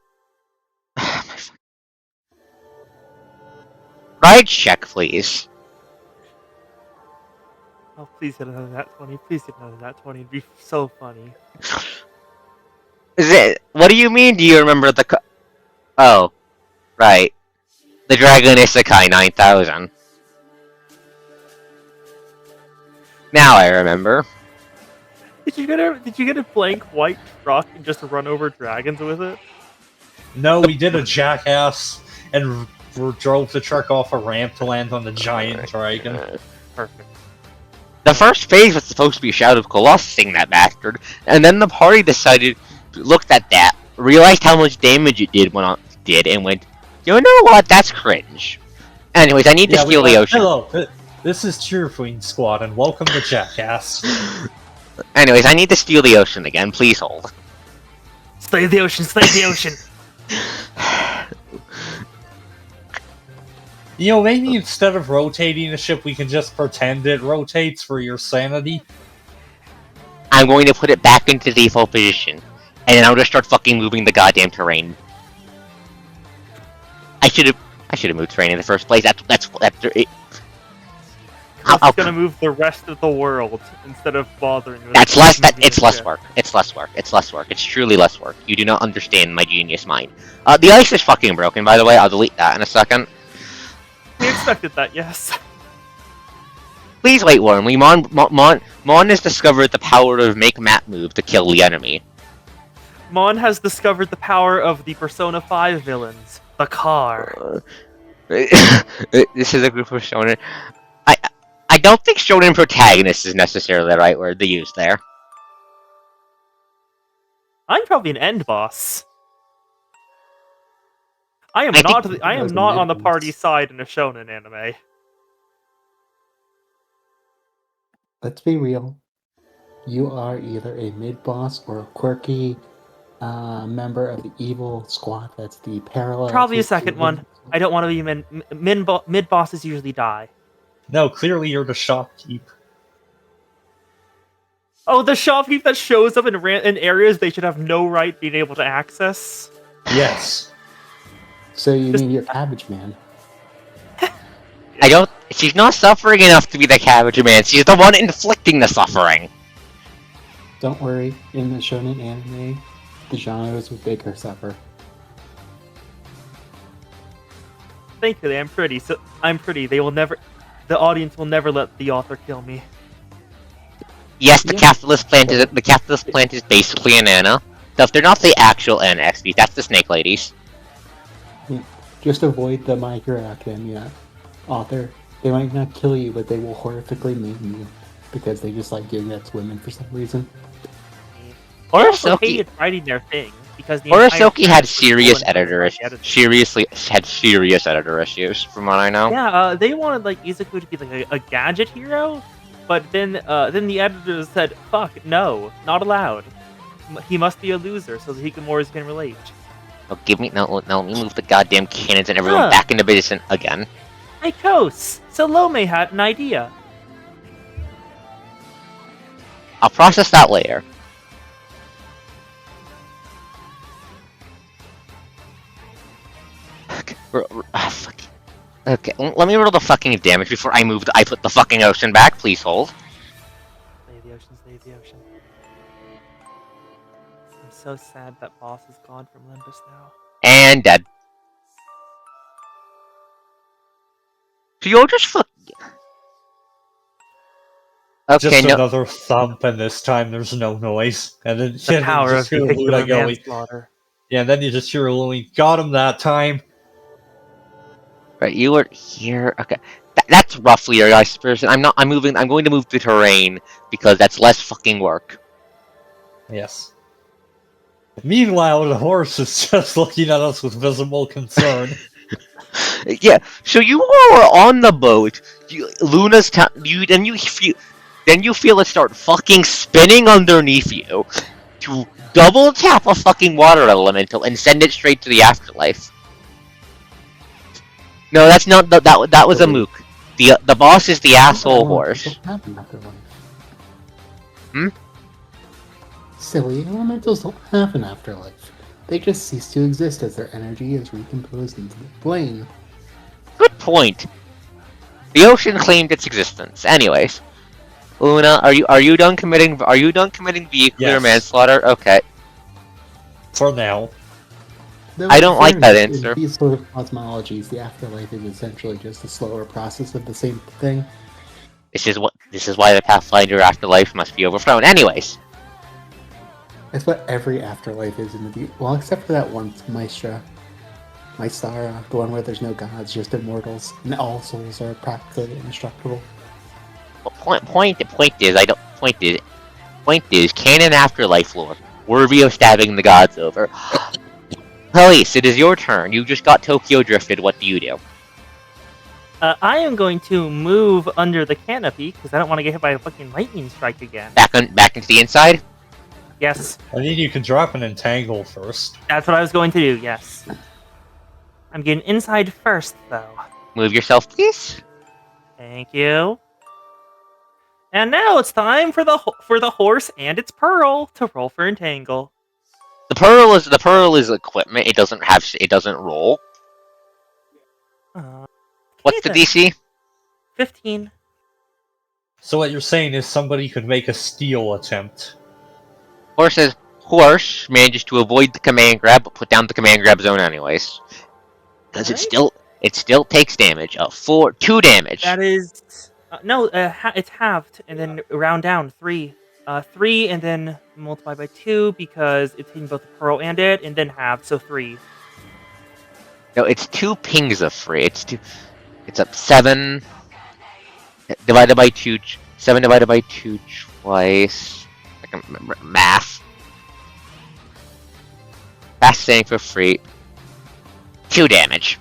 Ride check, please. Oh, please hit another nat 20. Please hit another nat 20. It'd be so funny. Is it? What do you mean? Do you remember the? Oh, right. The Dragon Isekai 9000. Now I remember. Did you get a blank white truck and just run over dragons with it? No, we did a jackass and drove the truck off a ramp to land on the giant dragon. Perfect. The first phase was supposed to be Shadow of Colossusing that bastard, and then the party decided, looked at that, realized how much damage it did and went, you know what? That's cringe. Anyways, I need to steal the ocean. Hello, this is Cheerfwing Squad, and welcome to Jackass. Anyways, I need to steal the ocean again. Please hold. Slay the ocean! Slay the ocean! You know, maybe instead of rotating the ship, we can just pretend it rotates for your sanity. I'm going to put it back into default position, and then I'll just start fucking moving the goddamn terrain. I should have moved terrain in the first place. That's it. I'm gonna move the rest of the world instead of bothering with It's less work. It's less work. It's less work. It's truly less work. You do not understand my genius mind. The ice is fucking broken, by the way. I'll delete that in a second. We expected that, yes. Please wait warmly. Mon has discovered the power of make map move to kill the enemy. Mon has discovered the power of the Persona 5 villains. The car. This is a group of shonen. I don't think shonen protagonist is necessarily the right word to use there. I'm probably an end boss. I am not on the party side in a shonen anime. Let's be real. You are either a mid-boss or a quirky member of the evil squad that's the parallel. Probably a second one. I don't want to be mid bosses usually die. No, clearly you're the shopkeep. Oh, the shopkeep that shows up in areas they should have no right being able to access? Yes. So you mean you're Cabbage Man? She's not suffering enough to be the Cabbage Man. She's the one inflicting the suffering. Don't worry, in the shonen anime, the genres would make her suffer. Thankfully, I'm pretty. So I'm pretty. The audience will never let the author kill me. Yes, the capitalist plant is basically an Anna. So if they're not the actual Anna XP, that's the Snake Ladies. Yeah. Just avoid the My Hero Academia author. They might not kill you, but they will horrifically maim you because they just like giving that to women for some reason. I also hated writing their thing because Orosoki had serious editor issues, from what I know. Yeah, they wanted like Izuku to be like a gadget hero, but then the editor said, "Fuck, no, not allowed. He must be a loser so that Hikomoris can relate." Oh, let me move the goddamn cannons and everyone back into business again. Hey, Kos, Salome had an idea. I'll process that later. Okay, let me roll the fucking damage before I put the fucking ocean back. Please hold. Save the ocean, save the ocean. I'm so sad that boss is gone from Olympus now. And dead. So you'll just fuck. Okay, just no. another thump, and this time there's no noise. And then The power of vehicular manslaughter. Yeah, and then you just hear Luna, got him that time. Right, you were here. Okay, that's roughly your ice person. I'm going to move the terrain because that's less fucking work. Yes. Meanwhile, the horse is just looking at us with visible concern. Yeah. So you are on the boat. Luna's then you feel it start fucking spinning underneath you. To double tap a fucking water elemental and send it straight to the afterlife. No, that's not that was a mook. The boss is the asshole Elementals horse. don't have an afterlife. Hmm? Silly, elementals don't have an afterlife. They just cease to exist as their energy is recomposed into the plane. Good point. The ocean claimed its existence. Anyways, Luna, are you done committing vehicular Yes. manslaughter? Okay. For now. Though I in don't like that fairness, answer. In these sort of cosmologies, the afterlife is essentially just a slower process of the same thing. This is why the Pathfinder afterlife must be overthrown. Anyways, That's what every afterlife is in the well, except for that one, Maestra. Maestara, the one where there's no gods, just immortals, and all souls are practically indestructible. point is canon afterlife lore worthy of stabbing the gods over. Elise, it is your turn. You just got Tokyo drifted. What do you do? I am going to move under the canopy because I don't want to get hit by a fucking lightning strike again. Back into the inside? Yes, I think you can drop an entangle first. that's what I was going to do. Yes, I'm getting inside first, though. Move yourself, please. Thank you. And now it's time for the horse and its pearl to roll for entangle. The pearl is equipment. It doesn't roll. What's the Okay, then. DC? 15. So what you're saying is somebody could make a steal attempt. Horse manages to avoid the command grab, but put down the command grab zone anyways. Because it still takes damage. 2 damage. That is no, it's halved and then round down 3. 3 and then multiply by 2 because it's hitting both the pearl and it, and then halved, so 3. No, it's 2 pings of free. It's up 7 divided by 2. 7 divided by 2 twice. I can remember math. Fast saying for free. 2 damage.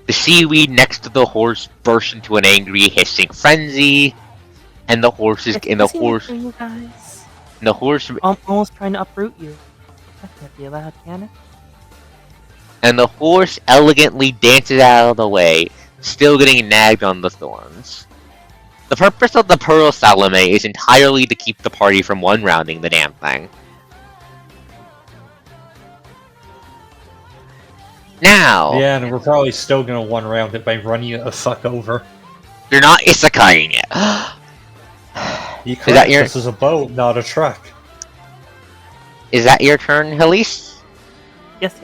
The seaweed next to the horse bursts into an angry hissing frenzy, and the horse You guys. I'm almost trying to uproot you. That can't be allowed, can it? And the horse elegantly dances out of the way, still getting nagged on the thorns. The purpose of the Pearl Salome is entirely to keep the party from one-rounding the damn thing. Now, Yeah, and we're probably still gonna one round it by running it the fuck over. you're not Isekaiing it. You that correct, your- this is a boat, not a truck. Is that your turn, Elise? Yes.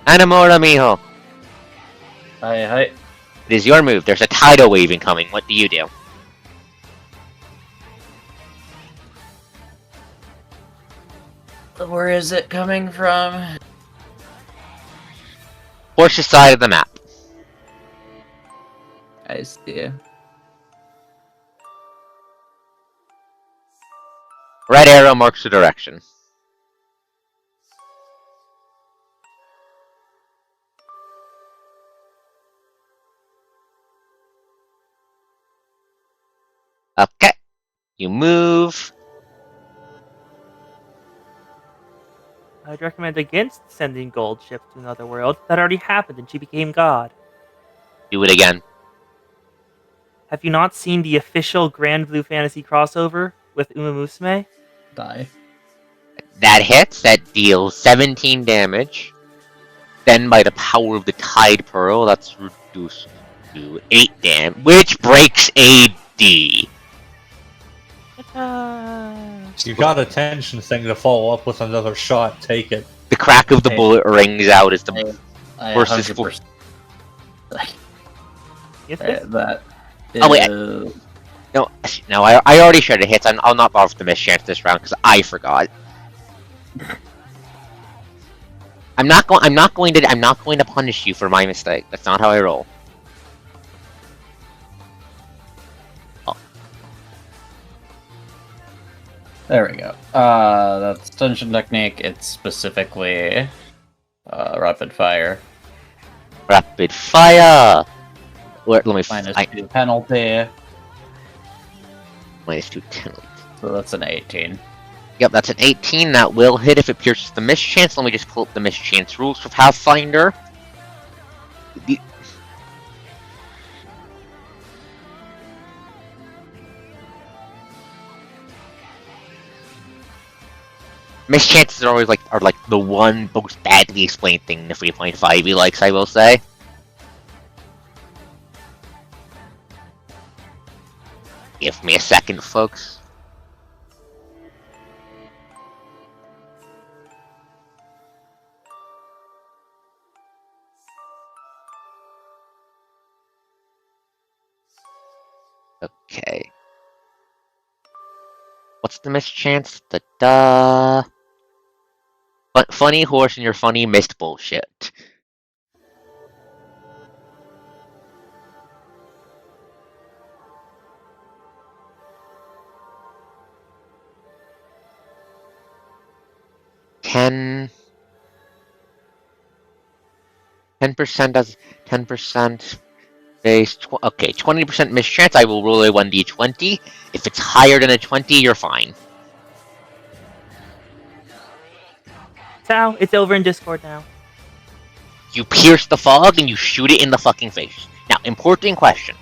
Anamora mijo. Hi. It is your move. There's a tidal wave incoming. What do you do? Where is it coming from? Horse's side of the map. I see. Red arrow marks the direction. Okay. You move. I'd recommend against sending Gold Ship to another world. That already happened and she became God. Do it again. Have you not seen the official Grand Blue Fantasy crossover with Uma Musume? Die. That hits. That deals 17 damage. Then by the power of the Tide Pearl, that's reduced to 8 damage, which breaks AD. You got a tension thing to follow up with another shot, take it. The crack of the Hey. bullet rings out as the I Horse is 100%. Yes, That Oh, wait, is- no. I already shared it hits. I'll not bother with the mischance this round because I forgot. I'm not going to punish you for my mistake. That's not how I roll. There we go. That's tension technique. It's specifically rapid fire. Rapid fire. Let me Minus find 2 penalty. minus 2 penalty. So that's an 18. Yep, that's an 18. That will hit if it pierces the mischance. Let me just pull up the mischance rules for Pathfinder. Mischances are always like the one most badly explained thing in the 3.5e likes, I will say. Give me a second, folks. Okay. What's the mischance? Da-da. But funny horse and your funny mist bullshit. Ten. 10% as 10% base. Okay, 20% mischance. I will roll a 1d20. If it's higher than a 20, you're fine. Sal, it's over in Discord now. You pierce the fog and you shoot it in the fucking face. Now, important question.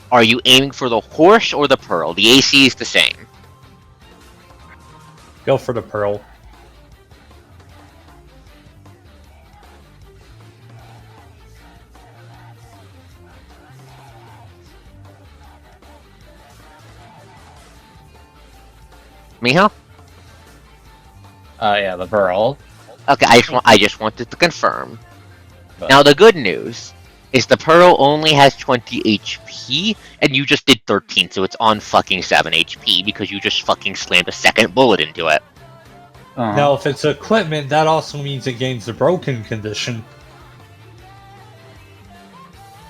Are you aiming for the horse or the pearl? The AC is the same. Go for the pearl. Miho? Yeah, the pearl. Okay, I just wanted to confirm. But- Now, the good news is the pearl only has 20 HP, and you just did 13, so it's on fucking 7 HP because you just fucking slammed a second bullet into it. Now, if it's equipment, that also means it gains the broken condition.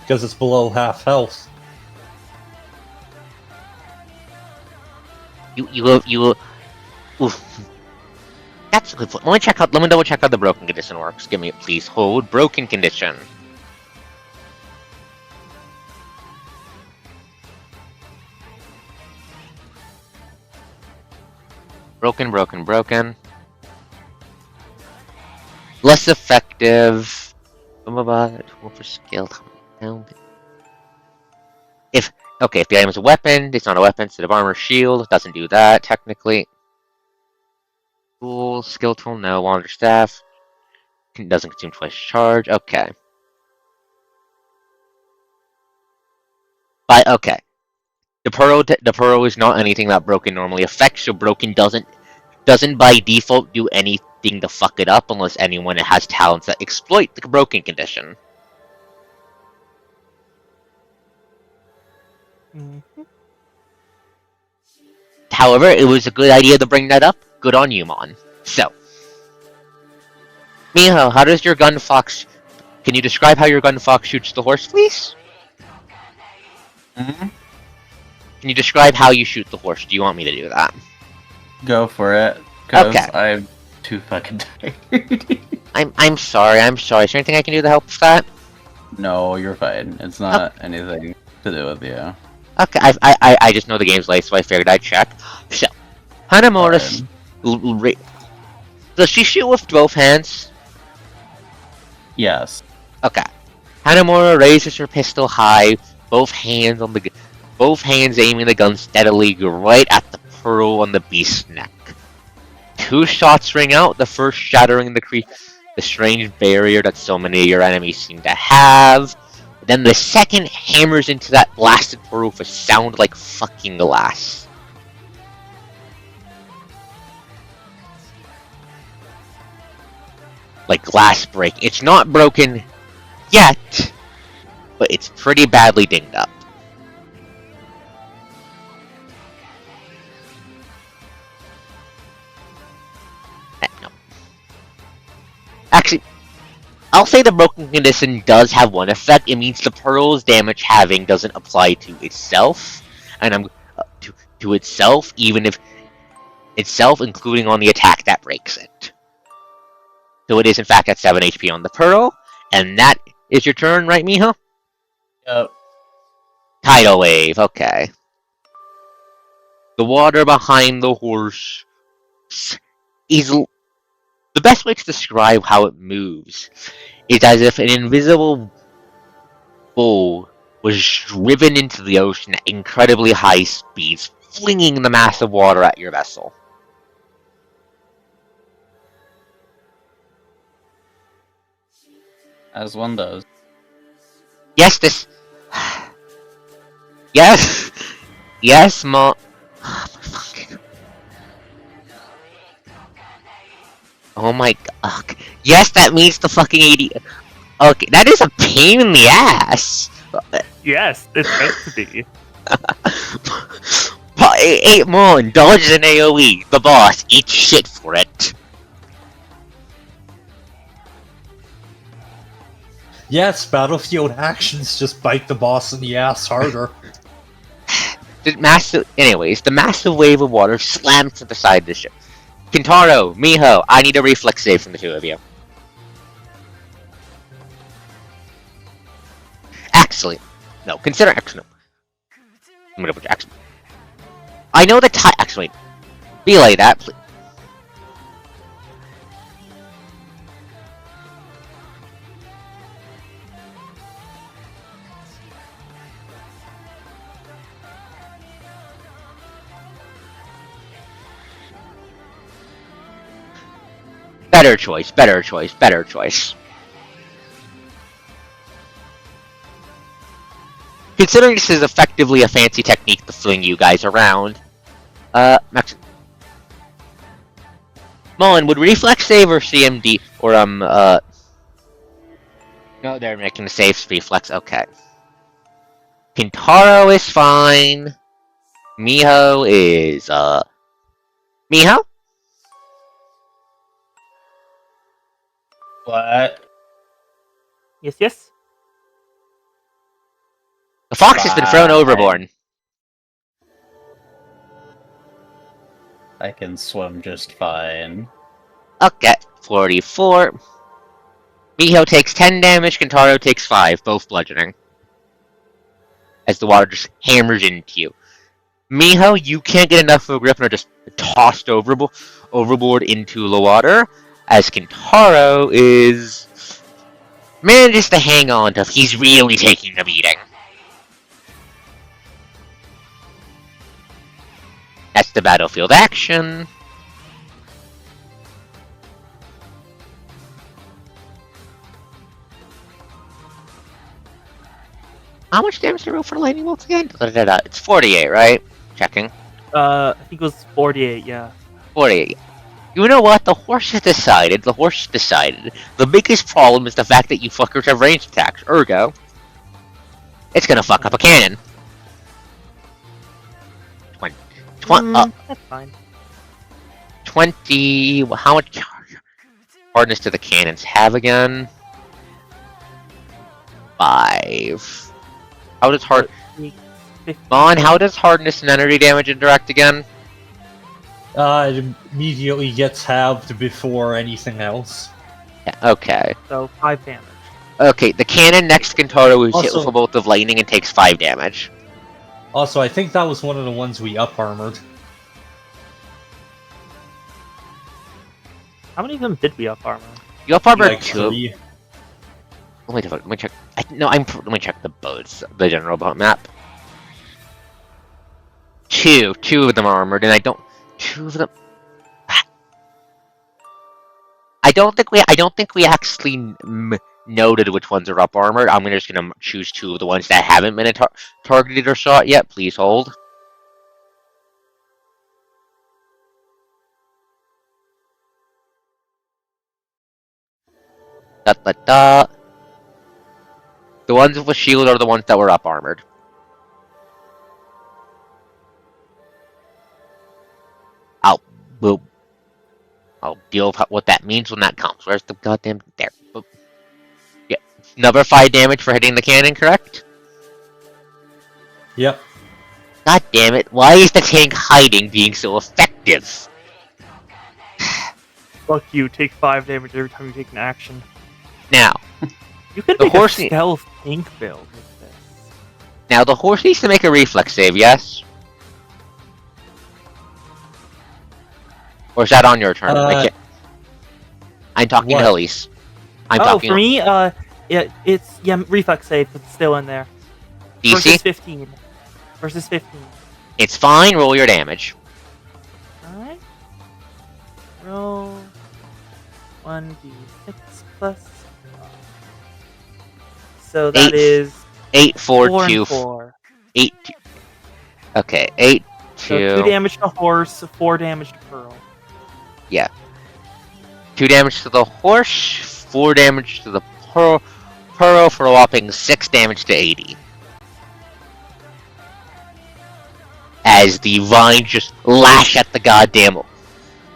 Because it's below half health. You oof. That's a good point. Let me double check how the broken condition works. Give me, please hold. Broken condition. Broken. Less effective. Tool for skill. If the item is a weapon, it's not a weapon. Instead of armor, shield. It doesn't do that technically. Tool, skill tool, no. Wander staff. Doesn't consume twice charge. Okay. But okay. The pearl is not anything that broken normally affects, so broken doesn't by default do anything to fuck it up unless anyone has talents that exploit the broken condition. Mm-hmm. However, it was a good idea to bring that up. Good on you, Mon. So, Miho, how does your gun fox? Can you describe how your gun fox shoots the horse, please? Mhm. Can you describe how you shoot the horse? Do you want me to do that? Go for it. Because Okay. I'm too fucking tired. I'm sorry. Is there anything I can do to help with that? No, you're fine. It's not anything to do with you. Okay, I just know the game's late, so I figured I'd check. So, Hanamura, does she shoot with both hands? Yes. Okay. Hanamura raises her pistol high, both hands aiming the gun steadily right at the pearl on the beast's neck. 2 shots ring out, the first shattering the strange barrier that so many of your enemies seem to have. Then the second hammers into that blasted pearl with a sound like fucking glass. Like glass breaking. It's not broken yet, but it's pretty badly dinged up. No. Actually, I'll say the broken condition does have one effect. It means the pearl's damage halving doesn't apply to itself, and I'm to itself, even if itself, including on the attack that breaks it. So it is in fact at 7 HP on the pearl, and that is your turn, right, Miho? Yep. Tidal wave. Okay. The water behind the horse is the best way to describe how it moves is as if an invisible bull was driven into the ocean at incredibly high speeds, flinging the mass of water at your vessel. As one does. Yes, this. Yes! Yes, Mom. Oh my god. Yes, that means the fucking 80. Okay, that is a pain in the ass. Yes, it's meant to be. Hey, Mon, dodge an AoE. The boss, eat shit for it. Yes, battlefield actions just bite the boss in the ass harder. Anyways, the massive wave of water slams to the side of the ship. Kintaro, Miho, I need a reflex save from the two of you. Actually, no, consider excellent. I'm gonna put excellent. I know the time. Actually, belay that, please. Better choice, better choice, better choice. Considering this is effectively a fancy technique to fling you guys around, Max. Mullen, would reflex save or CMD or no, they're making the saves reflex. Okay. Kintaro is fine. Miho is Miho? What? Yes, yes. The fox has been thrown Fine. overboard. I can swim just fine. Okay, 44. Miho takes 10 damage, Kintaro takes 5, both bludgeoning. As the water just hammers into you. Miho, you can't get enough of a grip and are just tossed overboard into the water. As Kintaro manages to hang on to, he's really taking a beating. That's the battlefield action. How much damage did I roll for the lightning bolts again? It's 48, right? Checking. I think it was 48. Yeah. 48. You know what? The horse decided. The biggest problem is the fact that you fuckers have ranged attacks. Ergo, it's gonna fuck up a cannon. That's fine. 20. How much hardness do the cannons have again? 5. How does how does hardness and energy damage interact again? It immediately gets halved before anything else. Yeah, okay. So 5 damage. Okay, the cannon next to Kintaro is hit Also- with a bolt of lightning and takes 5 damage. Also, I think that was one of the ones we up-armored. How many of them did we up armor? You up armor Like 2. 3. Let me check. Let me check the boats, the general boat map. 2 of them are armored, and 2 of them. I don't think we actually noted which ones are up armored. I'm just gonna choose 2 of the ones that haven't been targeted or shot yet. Please hold. The ones with shield are the ones that were up armored. I'll deal with what that means when that comes. Where's the goddamn there? Boop. Yeah, another 5 damage for hitting the cannon, correct? Yep. God damn it! Why is the tank hiding being so effective? Fuck you. Take 5 damage every time you take an action. Now, You could The make horse a ne- stealth tank build with this. the horse needs to make a reflex save. Yes. Or is that on your turn? I'm talking what? to Elise. I'm Oh, talking for me, it's reflex save. It's still in there. Versus DC. 15. Versus 15. It's fine. Roll your damage. All right. Roll 1d6 plus. So that is 8, 4, 4 2, and 4. 8. Okay, 8, 2. So 2 damage to horse, 4 damage to pearl. 2 damage to the horse, 4 damage to the pearl for a whopping 6 damage to 80. As the vines just lash at the goddamn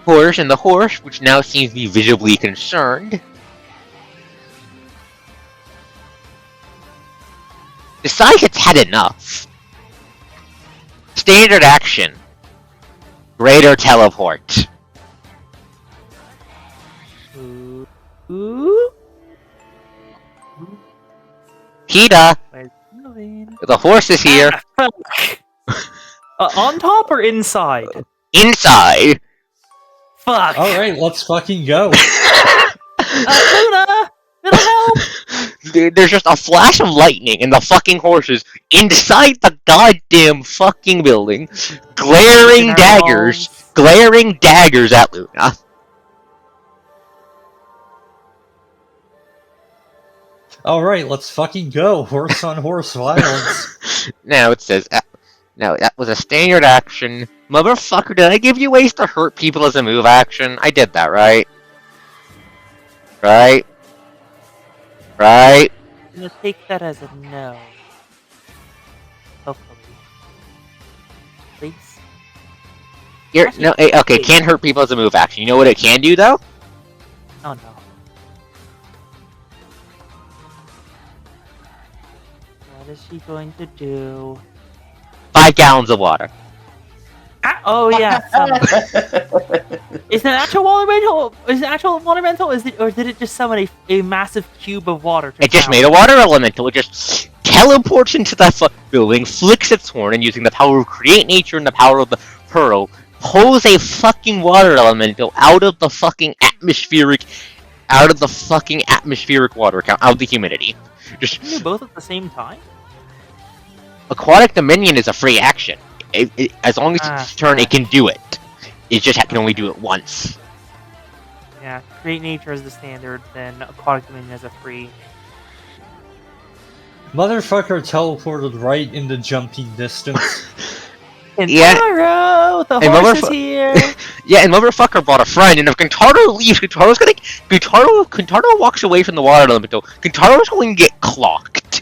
horse, and the horse, which now seems to be visibly concerned, decides it's had enough. Standard action. Greater teleport. Ooh. Kita, Where's it going? the horse is here. Ah, fuck. On top or inside? Inside. Fuck. Alright, let's fucking go. Luna! It'll help! There's just a flash of lightning and the fucking horses inside the goddamn fucking building, glaring daggers at Luna. Alright, let's fucking go. Horse on horse violence. Now it says, no, that was a standard action. Motherfucker, did I give you ways to hurt people as a move action? I did that, right? Right? Right? I'm gonna take that as a no. Hopefully. Please. Actually, Okay, can't hurt people as a move action. You know what it can do, though? Oh no. What is she going to do? 5 gallons of water. Ah, oh yeah. Is it an actual water elemental? Is it an actual water elemental? Or did it just summon a massive cube of water? It just made a water elemental. It just teleports into that building, flicks its horn, and using the power of create nature and the power of the pearl, pulls a fucking water elemental out of the fucking atmospheric water count, out of the humidity. Just Can you do both at the same time? Aquatic Dominion is a free action. As long as it's its turn, yeah. it can do it. It just can only do it once. Yeah, create nature is the standard, then aquatic dominion is a free. Motherfucker teleported right into jumping distance. Yeah. Kintaro, the And horse is here. Yeah, and motherfucker brought a friend, and if Kintaro leaves, Kintaro walks away from the water elemental, Kintaro's going to get clocked.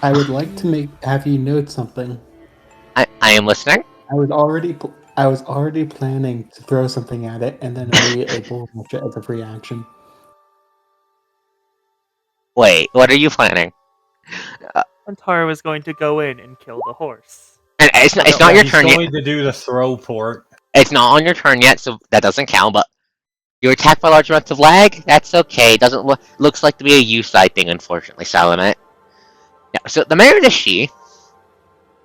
I would like to have you note something. I am listening. I was already planning to throw something at it and then immediately pull it as a free action. Wait, what are you planning? Kintaro is going to go in and kill the horse. And it's not your He's turn yet. going to do the throw port. It's not on your turn yet, so that doesn't count. But you're attacked by large amounts of lag. That's okay. It doesn't looks like to be a U-side thing, unfortunately, Salamet. Yeah, so the Marinashi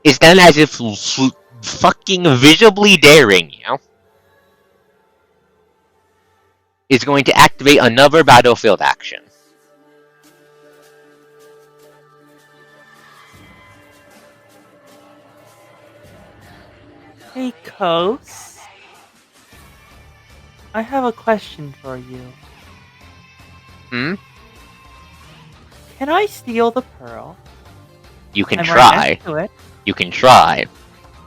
is done as if fucking visibly daring you. Is going to activate another battlefield action. Hey, Kos. I have a question for you. Hmm? Can I steal the pearl? You can I'm right try. next to it. You can try.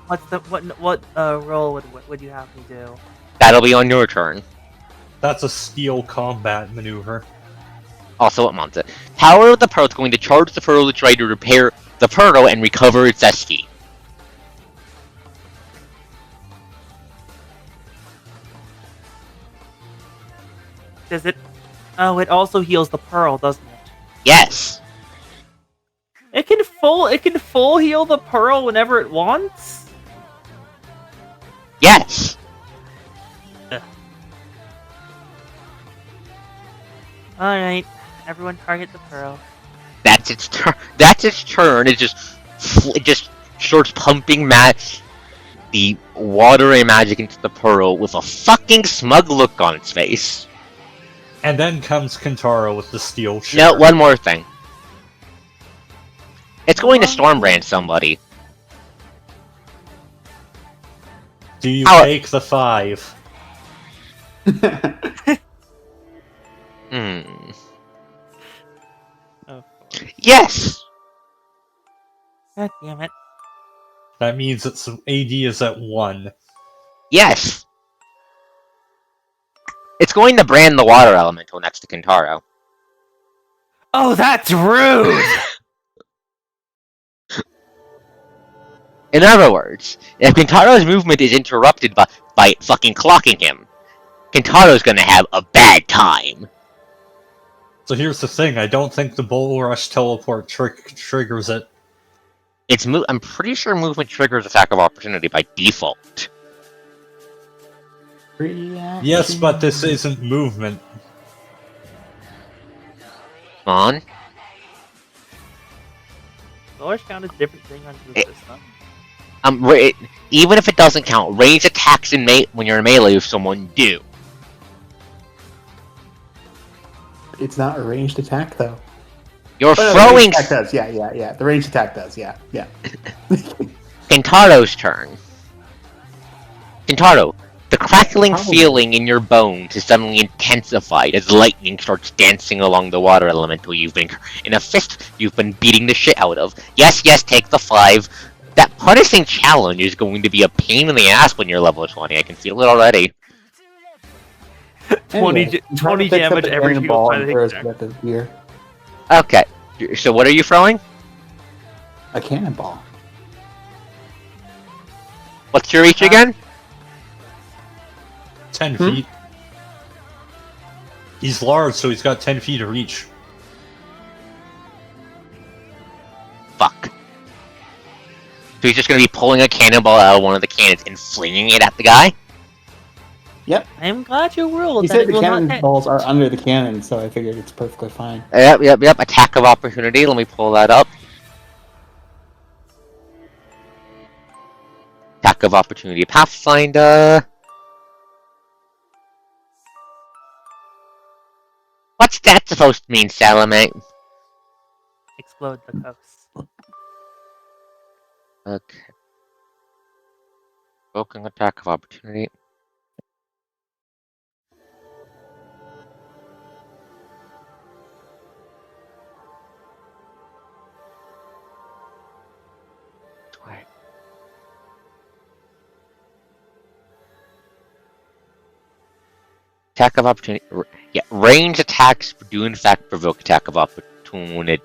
What role would you have me do? That'll be on your turn. That's a steel combat maneuver. Also, it wants it. Power of the Pearl is going to charge the Pearl to try to repair the Pearl and recover its SP. Does it? Oh, it also heals the pearl, doesn't it? Yes. It can full heal the pearl whenever it wants. Yes. All right, everyone target the pearl. That's its turn. That's its turn. It just starts pumping the watery magic into the pearl with a fucking smug look on its face. And then comes Kentaro with the steel chair. No, one more thing. It's going to Stormbrand somebody. Do you How- take the 5? Hmm. Oh, Yes! God damn it. That means its AD is at 1. Yes! It's going to brand the water elemental next to Kentaro. Oh, that's rude! In other words, if Kentaro's movement is interrupted by fucking clocking him, Kentaro's gonna have a bad time. So here's the thing, I don't think the Bull Rush teleport triggers it. I'm pretty sure movement triggers attack of opportunity by default. Reaction. Yes, but this isn't movement. On. Source count is a different thing on your It- system. Even if it doesn't count, range attacks when you're in melee with someone do. It's not a ranged attack, though. You're Oh, no, throwing the ranged attack does. Yeah. The ranged attack does. Yeah. Kentaro's turn. Kentaro, the crackling Probably. feeling in your bones is suddenly intensified as lightning starts dancing along the water elemental you've been beating the shit out of. Yes, take the 5. That punishing challenge is going to be a pain in the ass when you're level 20. I can feel it already. 20 damage every single time they hit there. Here. Okay, so what are you throwing? A cannonball. What's your reach again? 10 feet. He's large, so he's got 10 feet of reach. Fuck. So he's just gonna be pulling a cannonball out of one of the cannons and flinging it at the guy? Yep. I'm glad you ruled He that said it the will not hit. cannonballs are under the cannon, so I figured it's perfectly fine. Yep. Attack of opportunity. Let me pull that up. Attack of opportunity. Pathfinder. What's that supposed to mean, Salamate? Explode the coast. Okay. Broken attack of opportunity. Right. Attack of opportunity. Yeah, range attacks do in fact provoke attack of opportunity.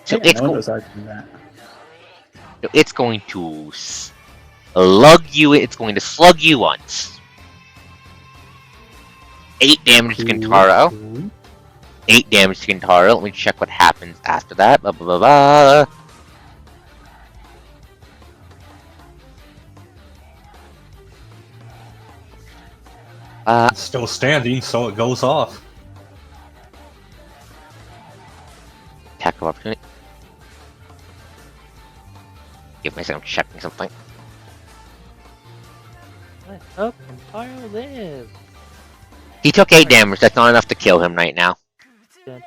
So Yeah, no one was arguing that. it's going to slug you. It's going to slug you once. 8 damage to Kentaro. 8 damage to Kentaro. Let me check what happens after that. Blah, blah, blah, blah. It's still standing, so it goes off. Attack of opportunity. Give me a second, I'm checking something. Let's hope Kentaro lives. He took 8 damage. That's not enough to kill him right now. Good.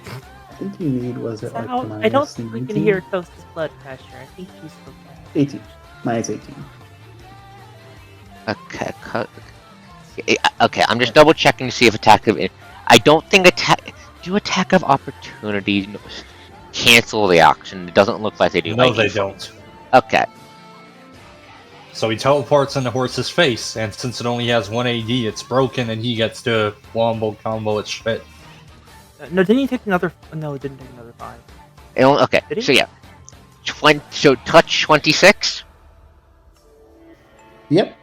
I think you need, was it like Sal, minus I don't think we can 19? hear Toast's blood pressure. I think she's okay. 18. Minus 18. Okay, I'm just double checking to see if attack of... I don't think attack of opportunity cancel the action. It doesn't look like they do. No, by they default. don't. Okay. So he teleports in the horse's face, and since it only has 1 AD, it's broken, and he gets to wombo combo its shit. No, didn't he take another? No, it didn't take another 5. Okay, Did he? so yeah. So touch 26. Yep.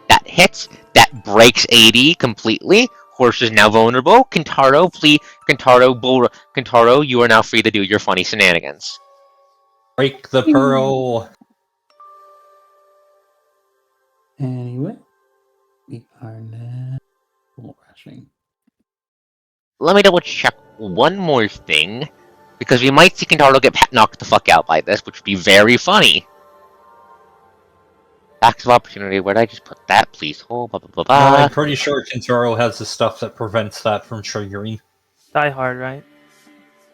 That hits. That breaks AD completely. Horse is now vulnerable. Kentaro, you are now free to do your funny shenanigans. Break the pearl. Anyway, we are now bull rushing. Let me double check one more thing. Because we might see Kentaro get knocked the fuck out by this, which would be very funny. Acts of opportunity, where'd I just put that, please? Hold, blah, blah, blah, No, blah. I'm pretty sure Kentaro has the stuff that prevents that from triggering. Die Hard, right?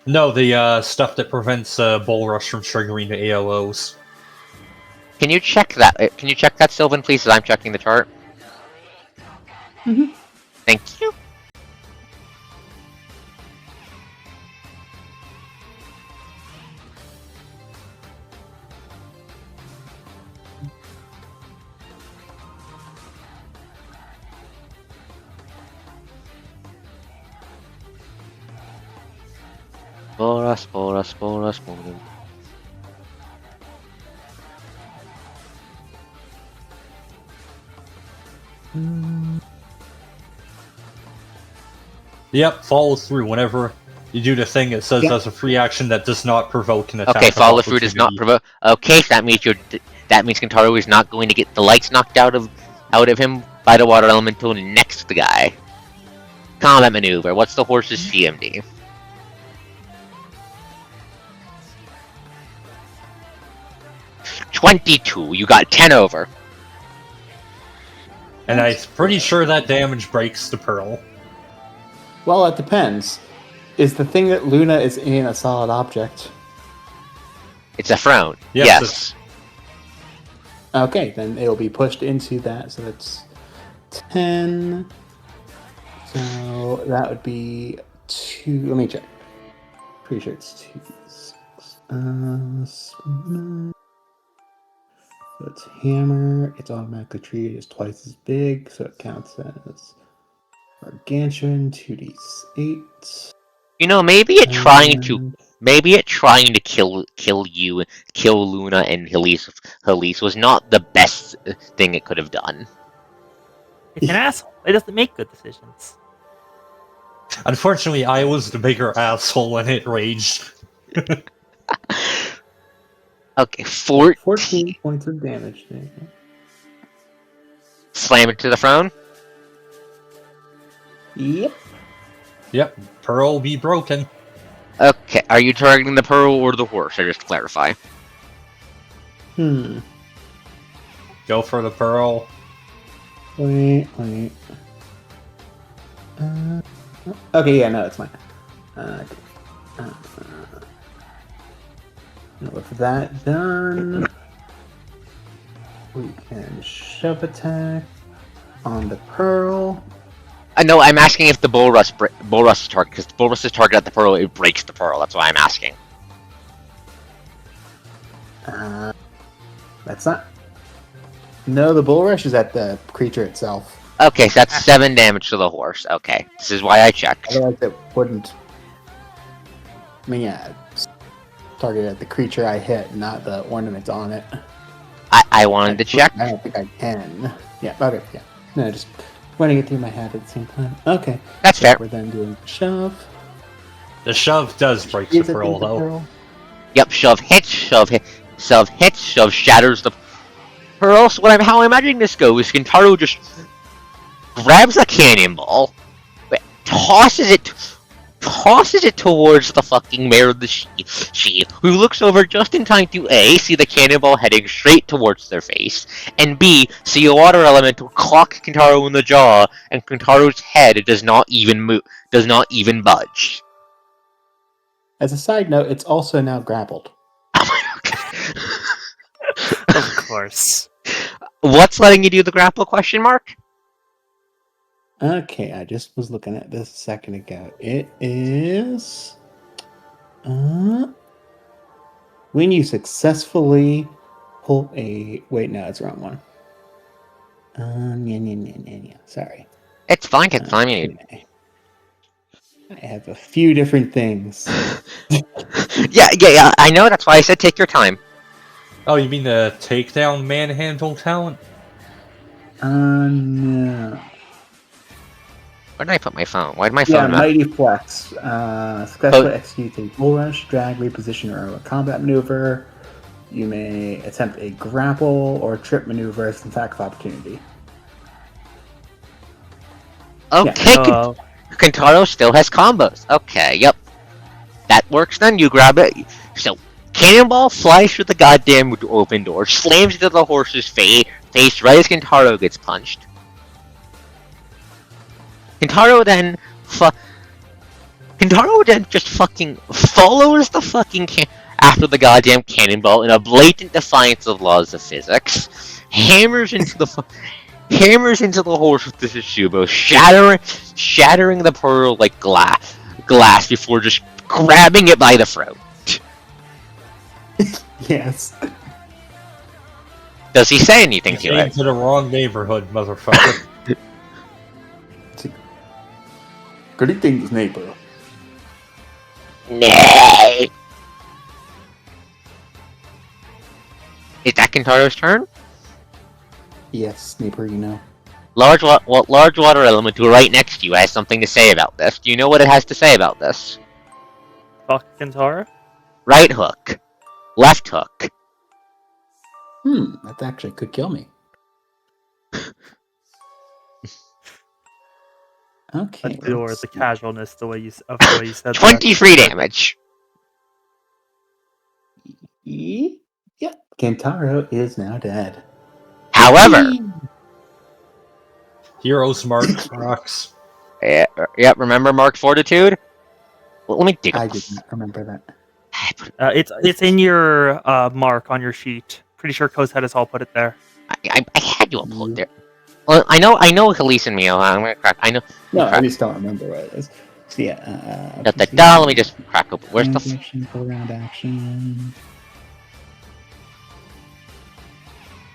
No, the stuff that prevents Bull Rush from triggering the AOOs. Can you check that? Can you check that, Sylvan, please, as I'm checking the chart? Mhm. Thank you. Spora. Yep, follow through. Whenever you do the thing, it says Yeah. as a free action that does not provoke an attack. Okay, of follow through does not opportunity. provoke. Okay, so that means Kentaro is not going to get the lights knocked out of him by the water elemental next to the guy. Combat maneuver. What's the horse's CMD? $22. You got 10 over. And I'm pretty sure that damage breaks the Pearl. Well, it depends. Is the thing that Luna is in a solid object? It's a throne. Yes, Yes. Okay, then it'll be pushed into that, so that's 10. So that would be 2. Let me check. Pretty sure it's 2. So it's hammer. It's automatically treated as twice as big, so it counts as gargantuan. 2d8. You know, maybe it trying to And- kill you, kill Luna and Helise was not the best thing it could have done. It's an asshole. It doesn't make good decisions. Unfortunately, I was the bigger asshole when it raged. Okay, 14. 14 points of damage. There you go. Slam it to the throne. Yep. Yep, Pearl be broken. Okay, are you targeting the pearl or the horse? Or just to clarify. Hmm. Go for the Pearl. Wait. Okay, yeah, no, it's mine. Okay. With that done, we can shove attack on the pearl. No, I'm asking if the bull rush is target, because the bull rush is target at the pearl, it breaks the pearl. That's why I'm asking. That's not. No, the bull rush is at the creature itself. Okay, so that's 7 damage to the horse. Okay, this is why I checked. Otherwise, it wouldn't. I mean, yeah, it's targeted at the creature I hit, not the ornament on it. I wanted to check. I don't think I can. Yeah, okay, yeah. No, just running it through my head at the same time. Okay. That's fair. We're then doing shove. The shove does break the Is it Pearl, the though. pearl? Yep, shove hits, shove shatters the pearl. So how I'm imagining this goes, Kentaro just grabs a cannonball, tosses it towards the fucking mayor of the she, who looks over just in time to A, see the cannonball heading straight towards their face, and B, see a water elemental clock Kentaro in the jaw, and Kentaro's head does not even budge. As a side note, it's also now grappled. Of course. What's letting you do the grapple question mark? Okay, I just was looking at this a second ago. It is when you successfully pull a wait, no, it's the wrong one. Yeah. Sorry. It's fine, it's fine. Okay. I have a few different things. Yeah, I know, that's why I said take your time. Oh, you mean the takedown manhandle talent? No. Where did I put my phone? Why did my Yeah, phone not? Mighty Flex. Successfully execute a bull rush, drag, reposition, or a combat maneuver. You may attempt a grapple or trip maneuver as an attack of opportunity. Okay, Oh, Kentaro still has combos. Okay, yep. That works then, you grab it. So, Cannonball flies through the goddamn open door, slams into the horse's face right as Kentaro gets punched. Kentaro then just fucking follows the fucking after the goddamn cannonball in a blatant defiance of laws of physics, hammers into the horse with the Shishubo, shattering the pearl like glass before just grabbing it by the throat. Yes. Does he say anything You to came it? to the wrong neighborhood, motherfucker. Greetings, neighbor. Nay. Is that Kentaro's turn? Yes, neighbor, you know. Large water elemental right next to you has something to say about this. Do you know what it has to say about this? Fuck Kentaro. Right hook. Left hook. That actually could kill me. Okay. Adore let's the see. casualness of the way you said that. 23 damage. Yep. Kentaro is now dead. However, Heroes Mark rocks. yep, remember Mark Fortitude? Well, let me dig I up. did not remember that. It's in your mark on your sheet. Pretty sure Coase had us all put it there. I had you upload there. Well, I know Khalees and Mio. I'm gonna crack. I know. No, I crap. just don't remember what it is. So yeah. Let me just crack open. Where's the? Go around action.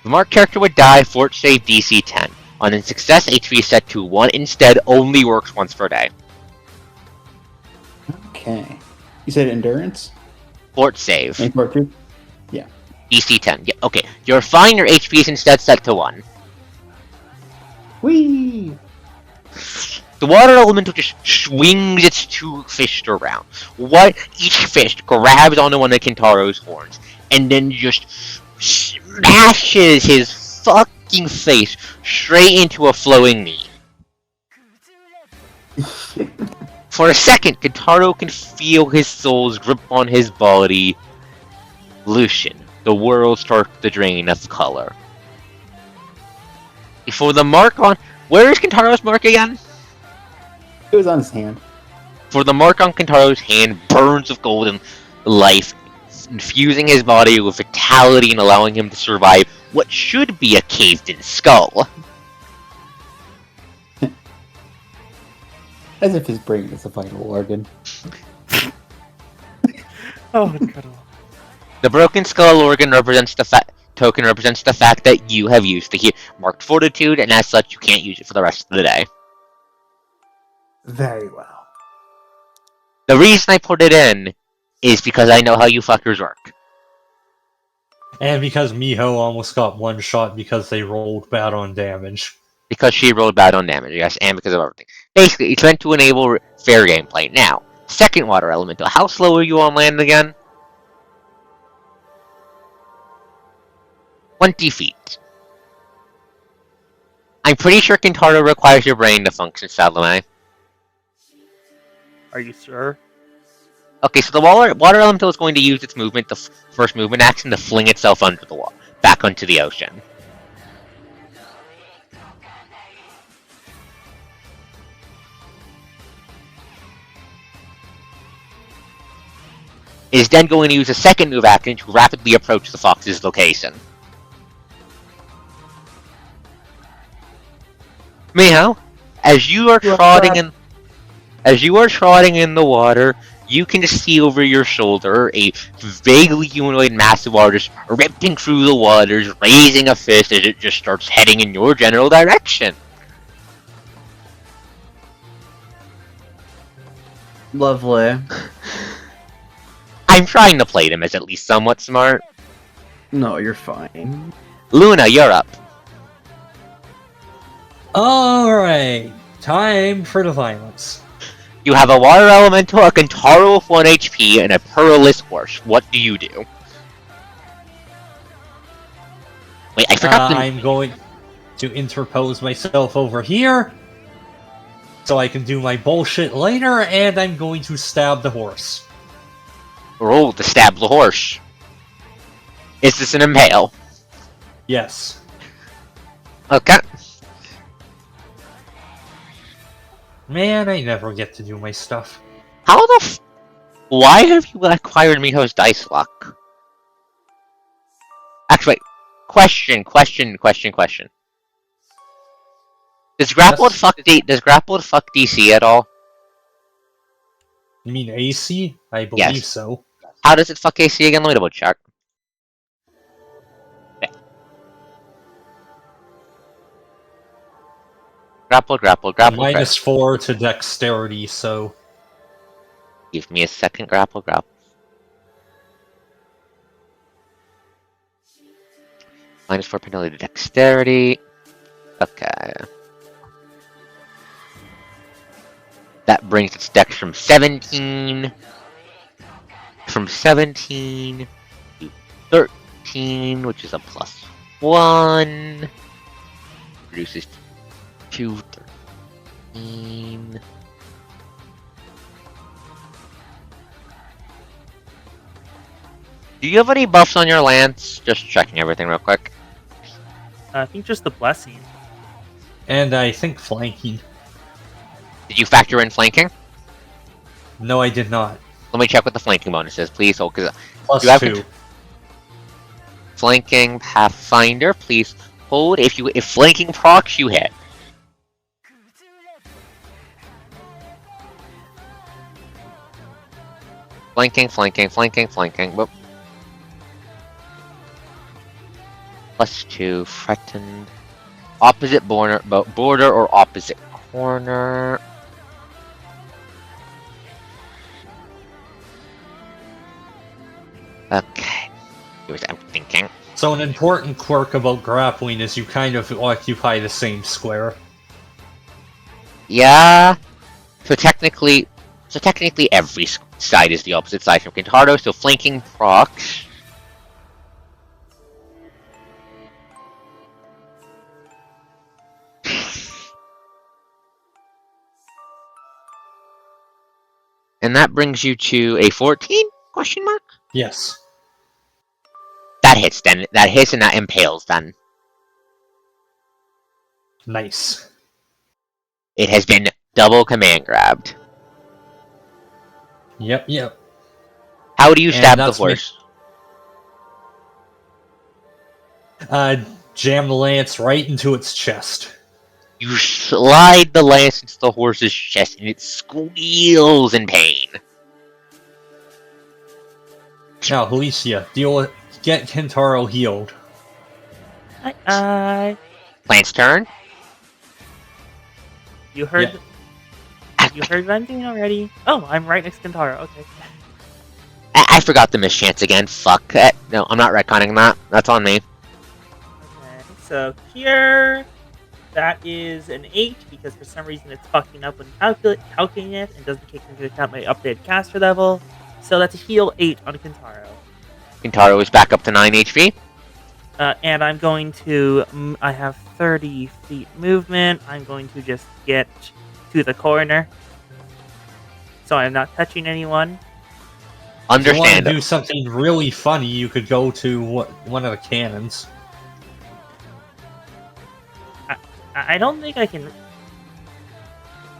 The Mark character would die. Fort save DC 10. On a success, HP is set to 1. Instead, only works once per day. Okay. You said endurance? Fort save. And Fort 2? DC 10. Yeah, okay. You're fine. Your HP is instead set to 1. Whee! The water elemental just swings its 2 fists around. Each fist grabs onto one of Kentaro's horns, and then just smashes his fucking face straight into a flowing knee. For a second, Kentaro can feel his soul's grip on his body loosen. The world starts to drain of color. Before the mark on... Where is Kentaro's mark again? It was on his hand. For the mark on Kentaro's hand burns with golden life, infusing his body with vitality and allowing him to survive what should be a caved-in skull. As if his brain is a vital organ. Oh, incredible. The broken skull organ represents the token represents the fact that you have used the marked fortitude, and as such, you can't use it for the rest of the day. Very well. The reason I put it in is because I know how you fuckers work. And because Miho almost got one shot because they rolled bad on damage. Because she rolled bad on damage, yes, and because of everything. Basically, it's meant to enable fair gameplay. Now, second water elemental. How slow are you on land again? 20 feet. I'm pretty sure Kentaro requires your brain to function, Salome. Are you sure? Okay, so the water elemental is going to use its movement, the first movement action, to fling itself under the water, back onto the ocean. It is then going to use a second move action to rapidly approach the fox's location. Meow, as you are trotting in the water, you can just see over your shoulder a vaguely humanoid massive artist ripping through the waters, raising a fist as it just starts heading in your general direction. Lovely. I'm trying to play them as at least somewhat smart. No, you're fine. Luna, you're up. Alright, time for the violence. You have a water elemental, a Kentaro with 1 HP, and a pearless horse. What do you do? Wait, I forgot the... I'm going to interpose myself over here so I can do my bullshit later, and I'm going to stab the horse. Roll to stab the horse. Is this an impale? Yes. Okay. Man, I never get to do my stuff. How the Why have you acquired Miho's dice luck? Actually, wait. Question. Does grappled Yes? fuck DC at all? You mean AC? I believe Yes. so. How does it fuck AC again? Let me double check. Okay. Grapple. -4 to dexterity, so Give me a second. Grapple. -4 penalty to dexterity. Okay. That brings its dex from 17 to 13, which is a +1. Produces 213. Do you have any buffs on your lance? Just checking everything real quick. I think just the blessing. and I think flanking. Did you factor in flanking? No, I did not. Let me check what the flanking bonus is, please. Oh, because Plus you have 2. flanking Pathfinder, please hold. If flanking procs, you hit. Flanking. Whoop. +2, threatened. Opposite border or opposite corner. Okay. I'm thinking. So an important quirk about grappling is you kind of occupy the same square. Yeah. So technically every side is the opposite side from Kintaro, so flanking procs. And that brings you to a 14? Question mark? Yes. That hits then. That hits and that impales then. Nice. It has been double command grabbed. Yep. How do you And stab the that's me. horse? Jam the lance right into its chest. You slide the lance into the horse's chest and it squeals in pain. Now, Alicia, get Kintaro healed. Lance turn. You heard. Yeah. You heard venting already? Oh, I'm right next to Kintaro. Okay. I forgot the mischance again. Fuck. No, I'm not retconning that. That's on me. Okay. So here, that is an 8 because for some reason it's fucking up when calculating it and doesn't take into account my updated caster level. So that's a heal 8 on Kintaro. Kintaro is back up to 9 HP. And I'm going to. I have 30 feet movement. I'm going to just get to the corner. So I'm not touching anyone. If you want to Understand. do something really funny, you could go to one of the cannons. I don't think I can.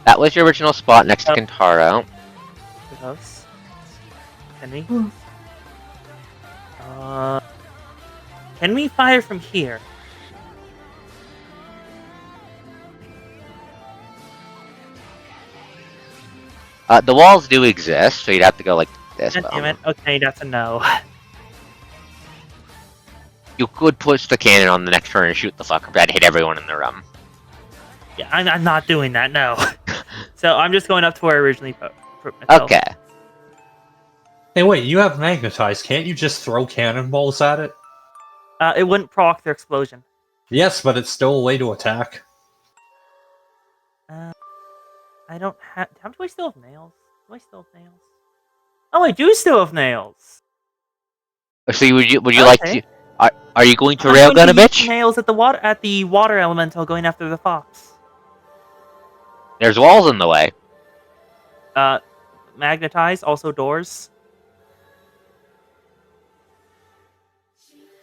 That was your original spot next to Kintaro. Close. Can we? Can we fire from here? The walls do exist, so you'd have to go like this. God damn it. Okay, that's a no. You could push the cannon on the next turn and shoot the fucker. That'd hit everyone in the room. Yeah, I'm not doing that, no. So I'm just going up to where I originally put myself. Okay. Hey, wait, you have magnetized. Can't you just throw cannonballs at it? It wouldn't proc their explosion. Yes, but it's still a way to attack. I don't have... How do I still have nails? Do I still have nails? Oh, I do still have nails! So would you like Okay. to? Are you going to I'm railgun going a to use bitch? nails at the water elemental going after the fox. There's walls in the way. Magnetize, also doors.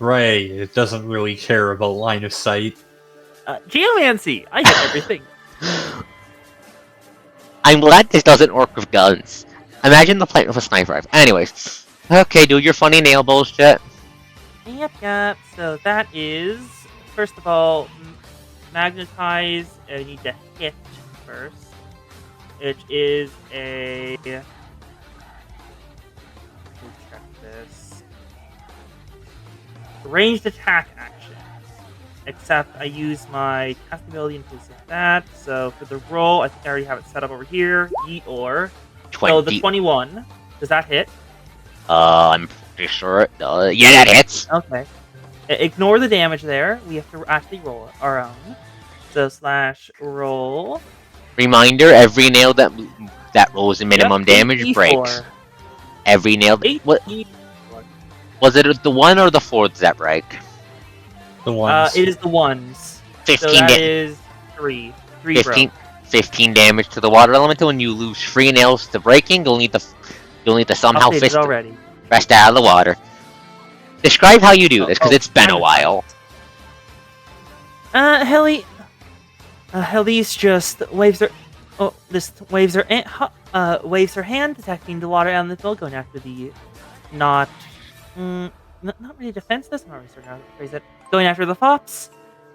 Ray, it doesn't really care about line of sight. Geomancy! I hit everything. I'm glad this doesn't work with guns. Imagine the point with a sniper rifle. Anyways. Okay, do your funny nail bullshit. Yep. So that is, first of all, magnetize. I need to hit first, which is a. Let's check this. Ranged attack action. Except I use my cast ability in place of that. So for the roll, I think I already have it set up over here. Yeet or. 20. So the 21. Does that hit? I'm pretty sure it does. Yeah, that hits. Okay. Ignore the damage there. We have to actually roll our own. So /roll. Reminder: every nail that rolls a minimum damage 8d4. breaks. Every nail. What 8d4. was it? The 1 or the 4 that break? The ones. It is the ones. 15 So that da- is 3. 3 15, broke. 15 damage to the water elemental. When you lose 3 nails to breaking, you'll need to somehow Updated fist already. rest out of the water. Describe how you do this, because it's been a while. Helly's just waves her. Waves her hand, detecting the water elemental, going after the not really defenseless. I'm not really certain how to phrase it. Going after the fops,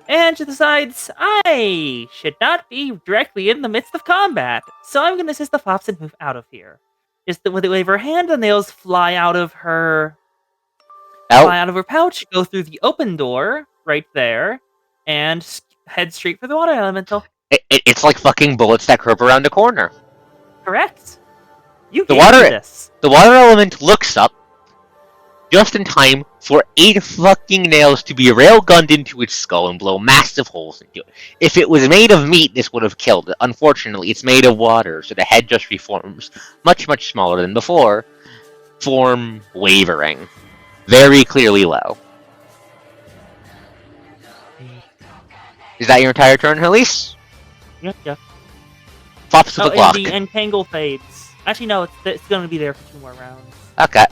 and she decides I should not be directly in the midst of combat, so I'm going to assist the fops and move out of here. Just with the wave her hand, the nails fly out of her pouch, go through the open door right there, and head straight for the water elemental. It's like fucking bullets that curve around a corner. Correct. You The gave me water- this. The water element looks up just in time for 8 fucking nails to be railgunned into its skull and blow massive holes into it. If it was made of meat, this would have killed it. Unfortunately, it's made of water, so the head just reforms much smaller than before, form wavering. Very clearly low. Is that your entire turn, Elise? Yep. Flops to the And clock. the entangle fades. Actually, no, it's going to be there for 2 more rounds. Okay.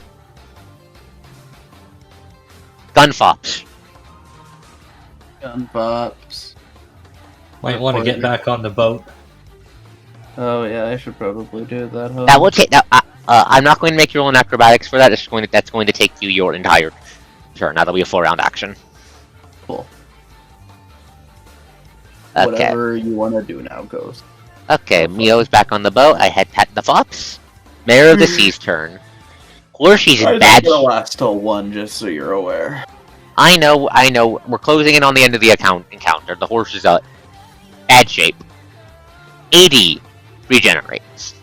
Gun fops. Gun pops. Might want to get back on the boat. Oh yeah, I should probably do that. Huh? That will take. I'm not going to make you roll an acrobatics for that. That's going to take you your entire turn. That'll be a 4-round action. Cool. Okay. Whatever you want to do now goes. Okay. Mio's back on the boat. I head pat the fops. Mayor of the Sea's turn. Horsey's in bad. It's gonna last till 1, just so you're aware. I know. We're closing in on the end of the encounter. The horse is bad shape. 80 regenerates.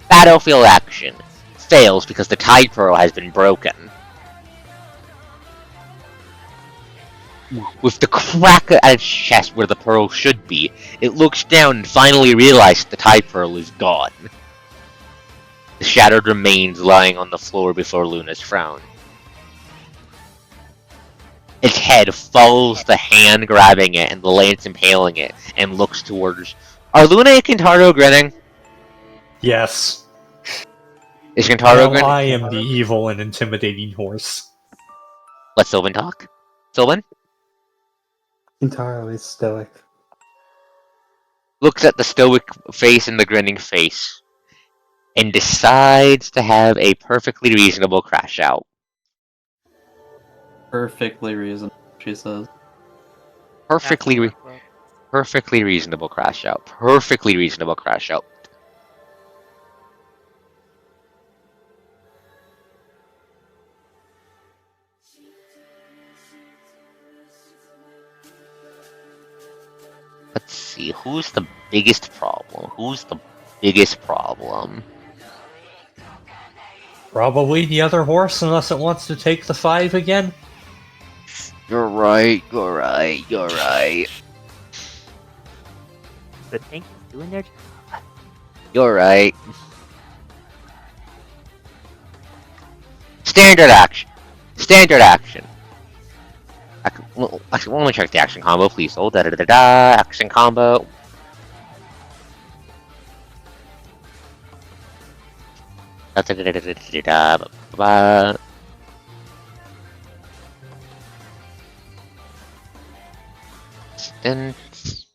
Battlefield action fails because the tide pearl has been broken. With the crack at its chest where the pearl should be, it looks down and finally realizes the tide pearl is gone. The shattered remains lying on the floor before Luna's frown. Its head follows the hand grabbing it and the lance impaling it, and looks towards. Are Luna and Kintaro grinning? Yes. Is Kintaro Well, grinning? I am the evil and intimidating horse. Let Sylvan talk. Sylvan Entirely stoic. looks at the stoic face and the grinning face, and decides to have a perfectly reasonable crash out. Perfectly reasonable, she says. Perfectly reasonable crash out. Perfectly reasonable crash out. Let's see, who's the biggest problem? Probably the other horse, unless it wants to take the 5 again. You're right. The tank is doing their job. You're right. Standard action. Actually, let me check the action combo, please. Hold action combo. Resistance.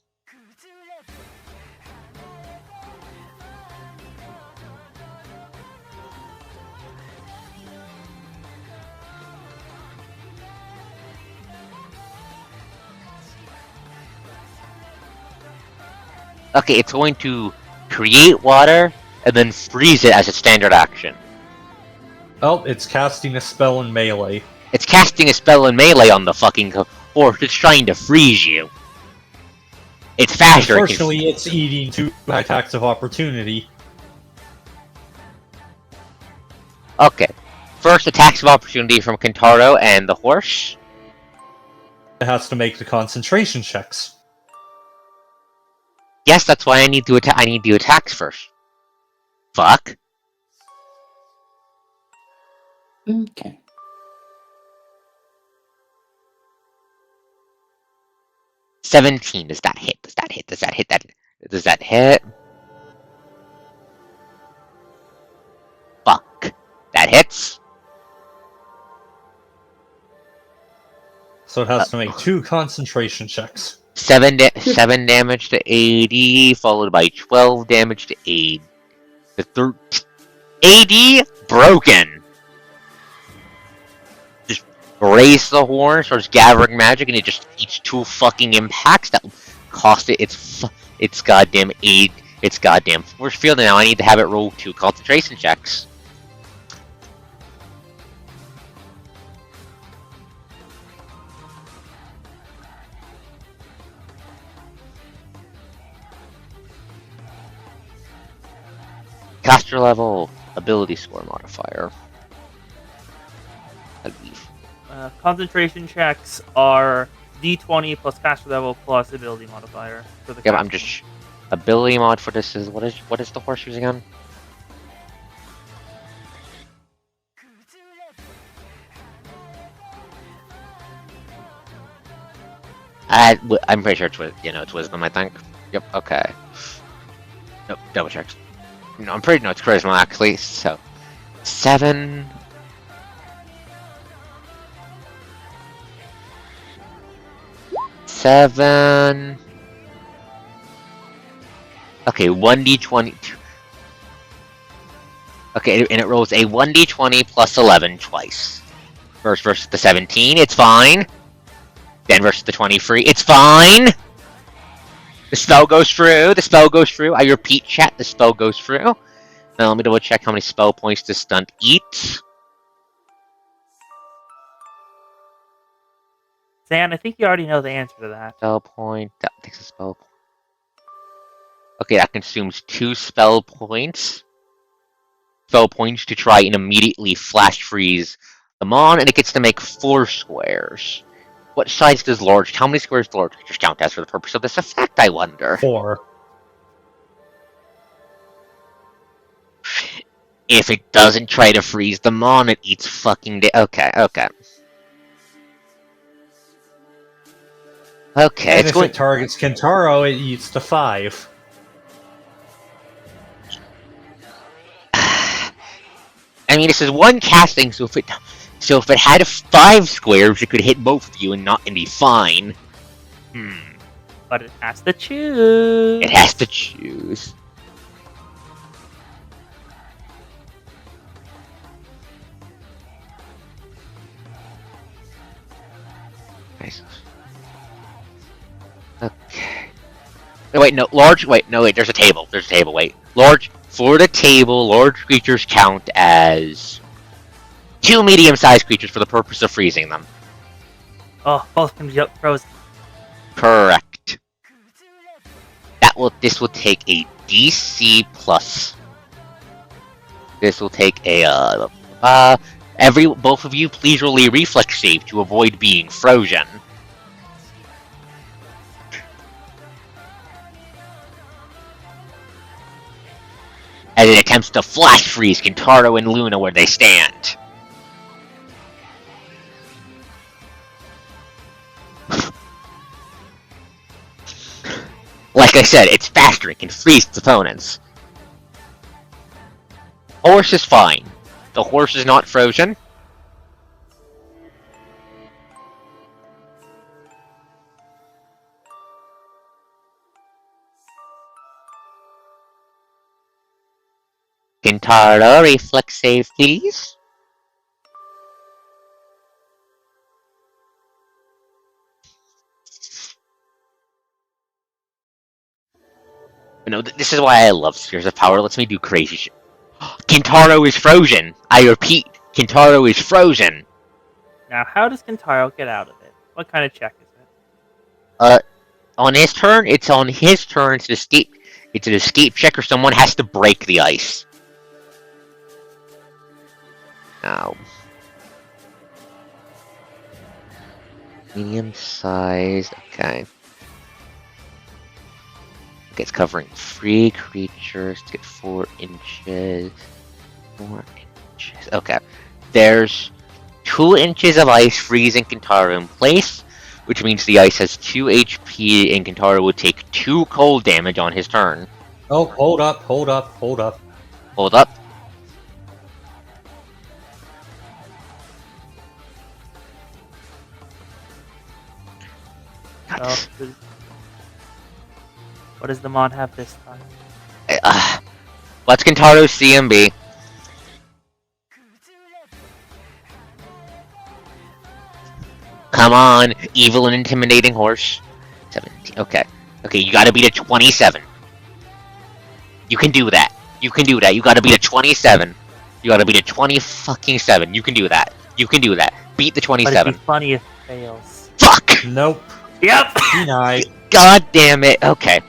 Okay, it's going to create water and then freeze it as a standard action. Oh, it's casting a spell in melee. It's casting a spell in melee on the fucking horse. It's trying to freeze you. It's faster. Unfortunately, it's eating 2 attacks of opportunity. Okay. First attacks of opportunity from Kentaro and the horse. It has to make the concentration checks. Yes, that's why I need to attack. I need the attacks first. Fuck. Okay. $17. Does that hit? Does that hit? Does that hit? Does that hit? Fuck. That hits. So it has to make 2 concentration checks. 7 damage to 80, followed by 12 damage to 8. The 80 broken. Just raise the horn, starts gathering magic, and it just eats 2 fucking impacts that cost it its goddamn aid, its goddamn force field. And now I need to have it roll 2 concentration checks. Caster level, ability score modifier. Concentration checks are D20 plus caster level plus ability modifier for the. Yeah, I'm just ability mod for this is what is the horse using again? I'm pretty sure it's wisdom. I think. Yep. Okay. Nope. Double checks. No, I'm pretty. No, it's charisma actually. So 7. Okay, 1d20. Okay, and it rolls a 1d20 plus 11 twice. First versus the 17, it's fine. Then versus the 23, it's fine. The spell goes through. The spell goes through. I repeat, chat. The spell goes through. Now let me double check how many spell points this stunt eats. Zan, I think you already know the answer to that. Spell point. That takes a spell point. Okay, that consumes 2 spell points. Spell points to try and immediately flash freeze the mon, and it gets to make 4 squares. What size does large? How many squares does large creatures count as for the purpose of this effect? I wonder. 4. If it doesn't try to freeze the mon, it eats fucking. Okay. And It's if going. it targets Kentaro, it eats to 5. I mean, this is one casting, so if it had 5 squares, it could hit both of you and be fine. But it has to choose. It has to choose. Nice. Okay. No, wait, no, large. Wait, no, wait. There's a table. Wait, large. For the table, large creatures count as 2 medium-sized creatures for the purpose of freezing them. Oh, both can be frozen. Correct. This will take a DC plus. This will take a both of you please roll a reflex save to avoid being frozen. As it attempts to flash freeze Kentaro and Luna where they stand. Like I said, it's faster, it can freeze its opponents. Horse is fine. The horse is not frozen. Kintaro, reflex save, please. This is why I love Spheres of Power. It lets me do crazy shit. Kintaro is frozen. I repeat, Kintaro is frozen. Now, how does Kentaro get out of it? What kind of check is it? On his turn, it's on his turn to escape. It's an escape check, or someone has to break the ice. Now, medium sized. Okay. Okay, it's covering 3 creatures to get 4 inches. 4 inches. Okay. There's 2 inches of ice freezing Kintaro in place, which means the ice has 2 HP and Kintaro will take 2 cold damage on his turn. Oh, hold up. Hold up. Oh, what does the mod have this time? What's Kintaro's CMB? Come on, evil and intimidating horse. 17. Okay. Okay, you gotta beat a 27. You can do that. You can do that. You gotta beat a 27. You gotta beat a 20-fucking-7. You can do that. You can do that. Beat the But 27. it'd be funny if it fails. Fuck! Nope. Yep! Denied. God damn it. Okay.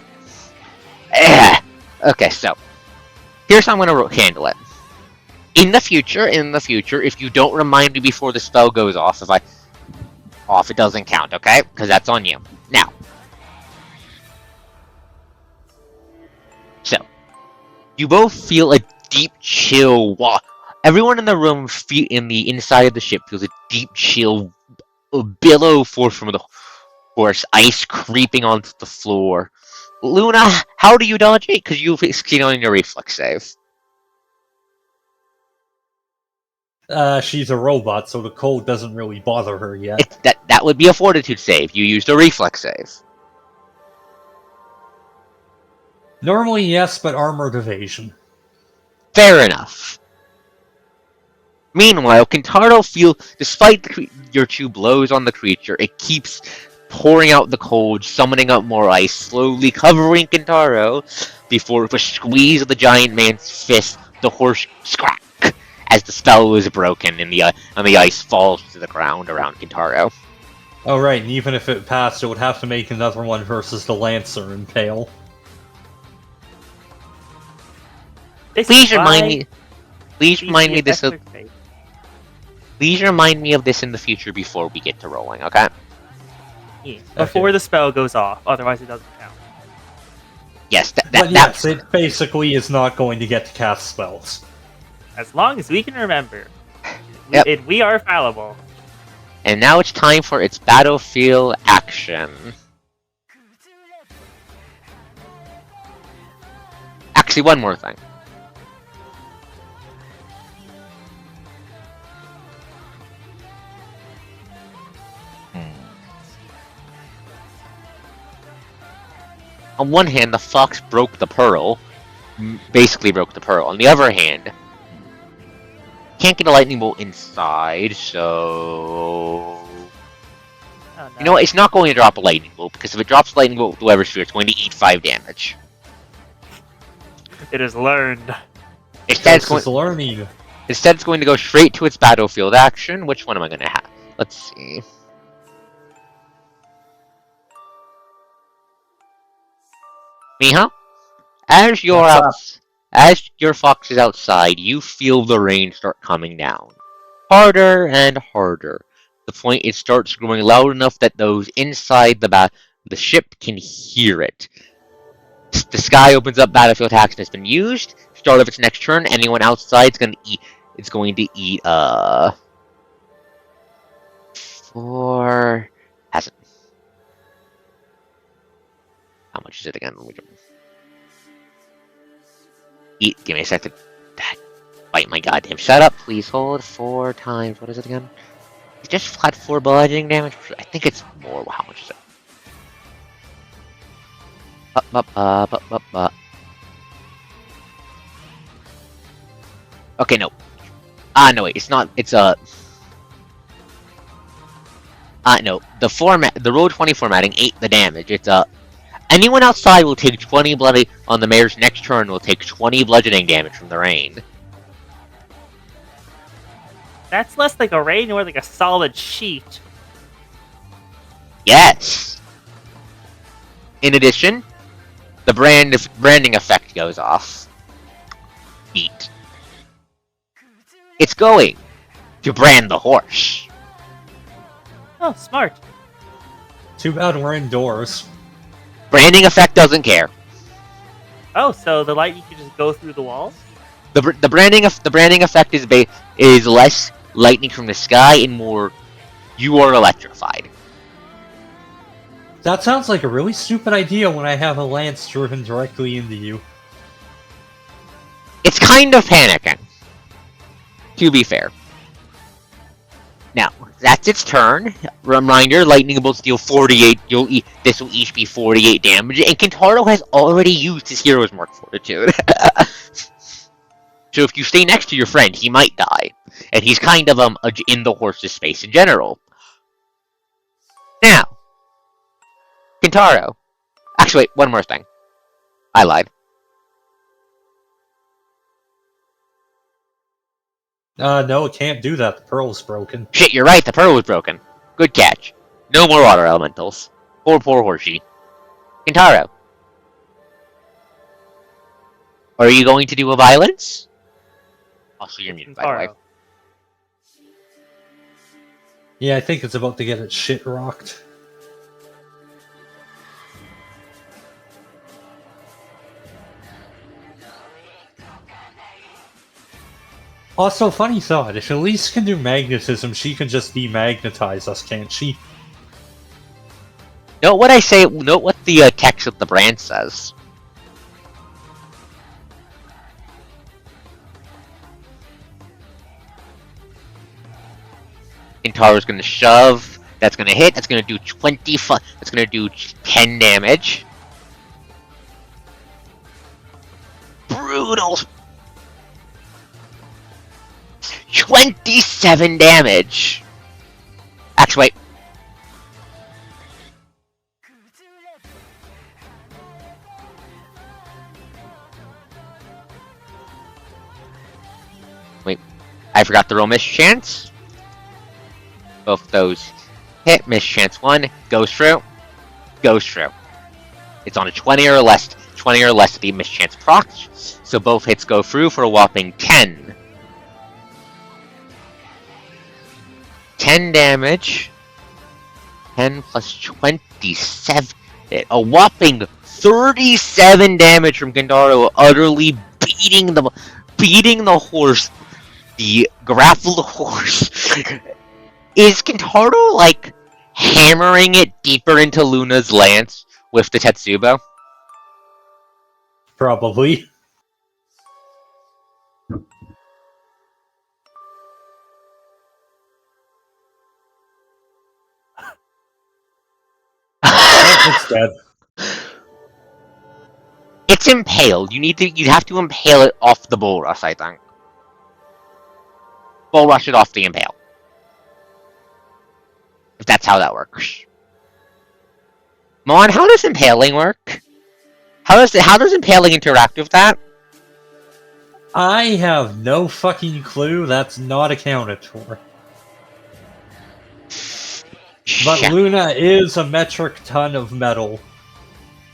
Okay, so. Here's how I'm gonna handle it. In the future, if you don't remind me before the spell goes off, it doesn't count, okay? Because that's on you. Now. So. You both feel a deep chill. Everyone in the room, in the inside of the ship, feels a deep chill billow force from the horse, ice creeping onto the floor. Luna, how do you dodge it? Because you succeeded on your reflex save. She's a robot, so the cold doesn't really bother her yet. That would be a fortitude save. You used a reflex save. Normally, yes, but armored evasion. Fair enough. Meanwhile, Kintaro despite your 2 blows on the creature, it keeps pouring out the cold, summoning up more ice, slowly covering Kintaro, before with a squeeze of the giant man's fist, the horse scrack as the spell is broken and the ice falls to the ground around Kintaro. Oh right, and even if it passed, it would have to make another one versus the Lancer and fail. Please remind me. Please remind me this. Please remind me of this in the future before we get to rolling, okay? Yeah, before the spell goes off, otherwise it doesn't count. Yes, yes, it basically is not going to get to cast spells. As long as we can remember. Yep. We are fallible. And now it's time for its battlefield action. Actually, one more thing. On one hand, the fox broke the pearl. Basically broke the pearl. On the other hand, can't get a lightning bolt inside, so... Oh, no. You know what? It's not going to drop a lightning bolt, because if it drops a lightning bolt with the weather sphere, it's going to eat 5 damage. It is learned. Instead, it's going to go straight to its battlefield action. Which one am I going to have? Let's see. Miha? As your fox is outside, you feel the rain start coming down. Harder and harder. The point it starts growing loud enough that those inside the ship can hear it. The sky opens up, battlefield action has been used. Start of its next turn, anyone outside is going to eat 4 hasn't. How much is it again? Give me a second. Bite my goddamn. Shut up, please. Hold 4 times. What is it again? It's just flat 4 bludgeoning damage. I think it's more. How much is it? Okay, no. No, wait, it's not. It's no. The roll 20 formatting ain't the damage. It's anyone outside will take 20 bloody on the mayor's next turn. Will take 20 bludgeoning damage from the rain. That's less like a rain, more like a solid sheet. Yes. In addition, the branding effect goes off. Neat. It's going to brand the horse. Oh, smart. Too bad we're indoors. Branding effect doesn't care. Oh, so the light you can just go through the walls? The branding effect is less lightning from the sky and more you are electrified. That sounds like a really stupid idea when I have a lance driven directly into you. It's kind of panicking, to be fair. Now, that's its turn. Reminder, lightning bolts deal 48. This will each be 48 damage, and Kentaro has already used his Hero's Mark Fortitude. So if you stay next to your friend, he might die. And he's kind of in the horse's space in general. Now, Kentaro. Actually, wait, one more thing. I lied. No, it can't do that. The pearl's broken. Shit, you're right, the pearl was broken. Good catch. No more water elementals. Poor horsey. Kentaro. Are you going to do a violence? Also, you're muted, by the way. Kentaro. Yeah, I think it's about to get its shit rocked. Also, funny thought, if Elise can do magnetism, she can just demagnetize us, can't she? Note what I say, note what the text of the brand says. Kintaro's gonna shove, that's gonna hit, that's gonna do 25, that's gonna do 10 damage. Brutal! 27 damage! Actually, wait. Wait, I forgot the roll mischance. Both those hit, mischance 1, goes through, goes through. It's on a 20 or less to be mischance proc, so both hits go through for a whopping 10. 10 damage. 10 plus 27. A whopping 37 damage from Kentaro, utterly beating the horse. The grappled horse. Is Kentaro, like, hammering it deeper into Luna's lance with the Tetsubo? Probably. It's dead. It's impaled. You'd have to impale it off the bull rush, I think. Bull rush it off the impale. If that's how that works. Mon, how does impaling work? How does impaling interact with that? I have no fucking clue. That's not accounted for. But Check. Luna is a metric ton of metal.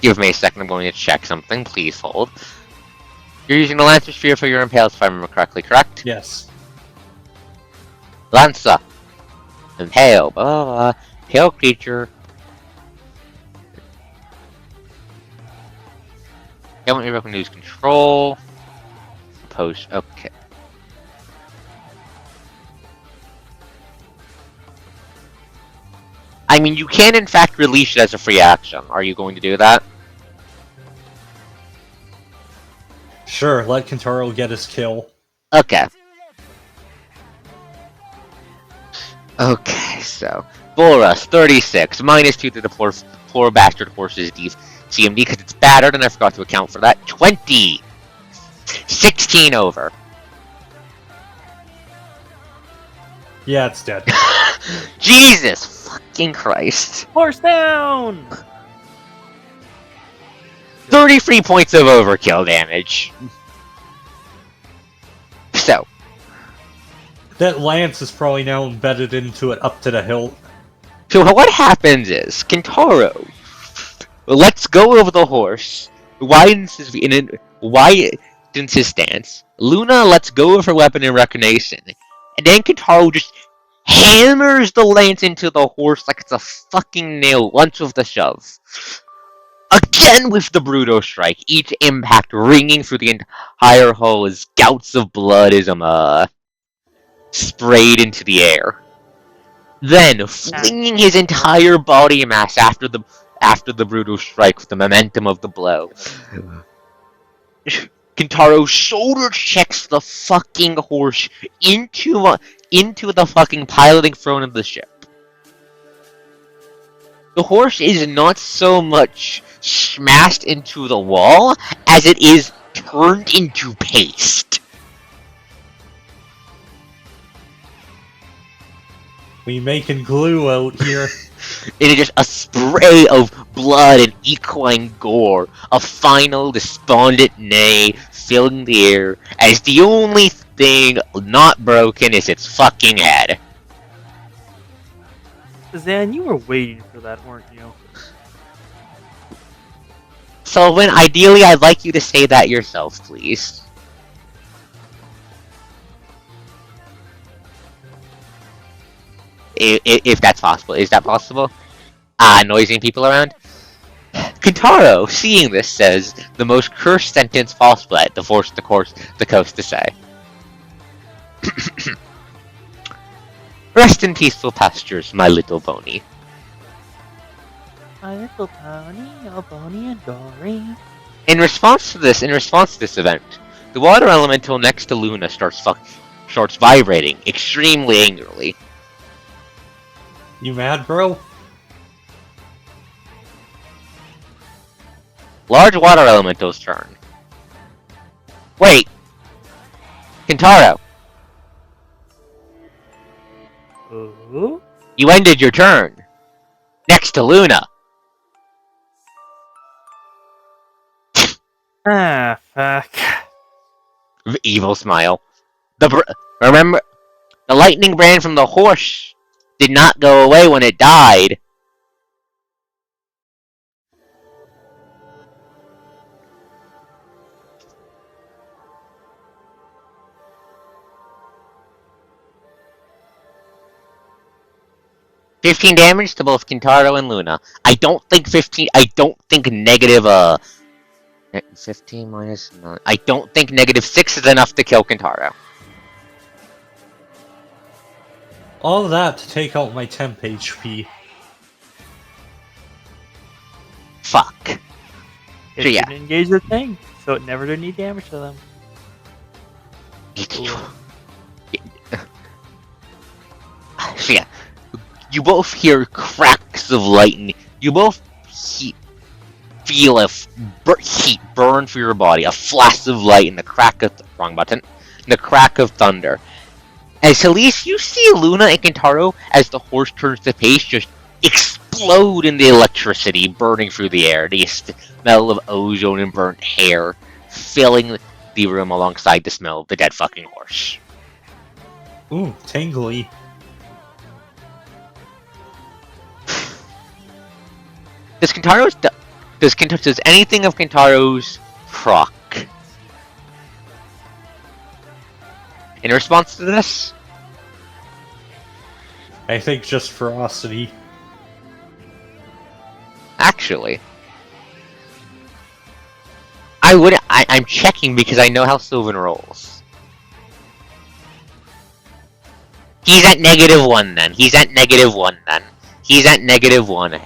Give me a second, I'm going to check something. Please hold. You're using the Lancer Sphere for your impales, if I remember correctly, correct? Yes. Lancer. Impale. Blah, blah, blah. Impale creature. Haven't you broken lose control? Post. Okay. I mean, you can in fact release it as a free action. Are you going to do that? Sure, let Kentaro get his kill. Okay. Okay, so Boras 36 -2 to the poor bastard horse's CMD because it's battered, and I forgot to account for that. 20, 16 over. Yeah, it's dead. Jesus fucking Christ. Horse down! 33 points of overkill damage. So, That lance is probably now embedded into it up to the hilt. so what happens is, Kintaro lets go of the horse, widens his stance, Luna lets go of her weapon in recognition, and then Kintaro just hammers the lance into the horse like it's a fucking nail once with the shove. Again with the Bruto Strike, each impact ringing through the entire hull as gouts of blood is sprayed into the air. Then, flinging his entire body mass after the Brutal Strike with the momentum of the blow, Kintaro shoulder checks the fucking horse into the fucking piloting throne of the ship. The horse is not so much smashed into the wall as it is turned into paste. We making glue out here. It is just a spray of blood and equine gore, a final despondent neigh filling the air, as the only thing not broken is its fucking head. Zan, you were waiting for that, weren't you? Sullivan, ideally I'd like you to say that yourself, please. If that's possible. Is that possible? Noising people around? Kintaro, seeing this, says the most cursed sentence possible at the force the coast to say. Rest in peaceful pastures, my little pony. My little pony, oh Bonnie and Dory. In response to this event, the water elemental next to Luna starts vibrating extremely angrily. You mad, bro? Large water elemental's turn. Wait! Kintaro, Ooh. you ended your turn. Next to Luna. Ah, fuck. Evil smile. Remember, the lightning brand from the horse did not go away when it died. $15 damage to both Kintaro and Luna. I don't think negative 15 minus 9. I don't think -6 is enough to kill Kintaro. All that to take out my temp HP. Fuck. It So, yeah. didn't engage the thing, so it never did any damage to them. So yeah, you both hear cracks of lightning. You both feel heat burn through your body, a flash of light, and the crack of thunder. As Elise, you see Luna and Kintaro, as the horse turns to pace, just explode in the electricity burning through the air. The smell of ozone and burnt hair filling the room alongside the smell of the dead fucking horse. Ooh, tingly. Does anything of Kintaro's proc? In response to this? I think just ferocity. Actually, I'm checking because I know how Sylvan rolls. He's at -1 then. He's at -1 then. He's at -1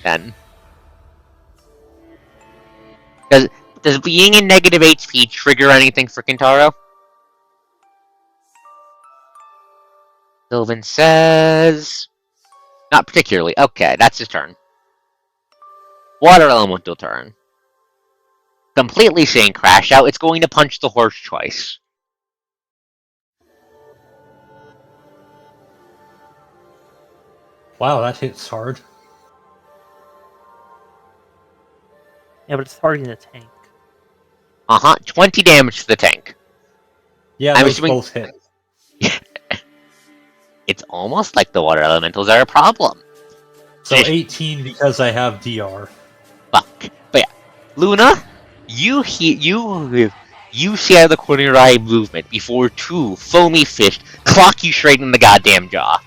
then. Does being in negative HP trigger anything for Kintaro? Sylvan says... Not particularly. Okay, that's his turn. Water Elemental turn. Completely seeing Crash Out, it's going to punch the horse twice. Wow, that hits hard. Yeah, but it's targeting the tank. 20 damage to the tank. Yeah, I'm those assuming- both hit. It's almost like the water elementals are a problem. So 18 because I have DR. Fuck. But yeah, Luna, you see out of the corner of your eye movement before two foamy fish clock you straight in the goddamn jaw.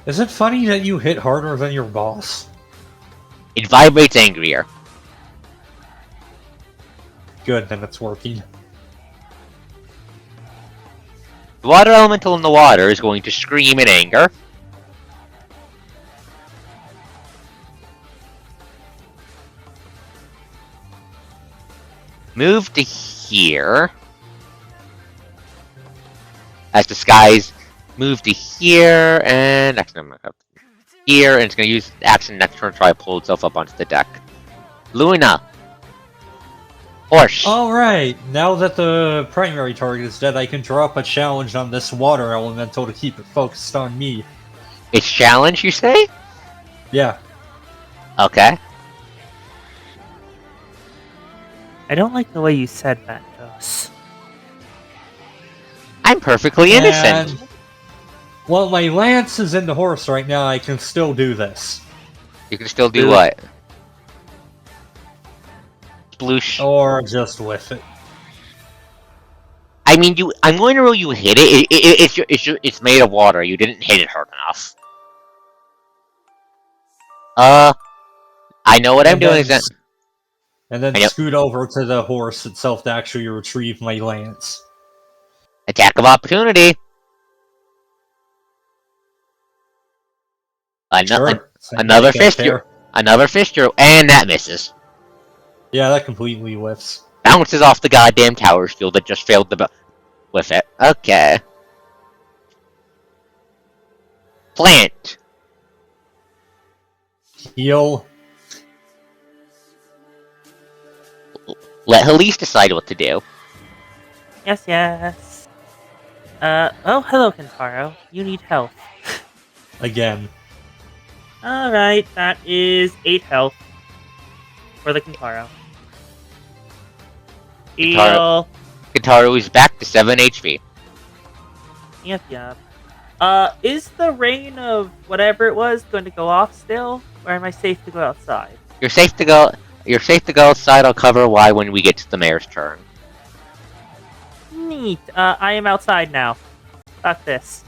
Is it funny that you hit harder than your boss? It vibrates angrier. Good, then it's working. The water elemental in the water is going to scream in anger. Move to here. As the skies move to here, and actually, I'm gonna here, and it's gonna use action next turn to try to pull itself up onto the deck. Luna! Horse! Alright, now that the primary target is dead, I can drop a challenge on this water elemental to keep it focused on me. It's challenge, you say? Yeah. Okay. I don't like the way you said that, Gus. I'm perfectly innocent. And, well, my lance is in the horse right now, I can still do this. You can still do Really? what? Sploosh. Or just with it. I mean, I'm going to rule you hit it. It's made of water. You didn't hit it hard enough. I know what I'm And doing. then Is that And then Yep. scoot over to the horse itself to actually retrieve my lance. attack of opportunity. Sure. Same another thing, fist fair. Another fist throw, and that misses. Yeah, that completely whiffs. Bounces off the goddamn tower shield that just failed with it. Okay. Plant. Heal. Let Halise decide what to do. Yes, yes. Oh, hello, Kentaro. You need health. Again. Alright, that is 8 health for the Kentaro. Heal. Kentaro is back to 7 HP. Yep, yep. Is the rain of whatever it was going to go off still? Or am I safe to go outside? You're safe to go. You're safe to go outside. I'll cover why when we get to the mayor's turn. Neat. I am outside now. Fuck this.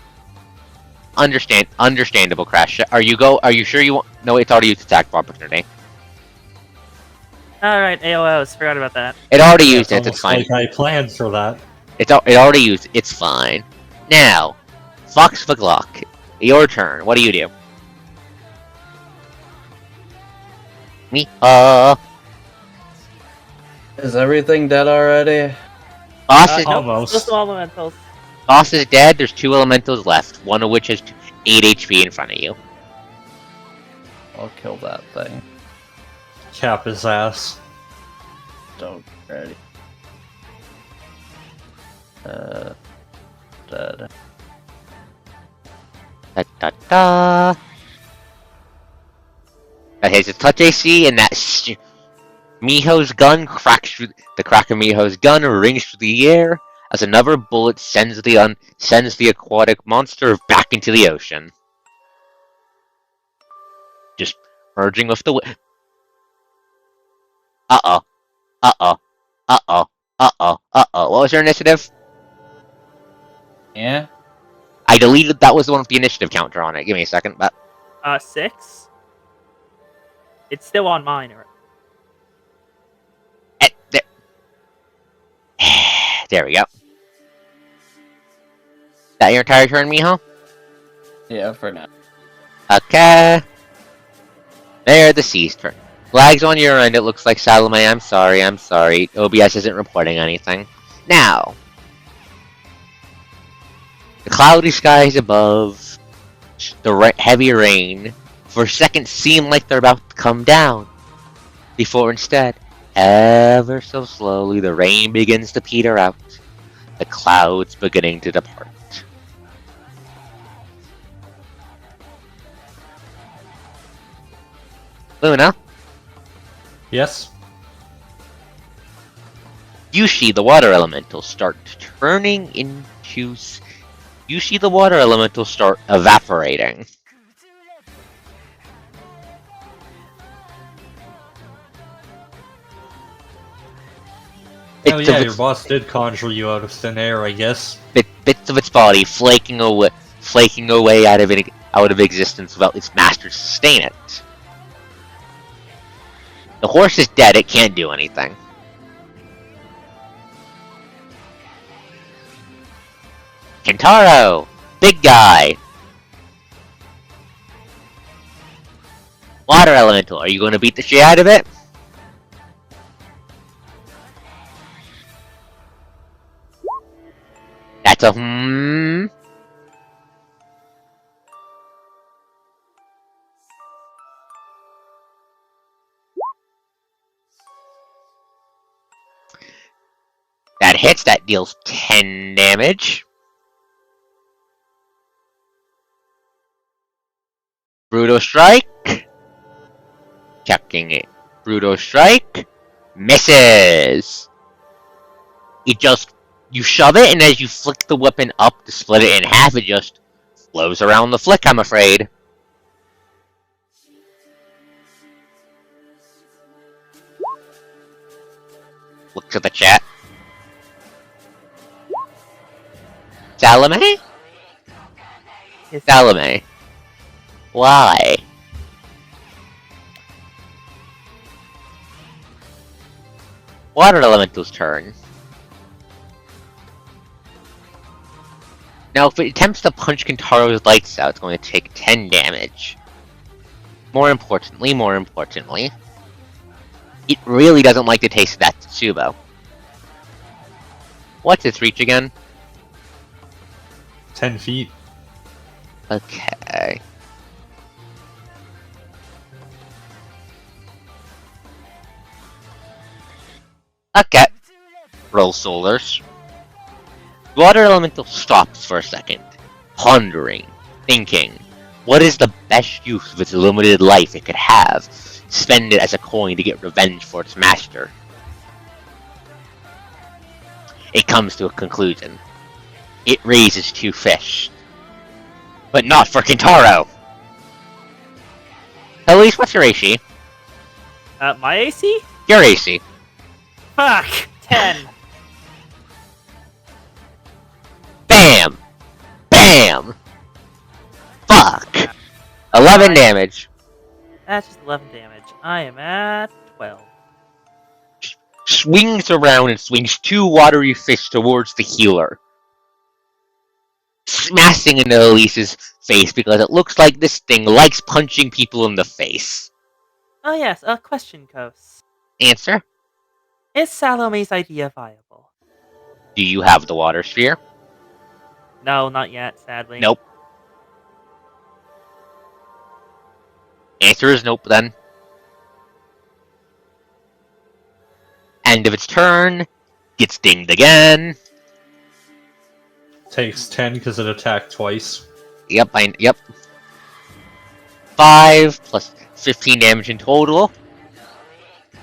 Understandable, Crash. Are you sure you want? No, it's already used attack of opportunity. Alright, AOS. Forgot about that. It already Yeah, used it. It's fine. Like I planned for that. It already used. It's fine. Now, Fox Glock, your turn. What do you do? Me. Is everything dead already? Boss is Nope, Almost. still some elementals. Boss is dead. There's 2 elementals left. One of which has 8 HP in front of you. I'll kill that thing. Cap his ass. Don't ready. Dead. Da da da. That hits his touch AC, and that Miho's gun cracks through. The crack of Miho's gun rings through the air as another bullet sends the aquatic monster back into the ocean, just merging with the. Uh oh. What was your initiative? Yeah? I deleted. That was the one with the initiative counter on it. Give me a second. But 6? It's still on mine. there. There we go. That your entire turn, Miho? Yeah, for now. Okay. There, the C's turn. Lags on your end, it looks like Salome. I'm sorry. OBS isn't reporting anything. Now, the cloudy skies above, the heavy rain, for a second seem like they're about to come down. Before instead, ever so slowly, the rain begins to peter out, the clouds beginning to depart. Luna, Yes? you see the water elemental start turning into... You see the water elemental start evaporating. Oh yeah, your boss did conjure you out of thin air, I guess. Bits of its body flaking away out of existence without its master to sustain it. The horse is dead, it can't do anything. Kentaro! Big guy! Water elemental, are you going to beat the shit out of it? That's a hmm. That hits, that deals 10 damage. Brutal Strike. Checking it. Brutal Strike. Misses! You shove it, and as you flick the weapon up to split it in half, it just flows around the flick, I'm afraid. Look to the chat. Salome? Yes. Salome. Why? Water Elemental's turn. Now, if it attempts to punch Kentaro's lights out, it's going to take 10 damage. More importantly, it really doesn't like the taste of that Tsubo. What's its reach again? 10 feet. Okay. Okay. Roll Solars. Water Elemental stops for a second, pondering, thinking, what is the best use of its limited life it could have? Spend it as a coin to get revenge for its master. It comes to a conclusion. It raises 2 fish. But not for Kentaro! Elise, what's your AC? My AC? Your AC. Fuck! 10. Bam! Bam! Fuck! 11 damage. That's just 11 damage. I am at 12. Swings around and swings 2 watery fish towards the healer. Smashing into Elise's face because it looks like this thing likes punching people in the face. Oh yes, a question, Kos. Answer? Is Salome's idea viable? Do you have the water sphere? No, not yet, sadly. Nope. Answer is nope, then. End of its turn. Gets dinged again. Takes 10 because it attacked twice. Yep, yep. 5 plus 15 damage in total.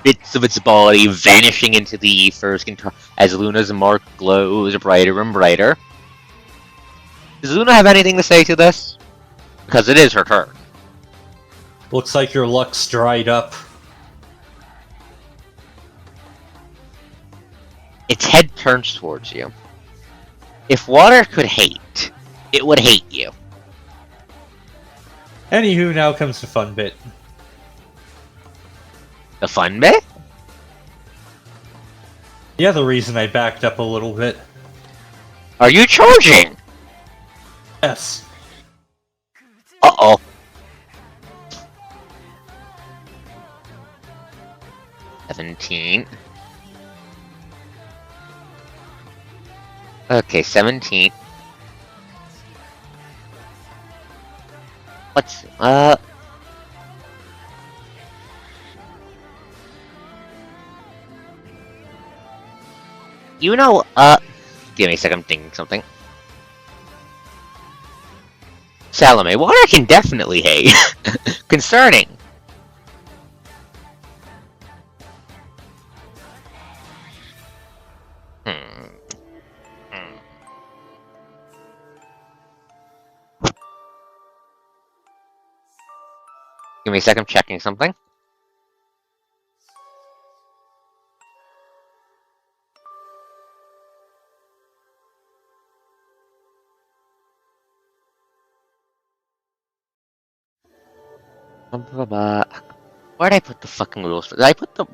Bits of its body vanishing into the ethers as Luna's mark glows brighter and brighter. Does Luna have anything to say to this? Because it is her turn. Looks like your luck's dried up. Its head turns towards you. If water could hate, it would hate you. Anywho, now comes the fun bit. The fun bit? The other reason I backed up a little bit. Are you charging? Yes. Uh-oh. $17. Okay, 17. What's, You know, give me a second, I'm thinking something. Salome, water can definitely hate. Concerning. Give me a second, I'm checking something. Where'd I put the fucking rules for? Did I put the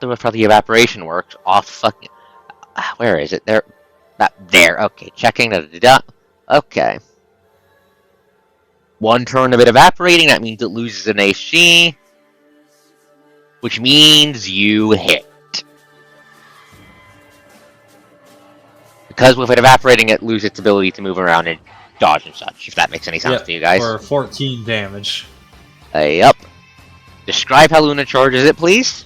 how the evaporation works off fucking? Where is it? There. There. Okay. Checking. Okay. One turn of it evaporating. That means it loses an AC, which means you hit. Because with it evaporating, it loses its ability to move around and dodge and such. If that makes any sense to you guys. For 14 damage. Yup. Describe how Luna charges it, please.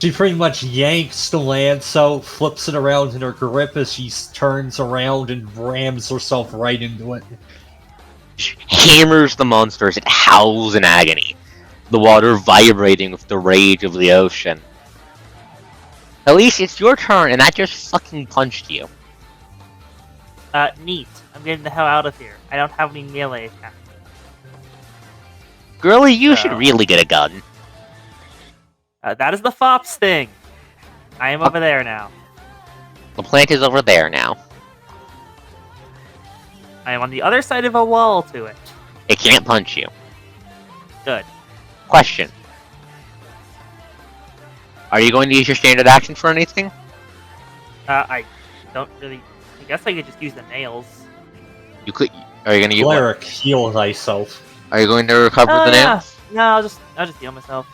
She pretty much yanks the lance out, flips it around in her grip as she turns around and rams herself right into it. She hammers the monsters. It howls in agony. The water vibrating with the rage of the ocean. Elise, it's your turn, and that just fucking punched you. Neat. I'm getting the hell out of here. I don't have any melee attacks. Girlie, you should really get a gun. That is the Fops thing. I am over there now. The plant is over there now. I am on the other side of a wall to it. It can't punch you. Good. Question. Are you going to use your standard action for anything? I don't really... I guess I could just use the nails. You could... Are you going to use... Cleric, heal thyself. Are you going to recover the nails? No, I'll just heal myself.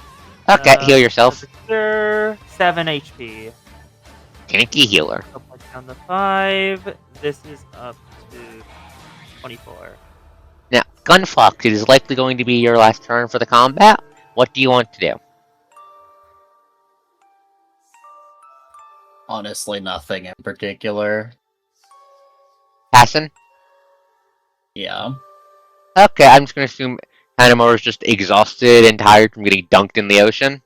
Okay, heal yourself. 7 HP. Tanky healer. Up down to 5. This is up to 24. Now, Gunfox, it is likely going to be your last turn for the combat. What do you want to do? Honestly, nothing in particular. Hassan? Yeah. Okay, I'm just going to assume Hanamura is just exhausted and tired from getting dunked in the ocean.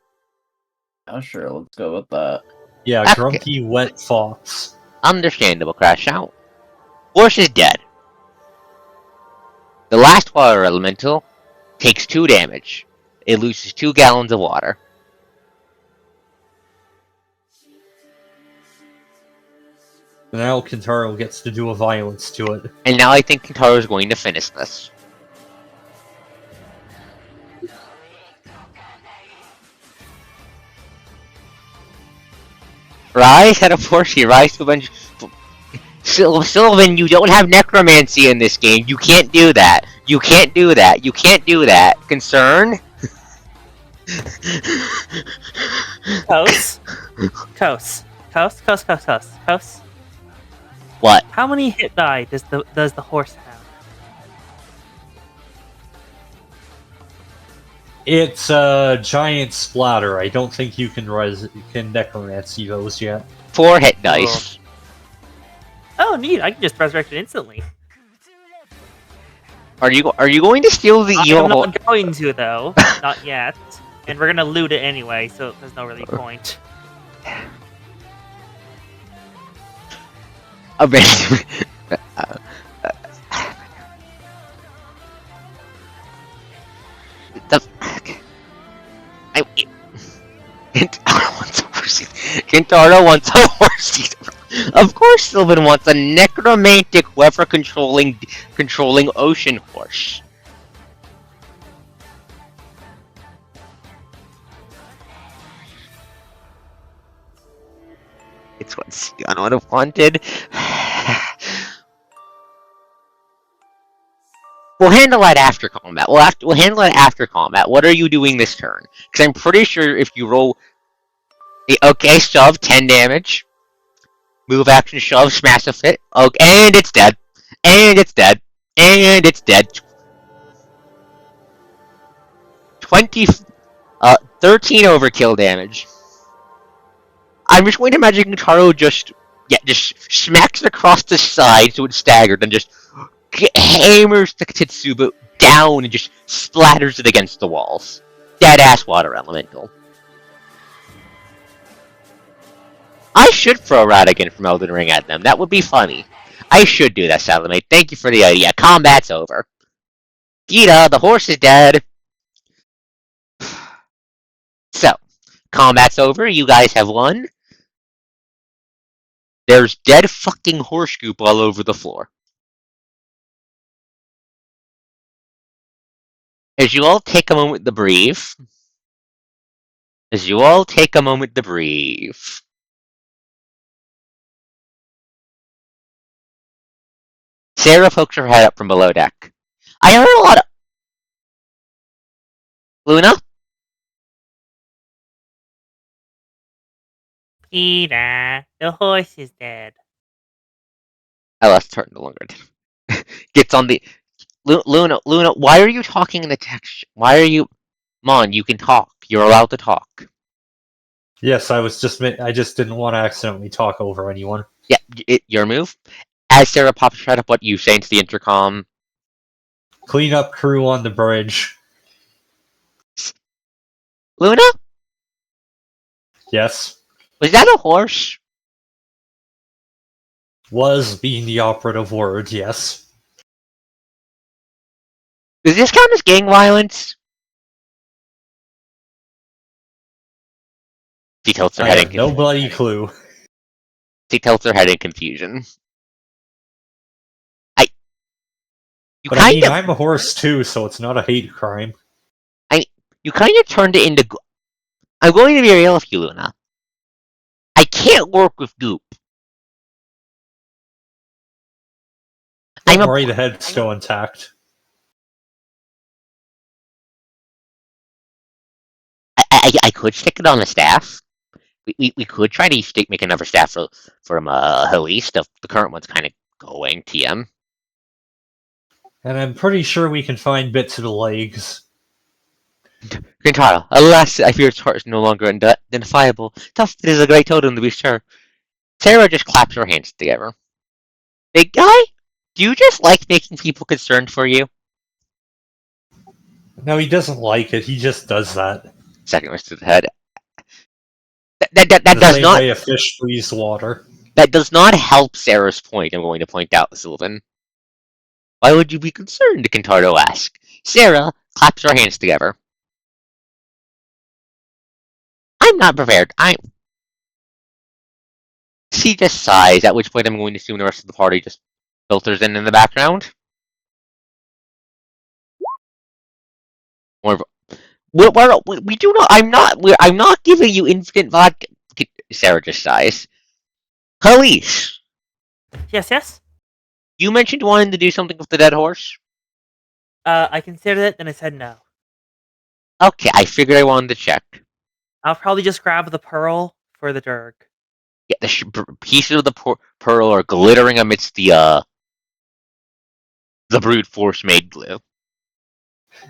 Oh, sure, let's go with that. Yeah, Okay. grumpy wet fox. Understandable, Crash Out. Horse is dead. The last water elemental takes 2 damage. It loses 2 gallons of water. Now Kintaro gets to do a violence to it. And now I think Kintaro is going to finish this. Rise had a Porsche. Rise to avenge. Sylvan, you don't have necromancy in this game. You can't do that. You can't do that. You can't do that. Concern? Kos? Kos? What? How many hit die does the horse have? It's a giant splatter. I don't think you can necromancy those yet. 4 hit dice. Oh, neat! I can just resurrect it instantly. Are you going to steal the I'm evil? not going to though, not yet. And we're gonna loot it anyway, so there's no really point. Eventually. Kintaro wants a horse. Of course, Sylvan wants a necromantic, weather controlling ocean horse. It's what Sion would have wanted. We'll handle that after combat. We'll handle it after combat. What are you doing this turn? Because I'm pretty sure if you roll... Okay, shove, 10 damage. Move action, shove, smash a fit. Okay, and it's dead. And it's dead. And it's dead. 13 overkill damage. I'm just going to imagine Kintaro just smacks it across the side so it's staggered and just hammers the Tetsuba down and just splatters it against the walls. Dead-ass water elemental. I should throw Radigan from Elden Ring at them. That would be funny. I should do that, Salome. Thank you for the idea. Combat's over. Gita, the horse is dead. So, combat's over. You guys have won. There's dead fucking horse goop all over the floor. As you all take a moment to breathe. Sarah pokes her head up from below deck. I heard a lot of... Luna? Peter, the horse is dead. I left her no longer. Gets on the... Luna, why are you talking in the text? Why are you... Mon, you can talk. You're allowed to talk. Yes, I just didn't want to accidentally talk over anyone. Yeah, your move. As Sarah pops right up, what you say into the intercom. Clean up crew on the bridge. Luna? Yes. Was that a horse? Was being the operative word, yes. Does this count as gang violence? She tilts her I head have no bloody clue. She tilts her head in confusion. But I mean, I'm a horse too, so it's not a hate crime. You kind of turned it into... I'm going to be real with you, Luna. I can't work with goop. Don't worry, the head's still intact. I could stick it on the staff. We could try to make another staff from Helis. The current one's kind of going TM. And I'm pretty sure we can find bits of the legs. Gintara, alas, I fear its heart is no longer identifiable. Tough, it is a great totem to be sure. Sarah just claps her hands together. Big guy, do you just like making people concerned for you? No, he doesn't like it. He just does that. Second rest to the head. That the does same not. way a fish squeezes water. That does not help Sarah's point. I'm going to point out, Sylvan. Why would you be concerned? Kintardo asks. Sarah claps her hands together. I'm not prepared. She just sighs, at which point I'm going to assume the rest of the party just filters in the background. More of we do not. I'm not giving you instant vodka. Sarah just sighs. Khalees, Yes. you mentioned wanting to do something with the dead horse. I considered it, then I said no. Okay, I figured I wanted to check. I'll probably just grab the pearl for the Durg. Yeah, the pieces of the pearl are glittering amidst the brute force made glue.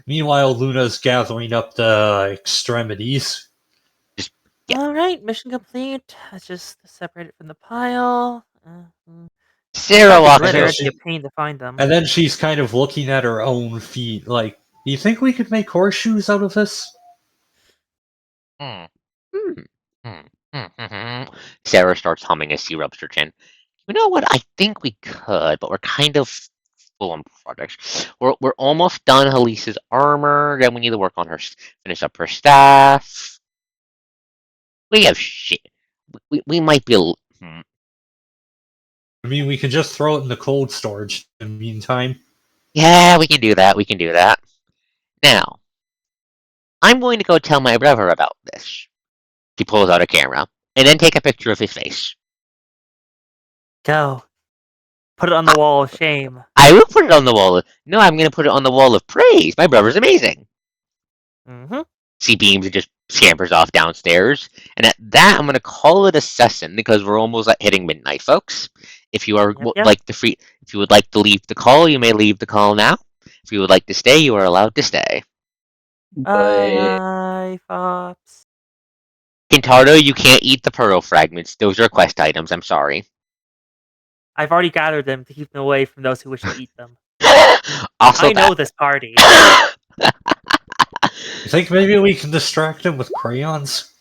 Meanwhile, Luna's gathering up the extremities. Yeah. Alright, mission complete. Let's just separate it from the pile. Sarah walks glitter, over. it'd be a pain to find them. And then she's kind of looking at her own feet, like, do you think we could make horseshoes out of this? Sarah starts humming as she rubs her chin. You know what? I think we could, but we're kind of full on projects. We're almost done Helisa's armor. Then we need to work on her, finish up her staff. We have shit. We might be. I mean, we can just throw it in the cold storage in the meantime. Yeah, we can do that. Now, I'm going to go tell my brother about this. He pulls out a camera, and then take a picture of his face. Go. Put it on the wall of shame. I will put it on the wall. No, I'm going to put it on the wall of praise. My brother's amazing. Mm-hmm. She beams and just scampers off downstairs. And at that, I'm going to call it a session because we're almost at hitting midnight, folks. If you are if you would like to leave the call, you may leave the call now. If you would like to stay, you are allowed to stay. Bye, Fops. Kintardo, you can't eat the pearl fragments. Those are quest items. I'm sorry. I've already gathered them to keep them away from those who wish to eat them. Also, I know this party. You think maybe we can distract them with crayons?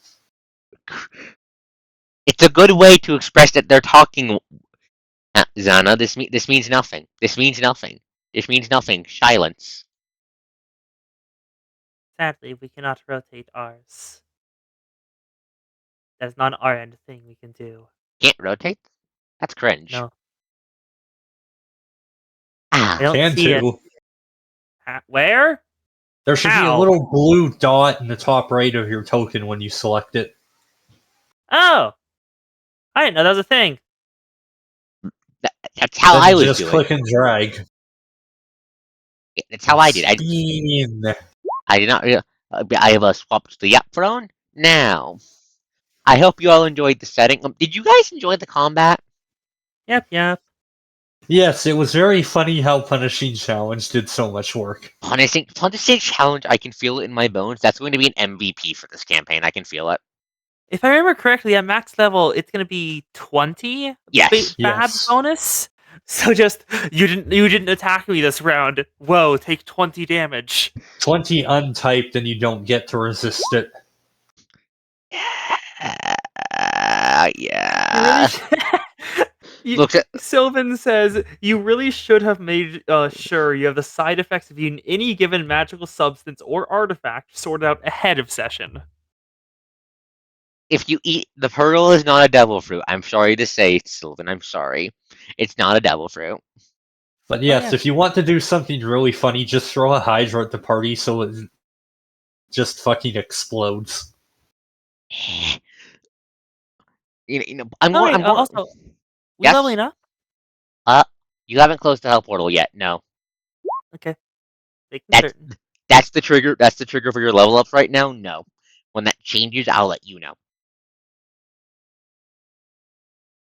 It's a good way to express that they're talking. Zana, this means nothing. This means nothing. Silence. Sadly, we cannot rotate ours. That's not an our end thing we can do. Can't rotate? That's cringe. No, Ah, I don't Can see it. too. Where? There should be a How? little blue dot in the top right of your token when you select it. Oh! I didn't know that was a thing. that's how Then I was just doing. click and drag. That's how I did. Spin. I did not. I have swapped the up throne now. I hope you all enjoyed the setting. Did you guys enjoy the combat? Yep. Yes, it was very funny how Punishing Challenge did so much work. Punishing challenge. I can feel it in my bones. That's going to be an MVP for this campaign. I can feel it. If I remember correctly, at max level, it's gonna be 20 Yes. bad Yes. bonus. So just you didn't attack me this round. Whoa, take 20 damage. 20 untyped and you don't get to resist it. Yeah. Look at Sylvan says you really should have made sure you have the side effects of any given magical substance or artifact sorted out ahead of session. if you eat the pearl is not a devil fruit. I'm sorry to say, Sylvan. I'm sorry. It's not a devil fruit. But yes, yeah. if you want to do something really funny, just throw a Hydra at the party so it just fucking explodes. I'm more. I'm more. Also, we Yes? leveling up? You haven't closed the hell portal yet. No. Okay. Making That's certain. that's the trigger. That's the trigger for your level ups right now. No. When that changes, I'll let you know.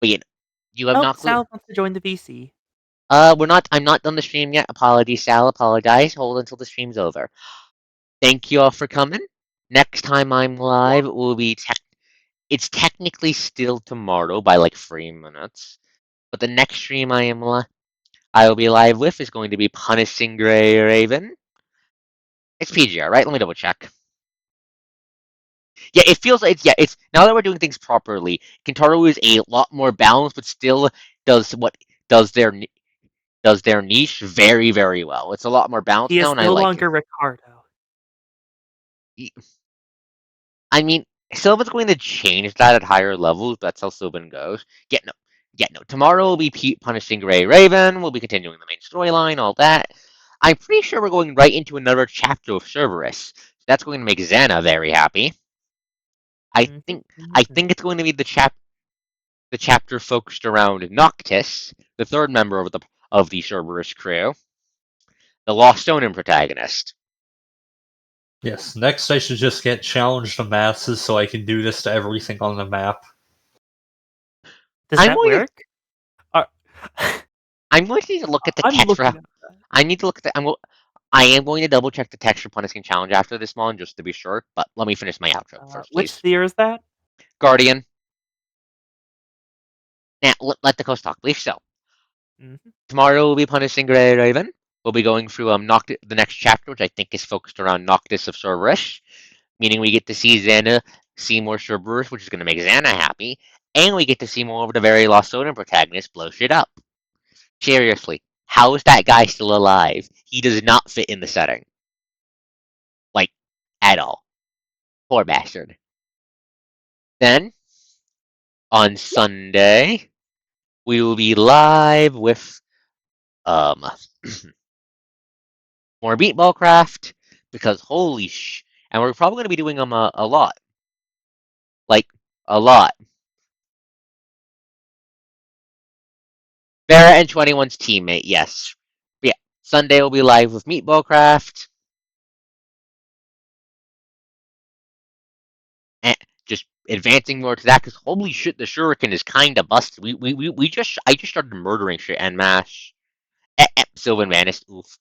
But you have not. Sal wants to join the VC. We're not. I'm not done the stream yet. Apologies, Sal. Apologize. Hold until the stream's over. Thank you all for coming. Next time I'm live, it will be. It's technically still tomorrow by like 3 minutes, but the next stream I will be live with is going to be Punishing Grey Raven. It's PGR, right? Let me double check. Yeah, it feels like it's now that we're doing things properly. Kintaro is a lot more balanced, but still does their niche very, very well. It's a lot more balanced He now, is and I no like longer Ricardo. it. I mean, Sylvan's going to change that at higher levels. That's how Sylvan goes. No. Tomorrow will be Punishing Grey Raven. We'll be continuing the main storyline, all that. I'm pretty sure we're going right into another chapter of Cerberus. So that's going to make Xana very happy. I think it's going to be the chapter focused around Noctis, the third member of the Cerberus crew, the Lost Onin protagonist. Yes, next I should just get challenged to masses so I can do this to everything on the map. Does that work? I'm going to need to look at the I'm text. looking at that. I need to look at the. I am going to double check the text for Punishing Challenge after this one, just to be sure. But let me finish my outro first, Which please. sphere is that? Guardian. Now, let the coast talk, please. So, tomorrow we'll be Punishing Grey Raven. We'll be going through the next chapter, which I think is focused around Noctis of Cerberus, meaning we get to see Xana see more Cerberus, which is going to make Xana happy, and we get to see more of the very Lost Onin protagonist blow shit up. Seriously, how is that guy still alive? He does not fit in the setting. Like, at all. Poor bastard. Then, on Sunday, we will be live with more Meatball Craft, because holy and we're probably going to be doing them a lot. Like, a lot. Vera and 21's teammate, yes. But yeah, Sunday will be live with Meatball Craft. And just advancing more to that, because holy shit, the Shuriken is kind of busted. I just started murdering shit en masse. Sylvan vanished. Oof.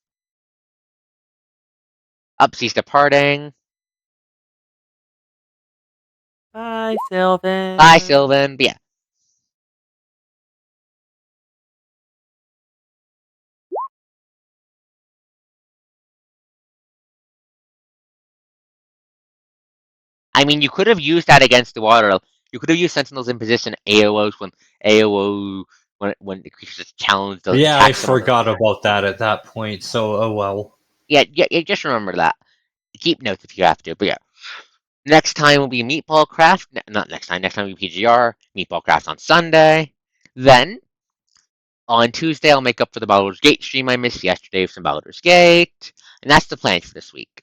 Upsea's departing. Bye, Sylvan. Bye, Sylvan. But yeah. I mean, you could have used that against the water. You could have used Sentinels in position AOOs when the creatures challenge those I attacks. forgot about that at that point, so oh well. Yeah, just remember that. keep notes if you have to. But yeah, next time will be Meatball Craft. Not next time. Next time will be PGR. Meatball Craft on Sunday. Then on Tuesday, I'll make up for the Baldur's Gate stream I missed yesterday with some Baldur's Gate. And that's the plan for this week.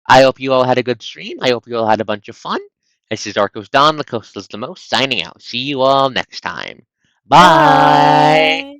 I hope you all had a good stream. I hope you all had a bunch of fun. This is ArkosDawn, the Coast is the Most, signing out. See you all next time. Bye. Bye.